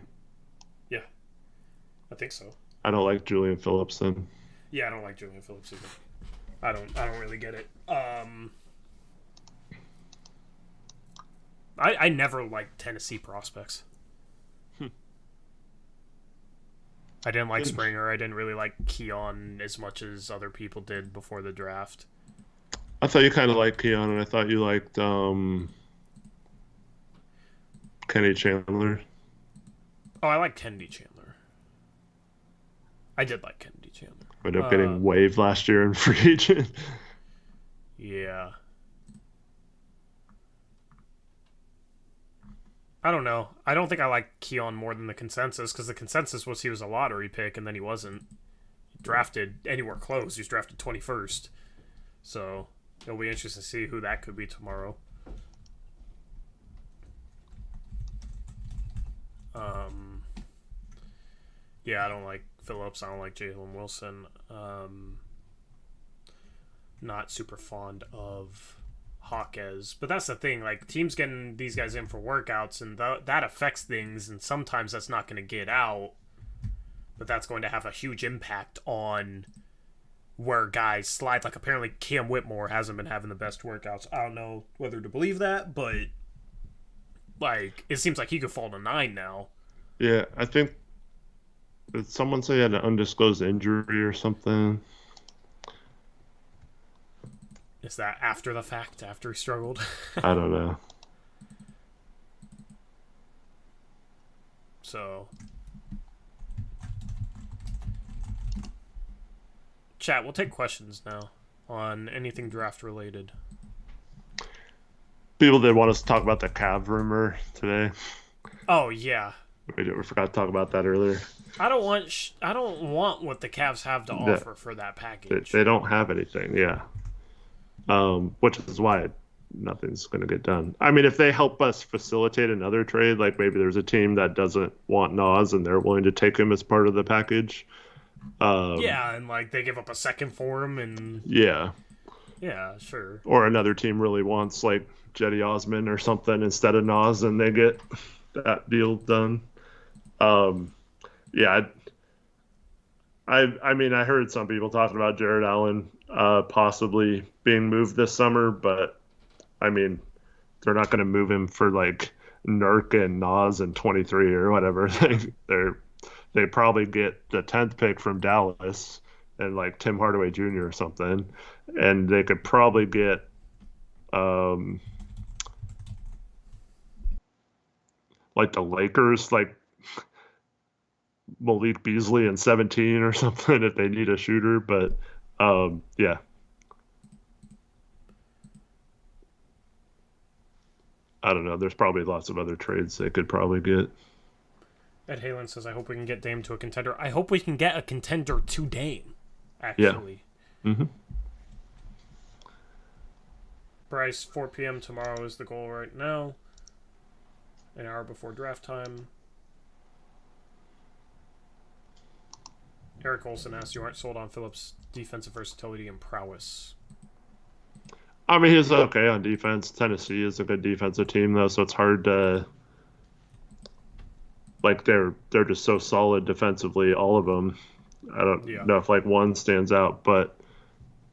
Yeah, I think so. I don't like Julian Phillips then. Yeah, I don't like Julian Phillips either. I don't really get it. I never liked Tennessee prospects. I didn't like Springer. I didn't really like Keon as much as other people did before the draft. I thought you kind of liked Keon, and I thought you liked Kenny Chandler. Oh, I like Kennedy Chandler. I did like Kennedy Chandler. Ended up getting waived last year in free agent. Yeah. I don't know. I don't think I like Keon more than the consensus, because the consensus was he was a lottery pick, and then he wasn't drafted anywhere close. He was drafted 21st. So it'll be interesting to see who that could be tomorrow. Yeah, I don't like Phillips. I don't like Jalen Wilson. Not super fond of Hawkes. But that's the thing. Like, teams getting these guys in for workouts, and that affects things, and sometimes that's not going to get out. But that's going to have a huge impact on where guys slide. Like, apparently Cam Whitmore hasn't been having the best workouts. I don't know whether to believe that, but, like, it seems like he could fall to 9 now. Yeah, I think... Did someone say he had an undisclosed injury or something? Is that after the fact, after he struggled? I don't know. So... Chat, we'll take questions now on anything draft related. People did want us to talk about the Cav rumor today. Oh yeah, We forgot to talk about that earlier. I don't want what the Cavs have to offer for that package. They don't have anything, yeah. Which is why nothing's going to get done. I mean, if they help us facilitate another trade, like maybe there's a team that doesn't want Nas and they're willing to take him as part of the package. Yeah, and like they give up a second for him, and yeah, sure. Or another team really wants like Jetty Osman or something instead of Nas, and they get that deal done. Yeah, I mean, I heard some people talking about Jared Allen possibly being moved this summer, but I mean, they're not going to move him for like Nurk and Nas and 23 or whatever. They probably get the 10th pick from Dallas and like Tim Hardaway Jr. or something, and they could probably get like the Lakers, like Malik Beasley in 17 or something if they need a shooter. But yeah. I don't know. There's probably lots of other trades they could probably get. Ed Halen says, I hope we can get Dame to a contender. I hope we can get a contender to Dame, actually. Yeah. Mm-hmm. Bryce, 4 p.m. tomorrow is the goal right now. An hour before draft time. Eric Olson asks, you aren't sold on Phillips' defensive versatility and prowess. I mean, he's okay on defense. Tennessee is a good defensive team, though, so it's hard to... Like, they're just so solid defensively, all of them. I don't know if, like, one stands out, but,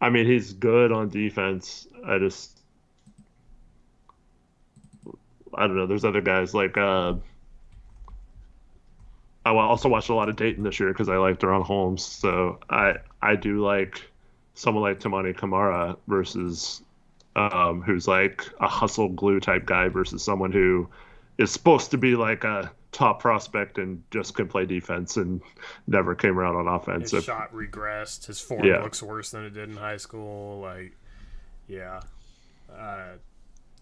I mean, he's good on defense. I don't know. There's other guys, like, I also watched a lot of Dayton this year because I like Deron Holmes, so I do like someone like Tamani Kamara versus who's like a hustle glue type guy versus someone who is supposed to be like a top prospect and just can play defense and never came around on offense. His shot regressed. His form looks worse than it did in high school. Like,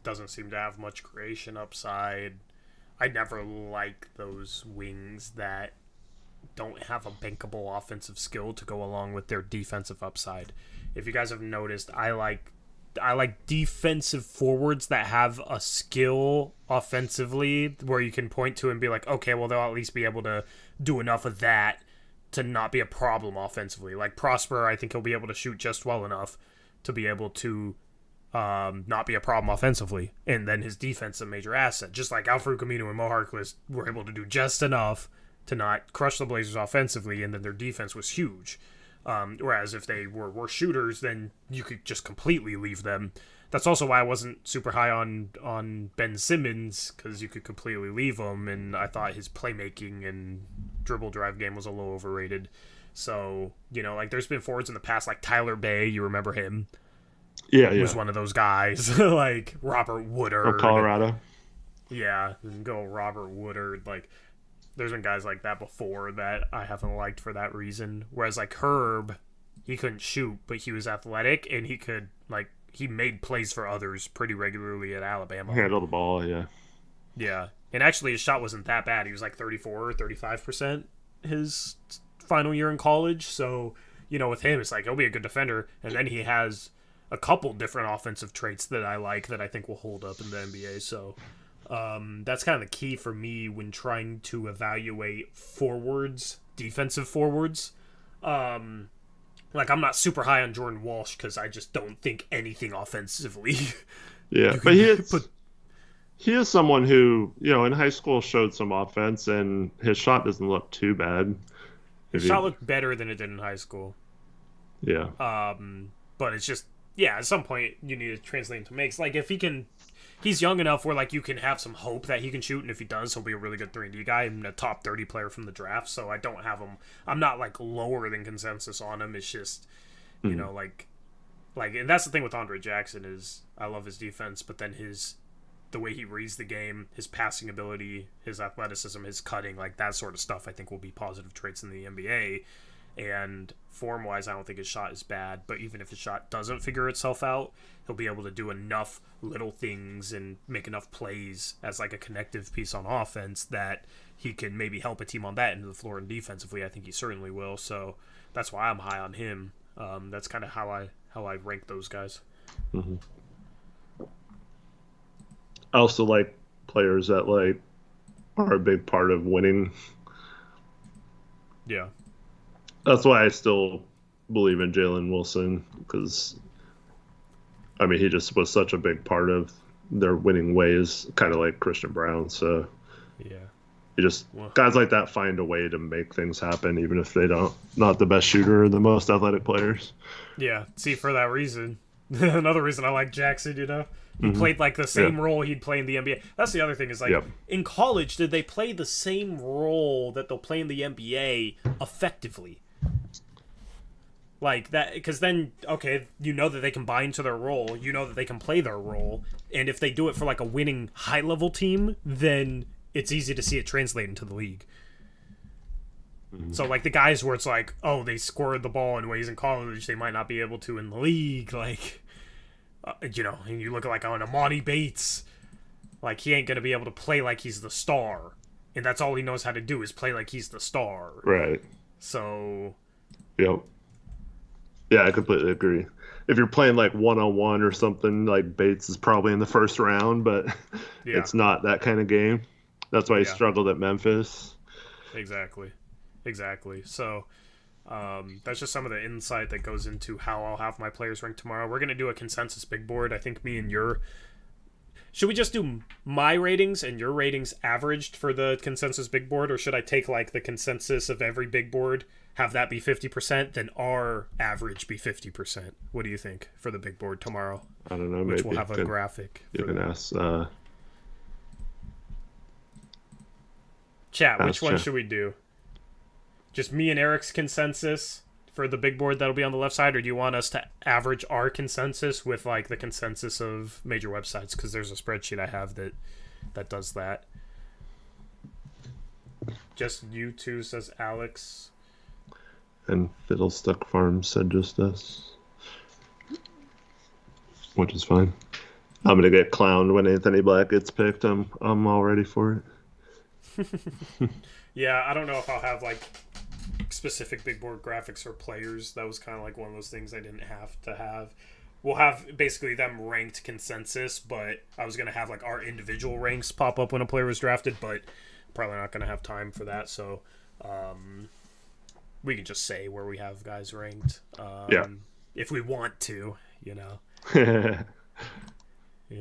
doesn't seem to have much creation upside. I never like those wings that don't have a bankable offensive skill to go along with their defensive upside. If you guys have noticed, I like defensive forwards that have a skill offensively where you can point to and be like, okay, well, they'll at least be able to do enough of that to not be a problem offensively. Like Prosper, I think he'll be able to shoot just well enough to be able to not be a problem offensively. And then his defense is a major asset. Just like Alfred Camino and Mo Harkless were able to do just enough to not crush the Blazers offensively, and then their defense was huge. Whereas if they were shooters, then you could just completely leave them. That's also why I wasn't super high on Ben Simmons, because you could completely leave him, and I thought his playmaking and dribble drive game was a little overrated. So, like there's been forwards in the past, like Tyler Bay, you remember him? Yeah. Was one of those guys, like Robert Woodard. Of Colorado. Yeah, go Robert Woodard, like... There's been guys like that before that I haven't liked for that reason. Whereas, like, Herb, he couldn't shoot, but he was athletic, and he could, like, he made plays for others pretty regularly at Alabama. Handled the ball, yeah. Yeah. And actually, his shot wasn't that bad. He was, like, 34 or 35% his final year in college. So, with him, it's like, he'll be a good defender. And then he has a couple different offensive traits that I like that I think will hold up in the NBA. So, That's kind of the key for me when trying to evaluate forwards, defensive forwards. Like, I'm not super high on Jordan Walsh because I just don't think anything offensively. Yeah, but he is someone who, in high school showed some offense, and his shot doesn't look too bad. His shot looked better than it did in high school. Yeah. But it's just, at some point you need to translate into makes. Like, if he's young enough where, like, you can have some hope that he can shoot, and if he does, he'll be a really good 3-and-D guy and a top 30 player from the draft. So I don't have him. I'm not, like, lower than consensus on him. It's just, like, and that's the thing with Andre Jackson is I love his defense, but then the way he reads the game, his passing ability, his athleticism, his cutting, like that sort of stuff, I think will be positive traits in the NBA. And form-wise, I don't think his shot is bad. But even if his shot doesn't figure itself out, he'll be able to do enough little things and make enough plays as like a connective piece on offense that he can maybe help a team on that end of the floor. And defensively, I think he certainly will. So that's why I'm high on him. That's kind of how I rank those guys. Mm-hmm. I also like players that like are a big part of winning. Yeah. That's why I still believe in Jalen Wilson, because I mean he just was such a big part of their winning ways, kind of like Christian Brown. So guys like that find a way to make things happen, even if they not the best shooter or the most athletic players. Yeah. See, for that reason, another reason I like Jackson, He played like the same role he'd play in the NBA. That's the other thing is like in college, did they play the same role that they'll play in the NBA effectively? Like that, because then, okay, that they can buy into their role, that they can play their role, and if they do it for like a winning high-level team, then it's easy to see it translate into the league. Mm-hmm. So like the guys where it's like, oh, they scored the ball in ways in college they might not be able to in the league, like... and you look at like an Amani Bates, like he ain't gonna be able to play like he's the star, and that's all he knows how to do is play like he's the star. Right. So. Yep. Yeah, I completely agree. If you're playing like 1-on-1 or something, like Bates is probably in the first round, but it's not that kind of game. That's why he struggled at Memphis. Exactly. So. That's just some of the insight that goes into how I'll have my players ranked tomorrow. We're going to do a consensus big board. I think me and should we just do my ratings and your ratings averaged for the consensus big board, or should I take like the consensus of every big board, have that be 50%, then our average be 50%? What do you think for the big board tomorrow? I don't know. Which maybe we'll have a graphic. You can ask. Chat, which one should we do? Just me and Eric's consensus for the big board that'll be on the left side, or do you want us to average our consensus with like the consensus of major websites? Because there's a spreadsheet I have that does that. Just you two, says Alex. And Fiddlestuck Farm said just us, which is fine. I'm gonna get clowned when Anthony Black gets picked. I'm all ready for it. Yeah, I don't know if I'll have like specific big board graphics for players. That was kind of like one of those things I didn't have to have. We'll have basically them ranked consensus, but I was going to have like our individual ranks pop up when a player was drafted, but probably not going to have time for that. So we can just say where we have guys ranked. If we want to,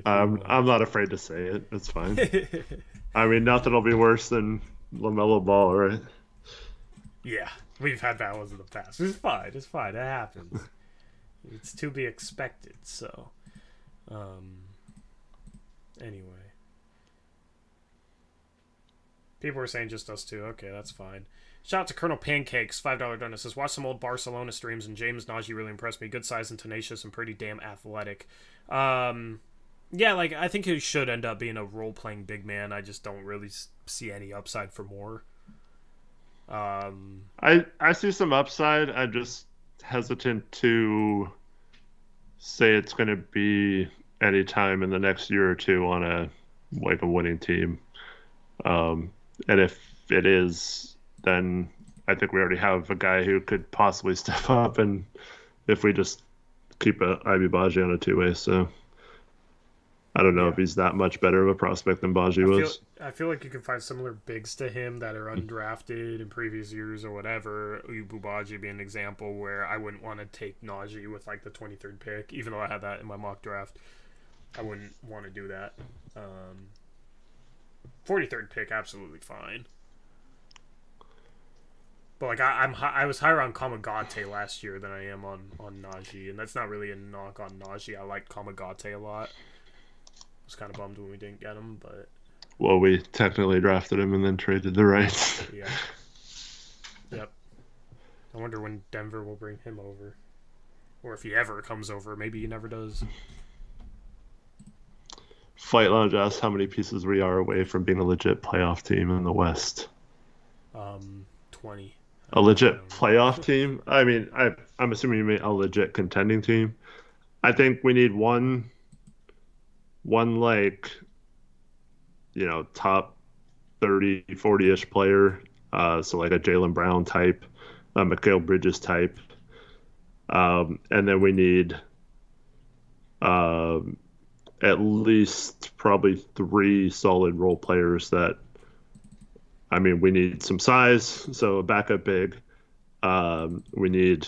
I'm not afraid to say it. It's fine. I mean, nothing will be worse than LaMelo Ball, right? Yeah, we've had bad ones in the past. It's fine. It happens. It's to be expected. So, anyway, people were saying just us two. Okay, that's fine. Shout out to Colonel Pancakes, $5 donut, says, watch some old Barcelona streams, and James Nagy really impressed me. Good size and tenacious and pretty damn athletic. Yeah, like, I think he should end up being a role-playing big man. I just don't really see any upside for more. I see some upside. I'm just hesitant to say it's going to be any time in the next year or two on a winning team. And if it is, then I think we already have a guy who could possibly step up, and if we just keep Ivy Baji on a two-way, so I don't know Yeah. if he's that much better of a prospect than Baji was. I feel like you can find similar bigs to him that are undrafted in previous years or whatever. Ububaji being an example where I wouldn't want to take Najee with like the 23rd pick, even though I had that in my mock draft. I wouldn't want to do that. 43rd pick, absolutely fine. But like I was higher on Kamagate last year than I am on Najee, and that's not really a knock on Najee. I liked Kamagate a lot. I was kind of bummed when we didn't get him, but Well, we technically drafted him and then traded the rights. yeah. Yep. I wonder when Denver will bring him over. Or if he ever comes over. Maybe he never does. Fight Lounge asks how many pieces we are away from being a legit playoff team in the West. 20. A legit playoff team? I mean, I'm assuming you mean a legit contending team. I think we need one like, top 30, 40-ish player. So like a Jalen Brown type, a Mikal Bridges type. And then we need at least probably 3 solid role players that, we need some size, so a backup big. We need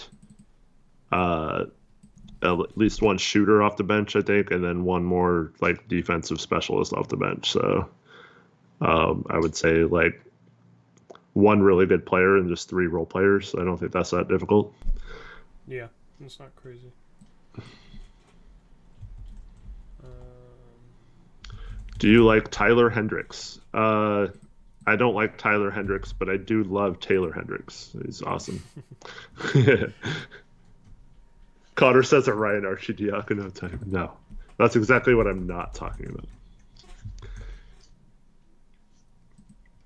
at least one shooter off the bench, I think, and then one more like defensive specialist off the bench. So I would say like one really good player and just 3 role players. I don't think that's that difficult. Yeah, it's not crazy. Do you like Tyler Hendricks? I don't like Tyler Hendricks, but I do love Taylor Hendricks. He's awesome. Connor says it right, Archidiakono type. No, that's exactly what I'm not talking about.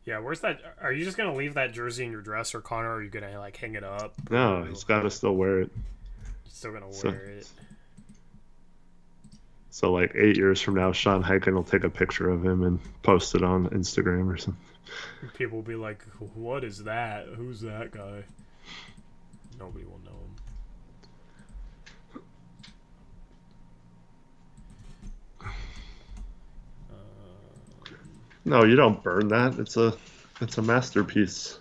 Yeah, where's that? Are you just going to leave that jersey in your dresser, Connor, or are you going to like hang it up? No, he's got to still wear it. Still going to wear it. So like 8 years from now, Sean Hyken will take a picture of him and post it on Instagram or something. People will be like, what is that? Who's that guy? Nobody will know him. No, you don't burn that. It's a masterpiece.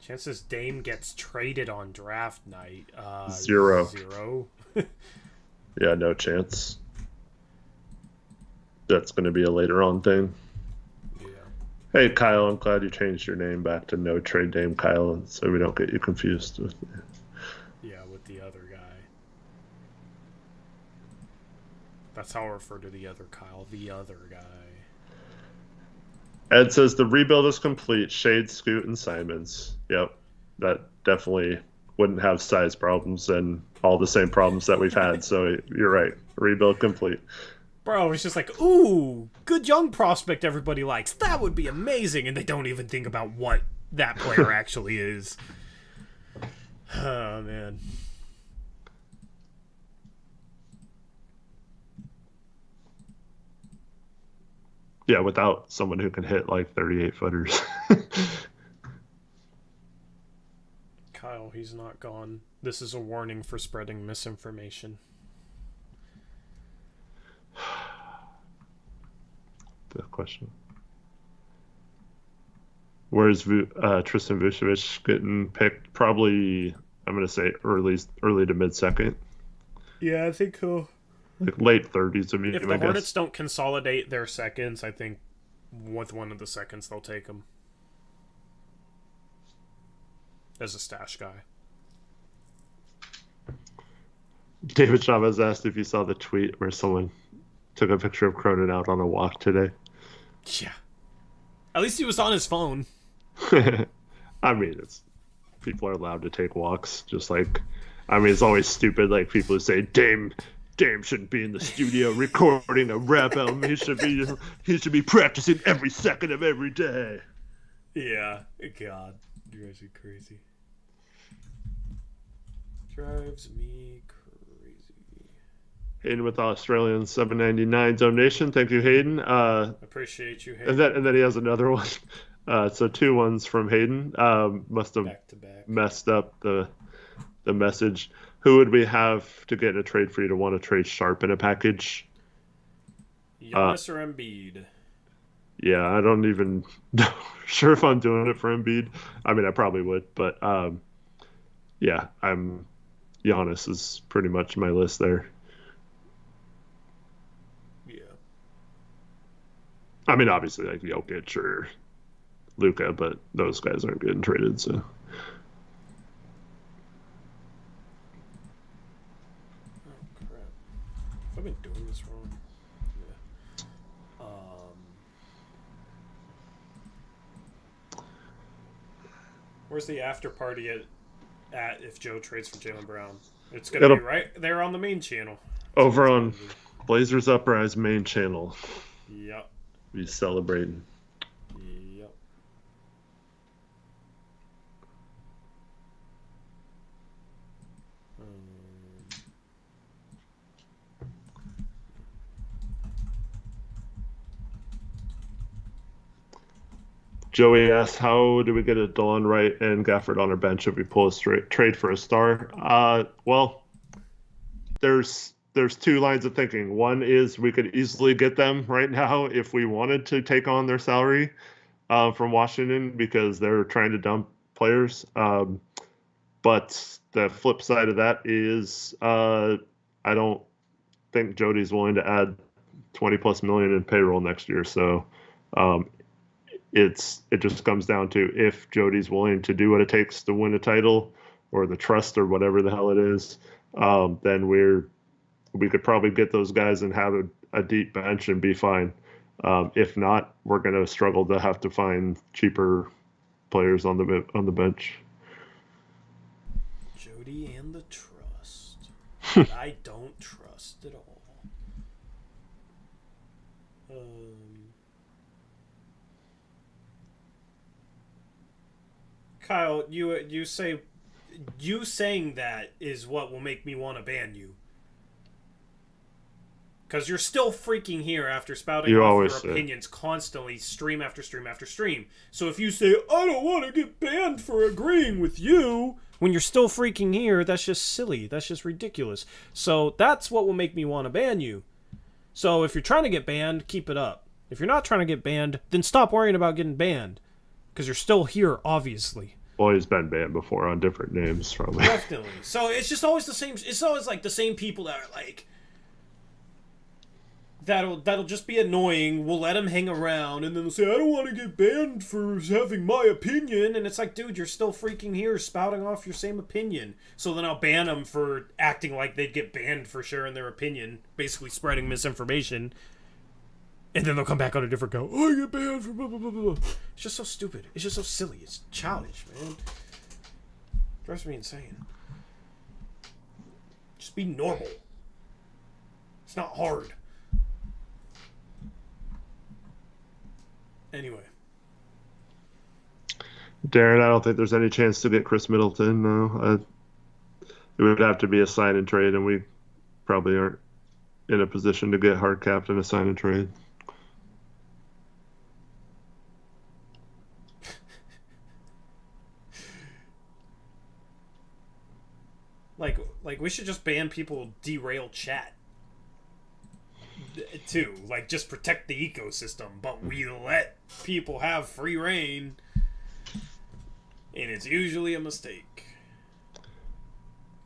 Chances Dame gets traded on draft night. 0. 0. Yeah, no chance. That's going to be a later on thing. Yeah. Hey, Kyle, I'm glad you changed your name back to No Trade Dame Kyle, so we don't get you confused with me. Yeah, with the other guy. That's how I refer to the other Kyle, the other guy. Ed says the rebuild is complete. Shade, Scoot, and Simons. Yep, that definitely wouldn't have size problems and all the same problems that we've had. So you're right. Rebuild complete. Bro, it's just like, ooh, good young prospect everybody likes. That would be amazing. And they don't even think about what that player actually is. Oh, man. Yeah, without someone who can hit like 38 footers. Kyle, he's not gone. This is a warning for spreading misinformation. The question. Where's Tristan Vucevic getting picked? Probably, I'm going to say early to mid-second. Yeah, I think he'll... Like late 30s, I If the Hornets don't consolidate their seconds, I think with one of the seconds they'll take him. As a stash guy. David Chavez asked if you saw the tweet where someone took a picture of Cronin out on a walk today. Yeah. At least he was on his phone. I mean, people are allowed to take walks. Just like, it's always stupid. Like people who say Dame shouldn't be in the studio recording a rap album. He should be practicing every second of every day. Yeah. God, you guys are crazy. Drives me crazy. Hayden with the Australian $7.99 donation. Thank you, Hayden. Appreciate you, Hayden. And then he has another one. So 2 ones from Hayden. Must have back-to-back. Messed up the message. Who would we have to get in a trade for you to want to trade Sharp in a package? Giannis or Embiid? Yeah, I don't even know sure if I'm doing it for Embiid. I mean, I probably would, but yeah, Giannis is pretty much my list there. Yeah. I mean, obviously, like Jokic or Luka, but those guys aren't getting traded, so. Oh crap! I've been doing this wrong. Yeah. Where's the after party at if Joe trades for Jalen Brown? It's gonna be right there on the main channel. Over on Blazers Uprise main channel. Yep. Be celebrating. Yep. Joey asks, how do we get a Dolan Wright and Gafford on our bench if we pull a straight trade for a star? Well, there's two lines of thinking. One is we could easily get them right now if we wanted to take on their salary from Washington because they're trying to dump players. But the flip side of that is I don't think Jody's willing to add 20 plus million in payroll next year. So it just comes down to if Jody's willing to do what it takes to win a title or the trust or whatever the hell it is, then we could probably get those guys and have a deep bench and be fine. If not, we're going to struggle to have to find cheaper players on the bench. Jody and the trust. I don't trust at all. Kyle, you saying that is what will make me want to ban you. Because you're still freaking here after spouting off your opinions constantly, stream after stream after stream. So if you say, I don't want to get banned for agreeing with you, when you're still freaking here, that's just silly. That's just ridiculous. So that's what will make me want to ban you. So if you're trying to get banned, keep it up. If you're not trying to get banned, then stop worrying about getting banned. Because you're still here, obviously. Well, he's been banned before on different names, probably. Definitely. So it's just always the same. It's always like the same people that are like, that'll just be annoying. We'll let him hang around, and then they'll say, I don't want to get banned for having my opinion. And it's like, dude, you're still freaking here spouting off your same opinion. So then I'll ban them for acting like they'd get banned for sharing their opinion, basically spreading misinformation. And then they'll come back on a different go. Oh, I get banned for blah, blah, blah, blah. It's just so stupid. It's just so silly. It's childish, man. Drives me insane. Just be normal. It's not hard. Anyway. Darren, I don't think there's any chance to get Chris Middleton, no. It would have to be a sign and trade, and we probably aren't in a position to get hard capped in a sign and trade. Like we should just ban people who derail chat too. Like just protect the ecosystem, but we let people have free reign, and it's usually a mistake.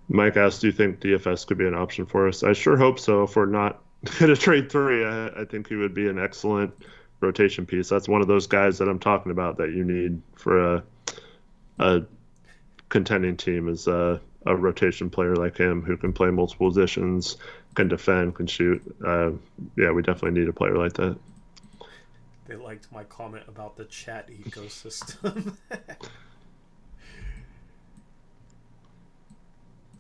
Mike asked, do you think DFS could be an option for us? I sure hope so. If we're not going to trade 3, I think he would be an excellent rotation piece. That's one of those guys that I'm talking about that you need for a contending team is a rotation player like him who can play multiple positions, can defend, can shoot. Yeah, we definitely need a player like that. They liked my comment about the chat ecosystem.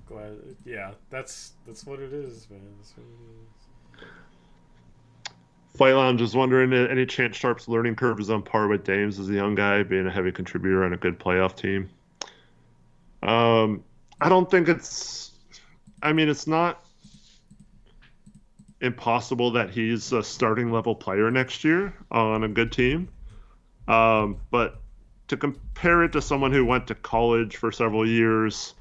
Glad, yeah, that's what it is, man. That's what it is. Fight Lounge is wondering, any chance Sharp's learning curve is on par with Dame's as a young guy, being a heavy contributor on a good playoff team? I don't think it's not impossible that he's a starting level player next year on a good team. But to compare it to someone who went to college for several years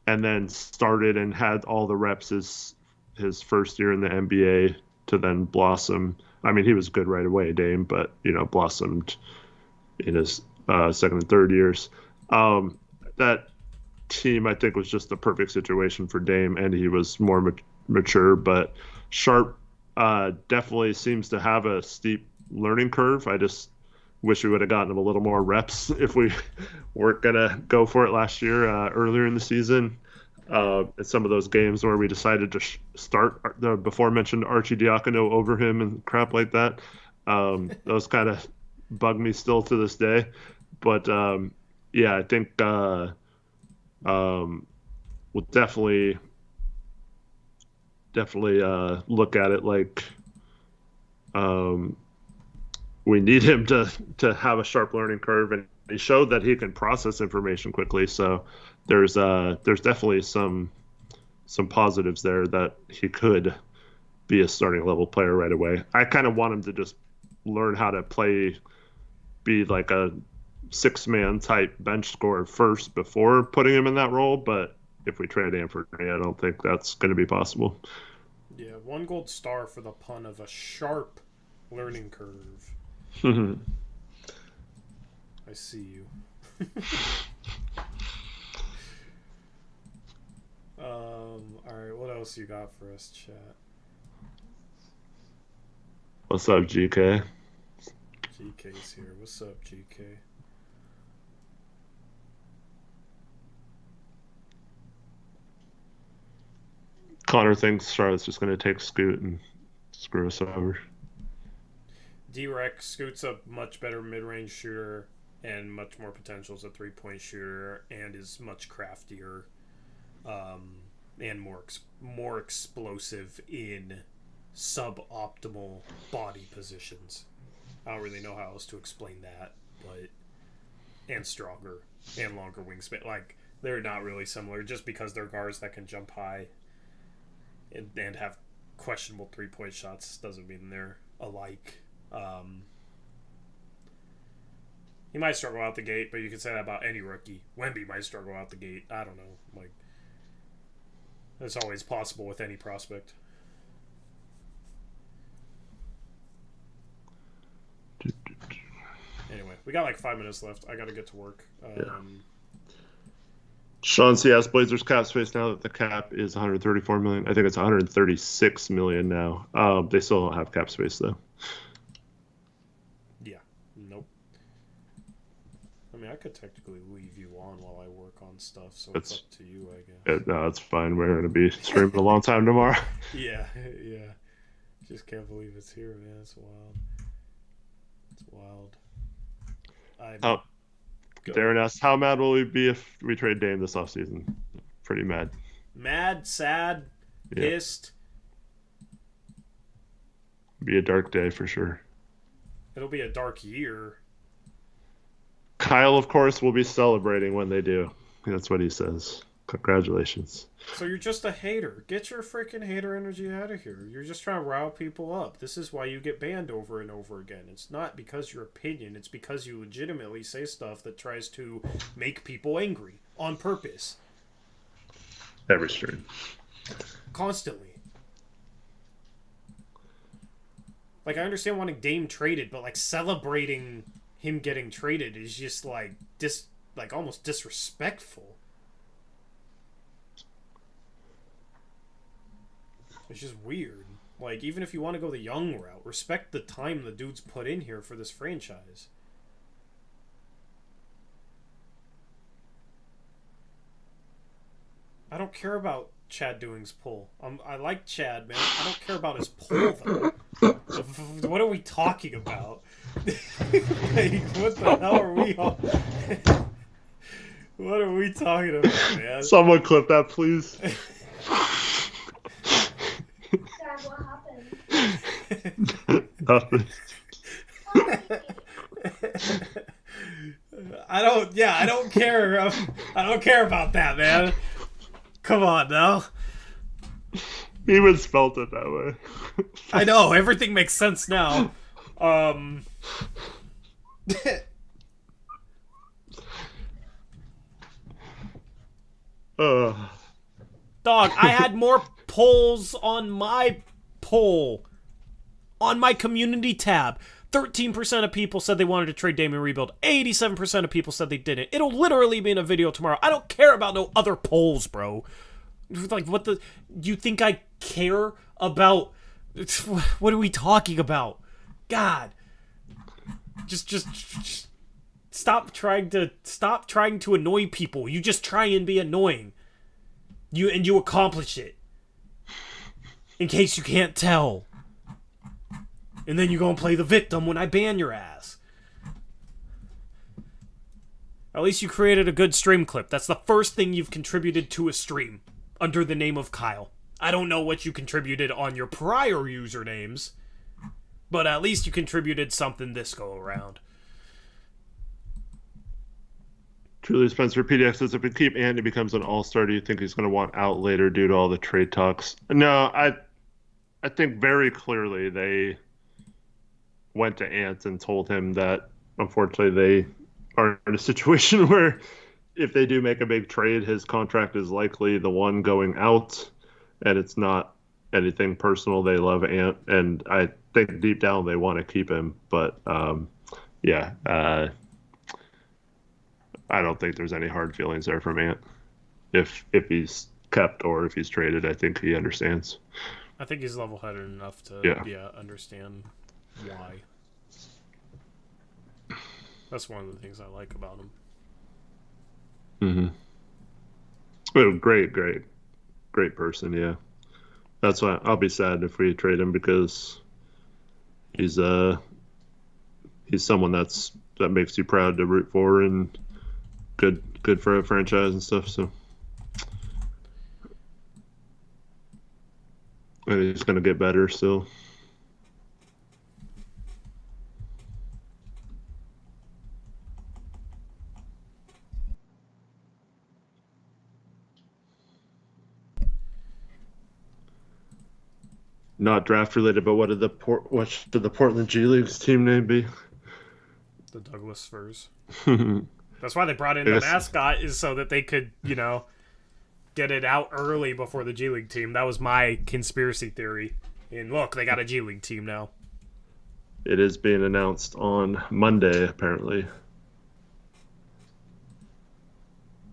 and then started and had all the reps his first year in the NBA to then blossom, I mean, he was good right away, Dame, but blossomed in his second and third years. That team, I think, was just the perfect situation for Dame, and he was more mature. But Sharp definitely seems to have a steep learning curve. I just wish we would have gotten him a little more reps if we weren't gonna go for it last year earlier in the season. In some of those games where we decided to start the before mentioned Archie Diacono over him and crap like that. Those kind of bug me still to this day. But yeah, I think we'll definitely look at it like we need him to have a sharp learning curve, and he showed that he can process information quickly. So there's definitely some positives there that he could be a starting level player right away. I kind of want him to just learn how to be like a 6-man type bench scorer first before putting him in that role. But if we trade Anthony, I don't think that's going to be possible. Yeah, 1 gold star for the pun of a sharp learning curve. I see you. Alright, what else you got for us, chat? What's up, GK? GK's here. What's up, GK? Connor thinks Charlotte's just going to take Scoot and screw us over. D-Rex, Scoot's a much better mid-range shooter and much more potential as a 3-point shooter, and is much craftier and more explosive in suboptimal body positions. I don't really know how else to explain that, but and stronger and longer wingspan. Like, they're not really similar just because they're guards that can jump high and have questionable 3-point shots doesn't mean they're alike. He might struggle out the gate, but you can say that about any rookie. Wemby might struggle out the gate. I don't know. Like, that's always possible with any prospect. Anyway, we got like 5 minutes left. I got to get to work. Sean C. asked Blazers cap space now that the cap is 134 million. I think it's 136 million now. They still don't have cap space though. Yeah. Nope. I mean, I could technically leave you on while I work on stuff, so it's up to you, I guess. No, it's fine. We're going to be streaming a long time tomorrow. Yeah. Just can't believe it's here, man. It's wild. It's wild. Darren asked, how mad will we be if we trade Dame this offseason? Pretty mad. Mad, sad, pissed. Be a dark day for sure. It'll be a dark year. Kyle, of course, will be celebrating when they do. That's what he says. Congratulations. So you're just a hater. Get your freaking hater energy out of here. You're just trying to rile people up. This is why you get banned over and over again. It's not because your opinion. It's because you legitimately say stuff that tries to make people angry on purpose. Every stream. Constantly. Like, I understand wanting Dame traded, but like celebrating him getting traded is just like almost disrespectful. It's just weird. Like, even if you want to go the young route, respect the time the dude's put in here for this franchise. I don't care about Chad Doing's pull. I like Chad, man. I don't care about his pull, though. What are we talking about? Like, what the hell are we on? What are we talking about, man? Someone clip that, please. Dad, what happened? Nothing. I don't care. I don't care about that, man. Come on, now. He even spelt it that way. I know, everything makes sense now. Dog, I had more polls on my poll. on my community tab. 13% of people said they wanted to trade Damian Rebuild. 87% of people said they didn't. It'll literally be in a video tomorrow. I don't care about no other polls, bro. Like, what the... You think I care about... What are we talking about? God. Just stop trying to annoy people. You just try and be annoying. You accomplish it. In case you can't tell. And then you're going to play the victim when I ban your ass. At least you created a good stream clip. That's the first thing you've contributed to a stream under the name of Kyle. I don't know what you contributed on your prior usernames, but at least you contributed something this go around. Truly Spencer PDX says, if we keep Ant, he becomes an all-star. Do you think he's going to want out later due to all the trade talks? No, I think very clearly they went to Ant and told him that unfortunately they are in a situation where if they do make a big trade, his contract is likely the one going out, and it's not anything personal. They love Ant, and I think deep down they want to keep him, but I don't think there's any hard feelings there from Ant. If he's kept or if he's traded, I think he understands. I think he's level-headed enough to understand why. That's one of the things I like about him. Mm-hmm. Oh, great person, yeah. That's why I'll be sad if we trade him, because he's someone that makes you proud to root for and good for a franchise and stuff. So, and he's gonna get better still. Not draft related, but what should the Portland G League's team name be? The Douglas Spurs. That's why they brought in the mascot, is so that they could, get it out early before the G League team. That was my conspiracy theory. And look, they got a G League team now. It is being announced on Monday, apparently.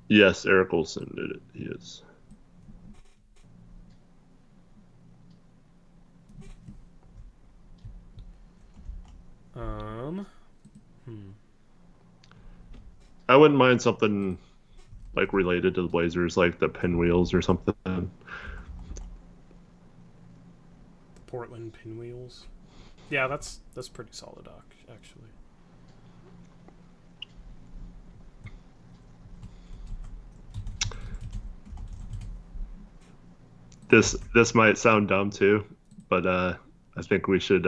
Yes, Eric Olson did it. He is. I wouldn't mind something like related to the Blazers, like the Pinwheels or something. The Portland Pinwheels. Yeah, that's pretty solid, actually. This might sound dumb too, but I think we should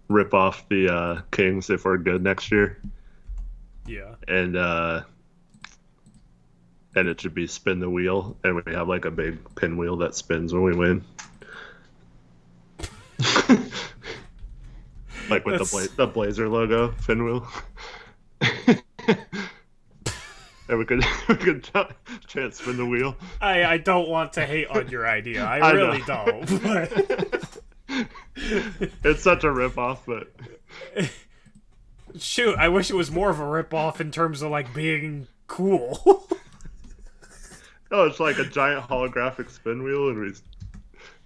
rip off the Kings if we're good next year. Yeah. And it should be spin the wheel, and we have like a big pinwheel that spins when we win. Like with the Blazer logo, pinwheel. And we could chance spin the wheel. I don't want to hate on your idea. I really don't. But... It's such a ripoff, but shoot, I wish it was more of a ripoff in terms of like being cool. Oh, it's like a giant holographic spin wheel, and we.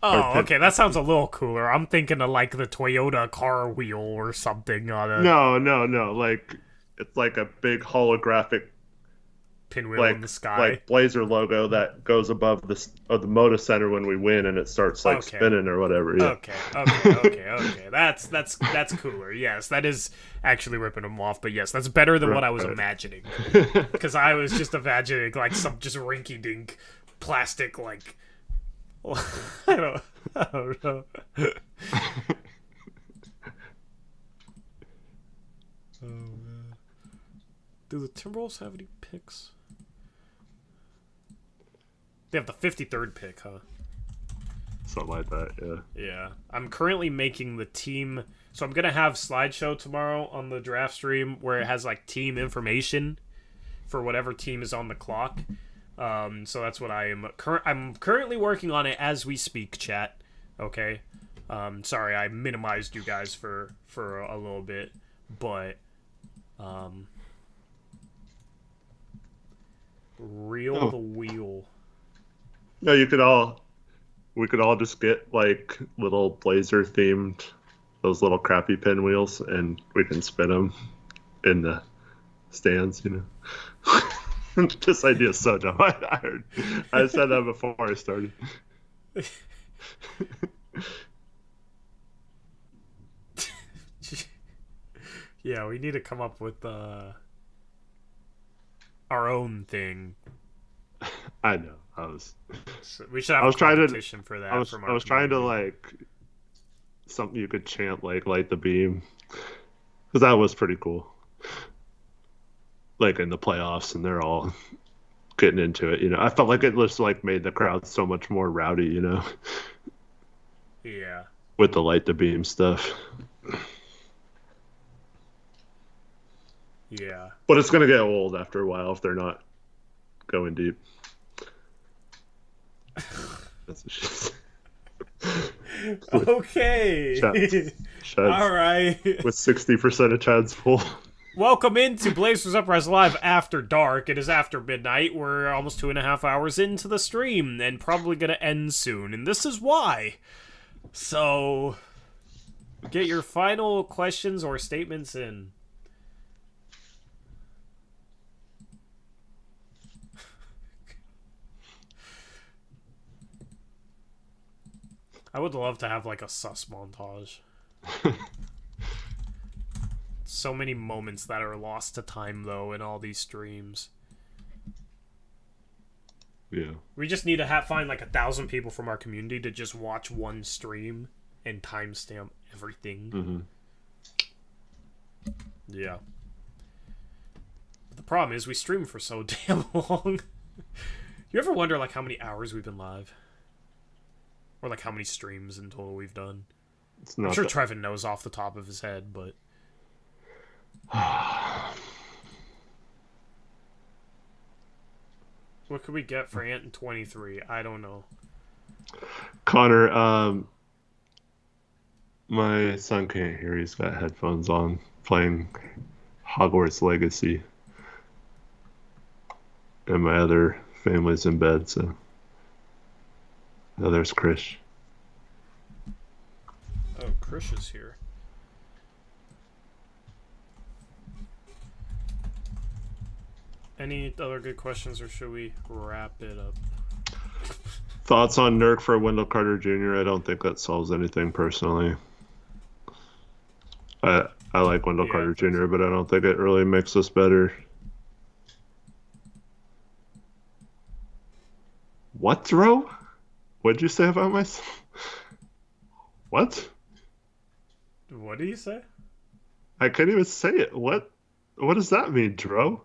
Oh, okay, that sounds a little cooler. I'm thinking of like the Toyota car wheel or something on a. No. Like it's like a big holographic pinwheel in the sky, like Blazer logo that goes above the Moda Center when we win, and it starts like spinning or whatever. Yeah. Okay. That's cooler. Yes, that is actually ripping them off. But yes, that's better than what I was imagining. Because I was just imagining like some just rinky-dink plastic like. I don't know. Oh man, do the Timberwolves have any picks? They have the 53rd pick, huh? Something like that, yeah. Yeah. I'm currently making the team... So I'm going to have slideshow tomorrow on the draft stream where it has, like, team information for whatever team is on the clock. So that's what I am... I'm currently working on it as we speak, chat. Okay? Sorry, I minimized you guys for a little bit, but reel the wheel. No, we could all just get like little Blazer themed, those little crappy pinwheels, and we can spin them in the stands, This idea is so dumb. I said that before I started. Yeah, we need to come up with our own thing. I know. We should have a competition for that. I was trying to like something you could chant like "Light the Beam," because that was pretty cool. Like in the playoffs, and they're all getting into it. I felt like it just like made the crowd so much more rowdy. Yeah. With the "Light the Beam" stuff. Yeah. But it's gonna get old after a while if they're not going deep. That's what she said. Okay. Chad's all right. With 60% of Chad's full. Welcome into Blazers Uprise Live After Dark. It is after midnight. We're almost 2.5 hours into the stream and probably going to end soon. And this is why. So, get your final questions or statements in. I would love to have like a sus montage. So many moments that are lost to time though in all these streams. Yeah. We just need to find like 1,000 people from our community to just watch one stream and timestamp everything. Mm-hmm. Yeah. But the problem is we stream for so damn long. You ever wonder like how many hours we've been live? Or like how many streams in total we've done? I'm sure Trevin knows off the top of his head, but what could we get for Ant and 23? I don't know. Connor, my son can't hear. He's got headphones on playing Hogwarts Legacy. And my other family's in bed, so. Oh, there's Krish. Oh, Krish is here. Any other good questions, or should we wrap it up? Thoughts on Nurk for Wendell Carter Jr.? I don't think that solves anything personally. I like Wendell Carter Jr., but I don't think it really makes us better. What, Dro? What'd you say about myself? What? What did you say? I can't even say it. What does that mean, Dro?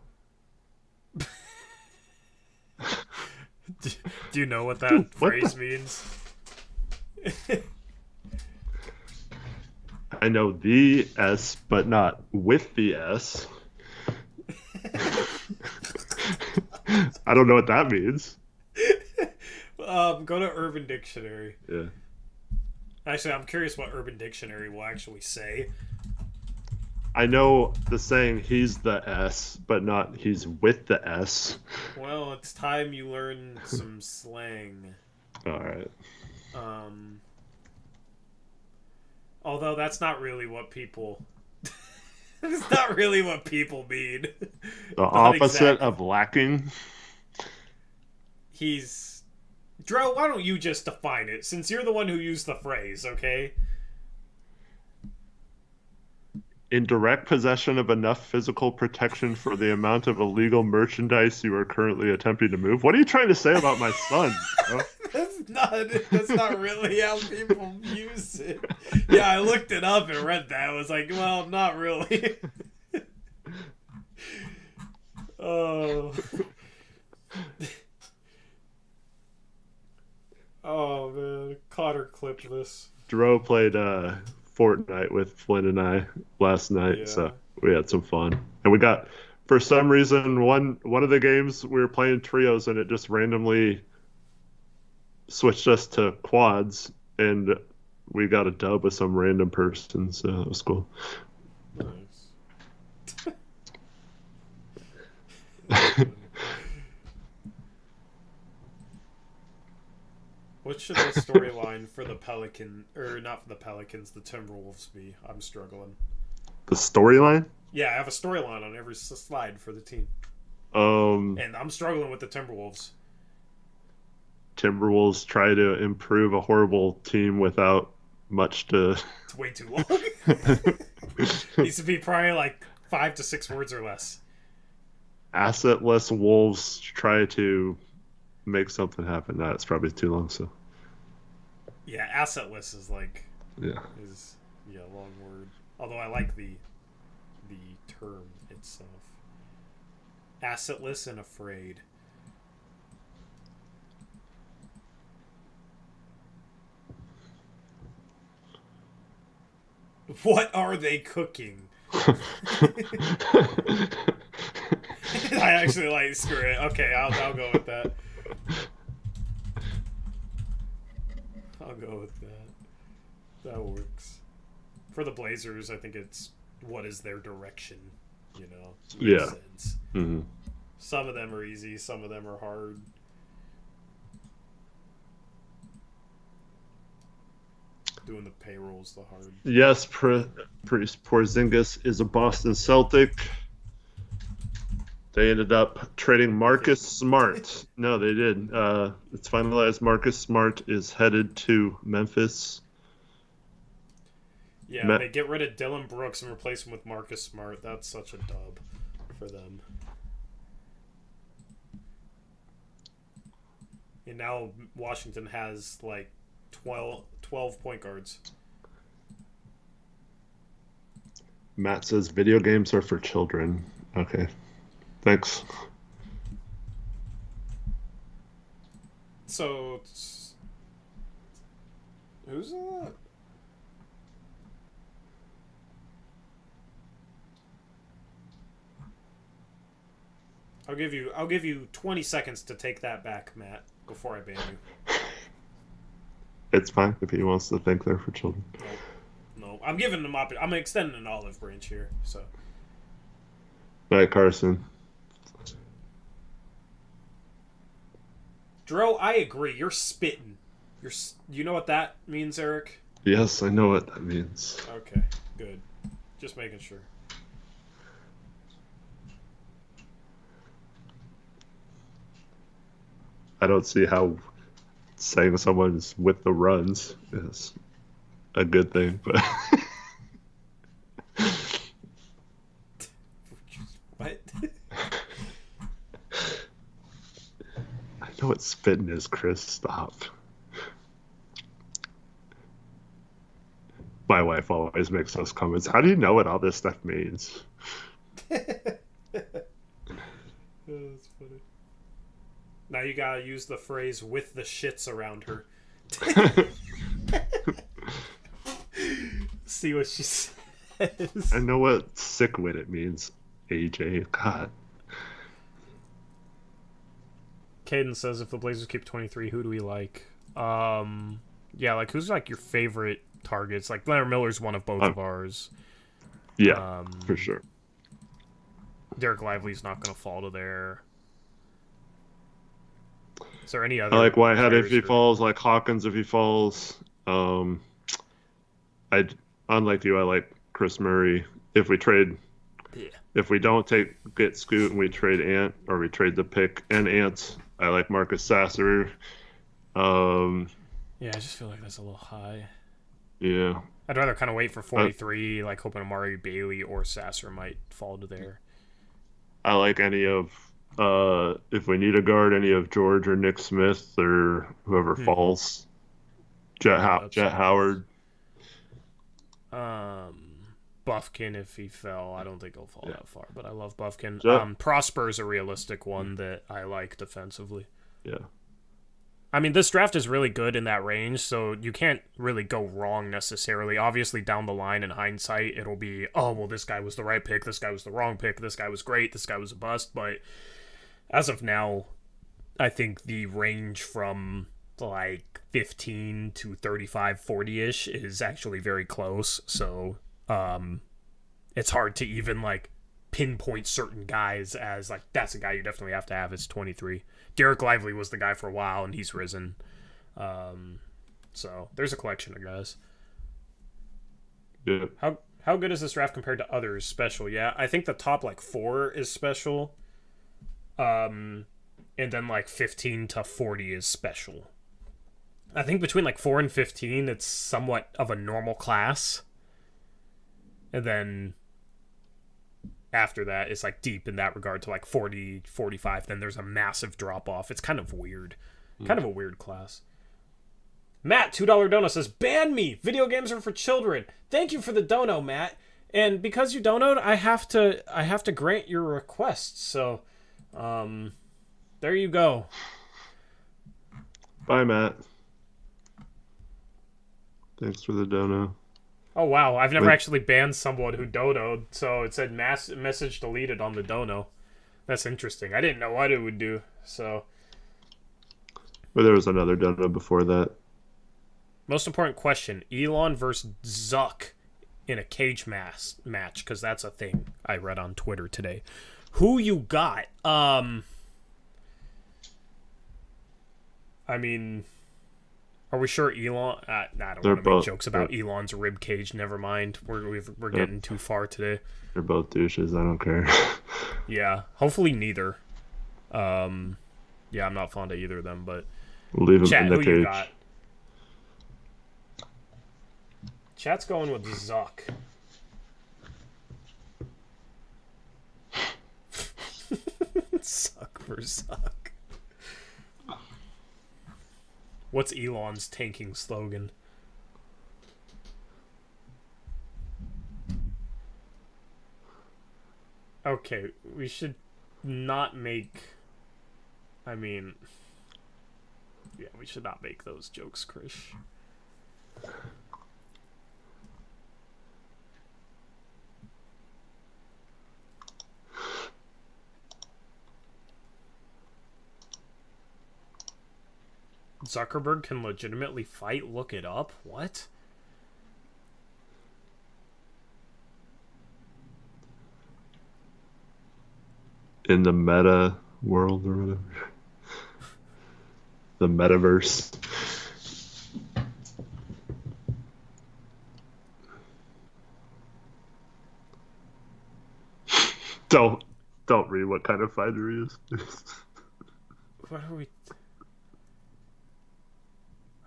Do you know what that phrase means? I know the S, but not with the S. I don't know what that means. Go to Urban Dictionary. Yeah. Actually, I'm curious what Urban Dictionary will actually say. I know the saying he's the S, but not he's with the S. Well, it's time you learn some slang. Alright. Although that's not really what people... It's not really what people mean. The opposite of lacking? He's... Dro, why don't you just define it, since you're the one who used the phrase, okay? In direct possession of enough physical protection for the amount of illegal merchandise you are currently attempting to move. What are you trying to say about my son, bro? That's not really how people use it. Yeah, I looked it up and read that. I was like, well, not really. Oh. Oh, man. Cotter clipped this. Dro played Fortnite with Flynn and I last night, so we had some fun. And we got, for some reason, one of the games we were playing trios, and it just randomly switched us to quads, and we got a dub with some random person, so that was cool. Nice. What should the storyline for the not for the Pelicans, the Timberwolves be? I'm struggling. The storyline? Yeah, I have a storyline on every slide for the team. And I'm struggling with the Timberwolves. Timberwolves try to improve a horrible team without much to. It's way too long. Needs to be probably like 5 to 6 words or less. Assetless Wolves try to make something happen. That's probably too long. So. Yeah, assetless is like. Yeah. Long word. Although I like the term itself. Assetless and afraid. What are they cooking? I actually like screw it. Okay, I'll go with that. I'll go with that. That works. For the Blazers, I think it's what is their direction, Yeah. Sense. Mm-hmm. Some of them are easy, some of them are hard. Doing the payrolls the hard. Yes, Porzingis is a Boston Celtic. They ended up trading Marcus Smart. No, they did. It's finalized. Marcus Smart is headed to Memphis. Yeah, they get rid of Dylan Brooks and replace him with Marcus Smart. That's such a dub for them. And now Washington has like 12 point guards. Matt says video games are for children. Okay. Thanks. So, who's that? I'll give you 20 seconds to take that back, Matt, before I ban you. It's fine if he wants to think they're for children. No, I'm giving them up. I'm extending an olive branch here. So, Night, Carson. Dro, I agree. You're spitting. You know what that means, Eric? Yes, I know what that means. Okay, good. Just making sure. I don't see how saying someone's with the runs is a good thing, but What? I know what spitting is, Chris. Stop. My wife always makes those comments. How do you know what all this stuff means? That's funny. Now you gotta use the phrase "with the shits around her." See what she says. I know what sick with it means. AJ, God. Caden says, if the Blazers keep 23, who do we like? Yeah, like who's like your favorite targets? Like Leonard Miller's one of both of ours. Yeah, for sure. Derek Lively's not going to fall to there. Is there any other? I like Whitehead if he falls, like Hawkins if he falls. Unlike you, I like Chris Murray. If we don't get Scoot and we trade Ant, or we trade the pick and Ant, I like Marcus Sasser. Yeah, I just feel like that's a little high. Yeah. I'd rather kind of wait for 43, like hoping Amari Bailey or Sasser might fall to there. I like any of, if we need a guard, any of George or Nick Smith or whoever falls. Jet Howard. Buffkin, if he fell, I don't think he'll fall that far, but I love Buffkin. Jet. Prosper's a realistic one that I like defensively. Yeah. I mean, this draft is really good in that range, so you can't really go wrong necessarily. Obviously, down the line, in hindsight, it'll be, oh, well, this guy was the right pick, this guy was the wrong pick, this guy was great, this guy was a bust. But as of now, I think the range from like 15 to 35, 40-ish is actually very close. So it's hard to even like pinpoint certain guys as like that's a guy you definitely have to have is 23. Derek Lively was the guy for a while and he's risen. So there's a collection of guys. Yeah. How good is this draft compared to others? Special, yeah. I think the top like 4 is special. And then like 15 to 40 is special. I think between like 4 and 15 it's somewhat of a normal class. And then after that it's like deep in that regard to like 40, 45, then there's a massive drop off. It's kind of weird. Kind of a weird class. Matt, $2 dono says, ban me! Video games are for children. Thank you for the dono, Matt. And because you donoed, I have to grant your request. So, there you go. Bye, Matt. Thanks for the dono. Oh, wow. I've never actually banned someone who donoed, so it said message deleted on the dono. That's interesting. I didn't know what it would do, so... But there was another dono before that. Most important question, Elon versus Zuck in a cage match, because that's a thing I read on Twitter today. Who you got? I mean, are we sure Elon... I don't want to make jokes about Elon's rib cage. Never mind. We're getting too far today. They're both douches. I don't care. Yeah. Hopefully neither. Yeah, I'm not fond of either of them, but... We'll leave them Chat, in the who cage. you got? Chat's going with Zuck. Suck for Zuck. What's Elon's tanking slogan? Okay, we should not make... I mean... Yeah, we should not make those jokes, Chris. Zuckerberg can legitimately fight? Look it up? What? In the meta world or whatever. The metaverse. Don't read what kind of fighter he is. What are we...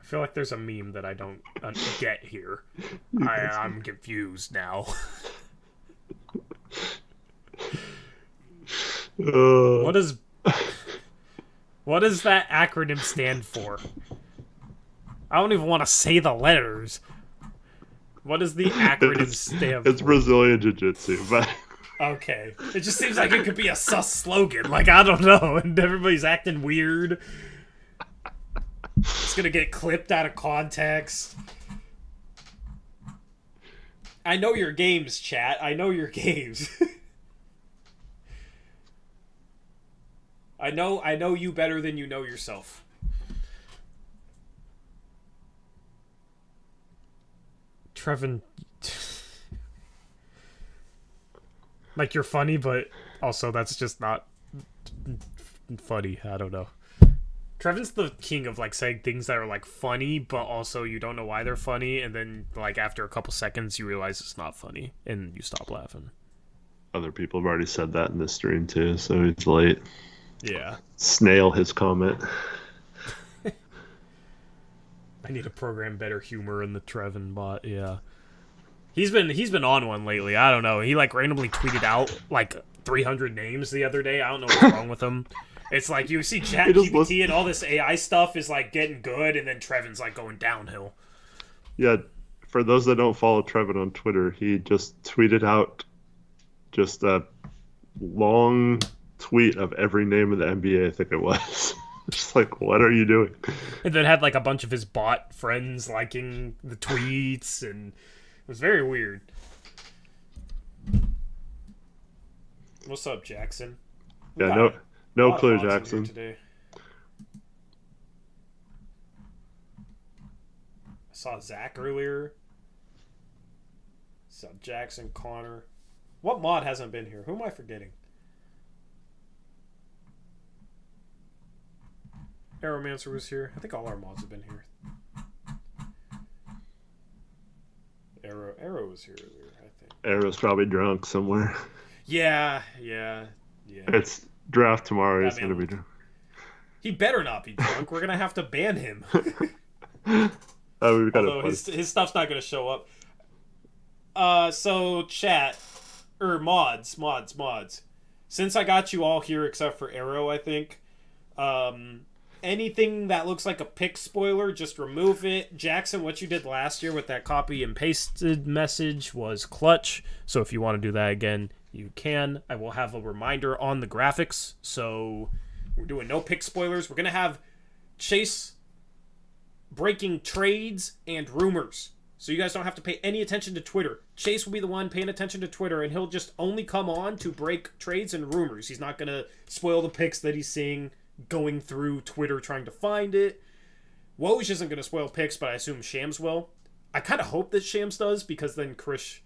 I feel like there's a meme that I don't get here. I'm confused now. What does that acronym stand for? I don't even want to say the letters. What does the acronym stand for? It's Brazilian Jiu-Jitsu, but... Okay. It just seems like it could be a sus slogan. Like, I don't know. And everybody's acting weird. It's gonna get clipped out of context. I know your games, chat. I know your games. I know you better than you know yourself. Trevin... Like, you're funny, but also that's just not funny. I don't know. Trevin's the king of, like, saying things that are, like, funny, but also you don't know why they're funny, and then, like, after a couple seconds, you realize it's not funny, and you stop laughing. Other people have already said that in this stream, too, so it's late. Yeah. Snail his comment. I need to program better humor in the Trevin bot, yeah. He's been on one lately. I don't know. He like randomly tweeted out like 300 names the other day. I don't know what's wrong with him. It's like you see ChatGPT and all this AI stuff is like getting good, and then Trevin's like going downhill. Yeah, for those that don't follow Trevin on Twitter, he just tweeted out just a long tweet of every name of the NBA. I think it was. Just like, what are you doing? And then had like a bunch of his bot friends liking the tweets, and it was very weird. What's up, Jackson? Yeah, no clue, Jackson. Today. Saw Zach earlier. Saw Jackson, Connor. What mod hasn't been here? Who am I forgetting? Aeromancer was here. I think all our mods have been here. Arrow was here earlier, I think. Arrow's probably drunk somewhere. Yeah. It's draft tomorrow. He's going to be drunk. He better not be drunk. We're going to have to ban him. Although his stuff's not going to show up. So chat, or mods. Since I got you all here except for Arrow, I think, anything that looks like a pick spoiler, just remove it. Jackson, what you did last year with that copy and pasted message was clutch. So if you want to do that again, you can. I will have a reminder on the graphics. So we're doing no pick spoilers. We're going to have Chase breaking trades and rumors. So you guys don't have to pay any attention to Twitter. Chase will be the one paying attention to Twitter, and he'll just only come on to break trades and rumors. He's not going to spoil the picks that he's seeing going through Twitter trying to find it. Woj isn't going to spoil picks, but I assume Shams will. I kind of hope that Shams does, because then Chris,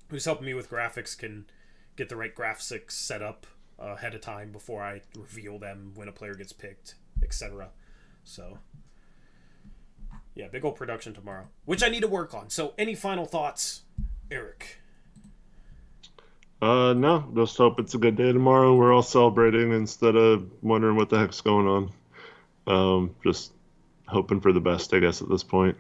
who's helping me with graphics, can get the right graphics set up ahead of time before I reveal them when a player gets picked, etc. So, yeah, big old production tomorrow, which I need to work on. So, any final thoughts, Eric? No, just hope it's a good day tomorrow. We're all celebrating instead of wondering what the heck's going on. Just hoping for the best, I guess, at this point.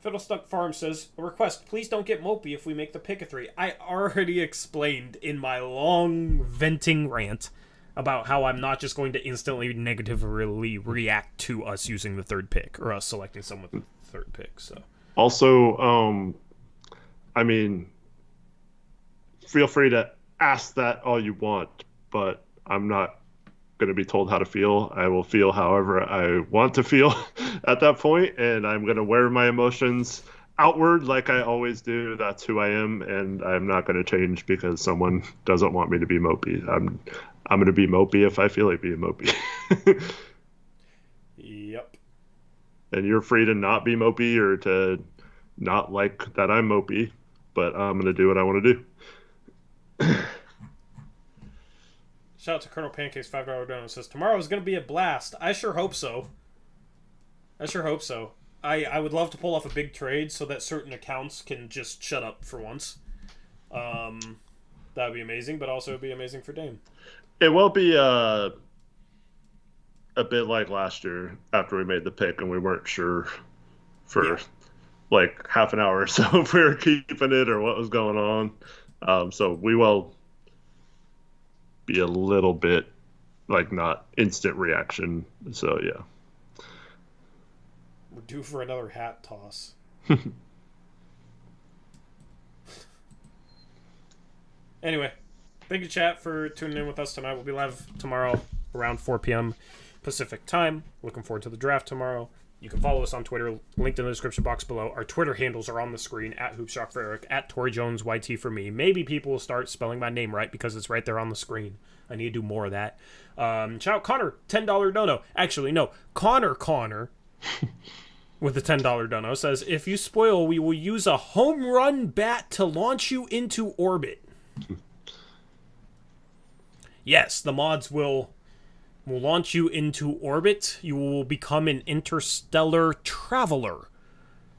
Fiddlestuck Farm says, a request, please don't get mopey if we make the pick a 3. I already explained in my long venting rant about how I'm not just going to instantly negatively react to us using the third pick, or us selecting someone with the third pick. So, also, I mean, feel free to ask that all you want, but I'm not going to be told how to feel. I will feel however I want to feel at that point, and I'm going to wear my emotions outward like I always do. That's who I am, and I'm not going to change because someone doesn't want me to be mopey. I'm going to be mopey if I feel like being mopey. Yep. And you're free to not be mopey or to not like that I'm mopey, but I'm going to do what I want to do. Shout out to Colonel Pancakes, $5 donut, says, tomorrow is going to be a blast. I sure hope so. I would love to pull off a big trade so that certain accounts can just shut up for once. That would be amazing, but also it would be amazing for Dame. It will be a bit like last year after we made the pick and we weren't sure for like half an hour or so if we were keeping it or what was going on. So we will be a little bit like not instant reaction. So yeah. We're due for another hat toss. Anyway, thank you, chat, for tuning in with us tonight. We'll be live tomorrow around 4 p.m. Pacific time. Looking forward to the draft tomorrow. You can follow us on Twitter, linked in the description box below. Our Twitter handles are on the screen, at Hoopshock for Eric, at Tori Jones YT for me. Maybe people will start spelling my name right because it's right there on the screen. I need to do more of that. Shout out Connor, $10 dono. Actually, no, Connor with the $10 dono says, if you spoil, we will use a home run bat to launch you into orbit. Yes, the mods will launch you into orbit. You will become an interstellar traveler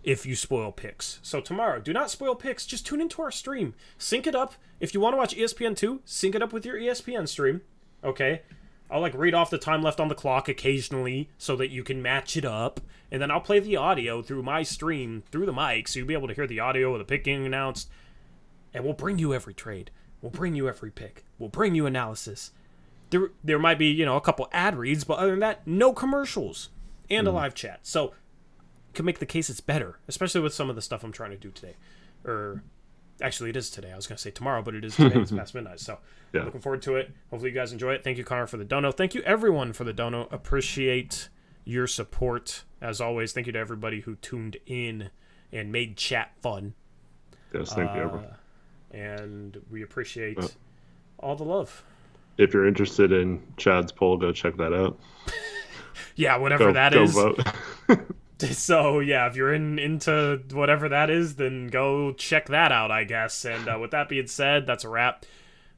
if you spoil picks. So tomorrow, do not spoil picks. Just tune into our stream. Sync it up. If you want to watch ESPN2, sync it up with your ESPN stream. Okay? I'll read off the time left on the clock occasionally so that you can match it up. And then I'll play the audio through my stream, through the mic, so you'll be able to hear the audio of the pick getting announced. And we'll bring you every trade. We'll bring you every pick. We'll bring you analysis. There might be, a couple ad reads, but other than that, no commercials and a live chat. So, can make the case it's better, especially with some of the stuff I'm trying to do today. Or, actually, it is today. I was going to say tomorrow, but it is today. It's past midnight. So, Looking forward to it. Hopefully, you guys enjoy it. Thank you, Connor, for the dono. Thank you, everyone, for the dono. Appreciate your support. As always, thank you to everybody who tuned in and made chat fun. Yes, thank you, everyone. And we appreciate all the love. If you're interested in Chad's poll, go check that out. Yeah, whatever that is. Go vote. So yeah, if you're into whatever that is, then go check that out, I guess. And with that being said, that's a wrap.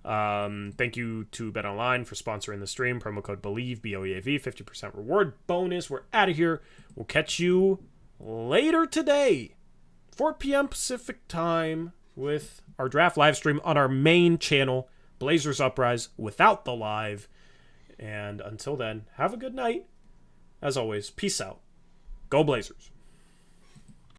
Thank you to BetOnline for sponsoring the stream. Promo code BELIEVE, BOEAV, 50% reward bonus. We're out of here. We'll catch you later today, 4 p.m. Pacific time, with our draft live stream on our main channel, Blazers Uprise, without the live. And until then, have a good night. As always, peace out. Go Blazers.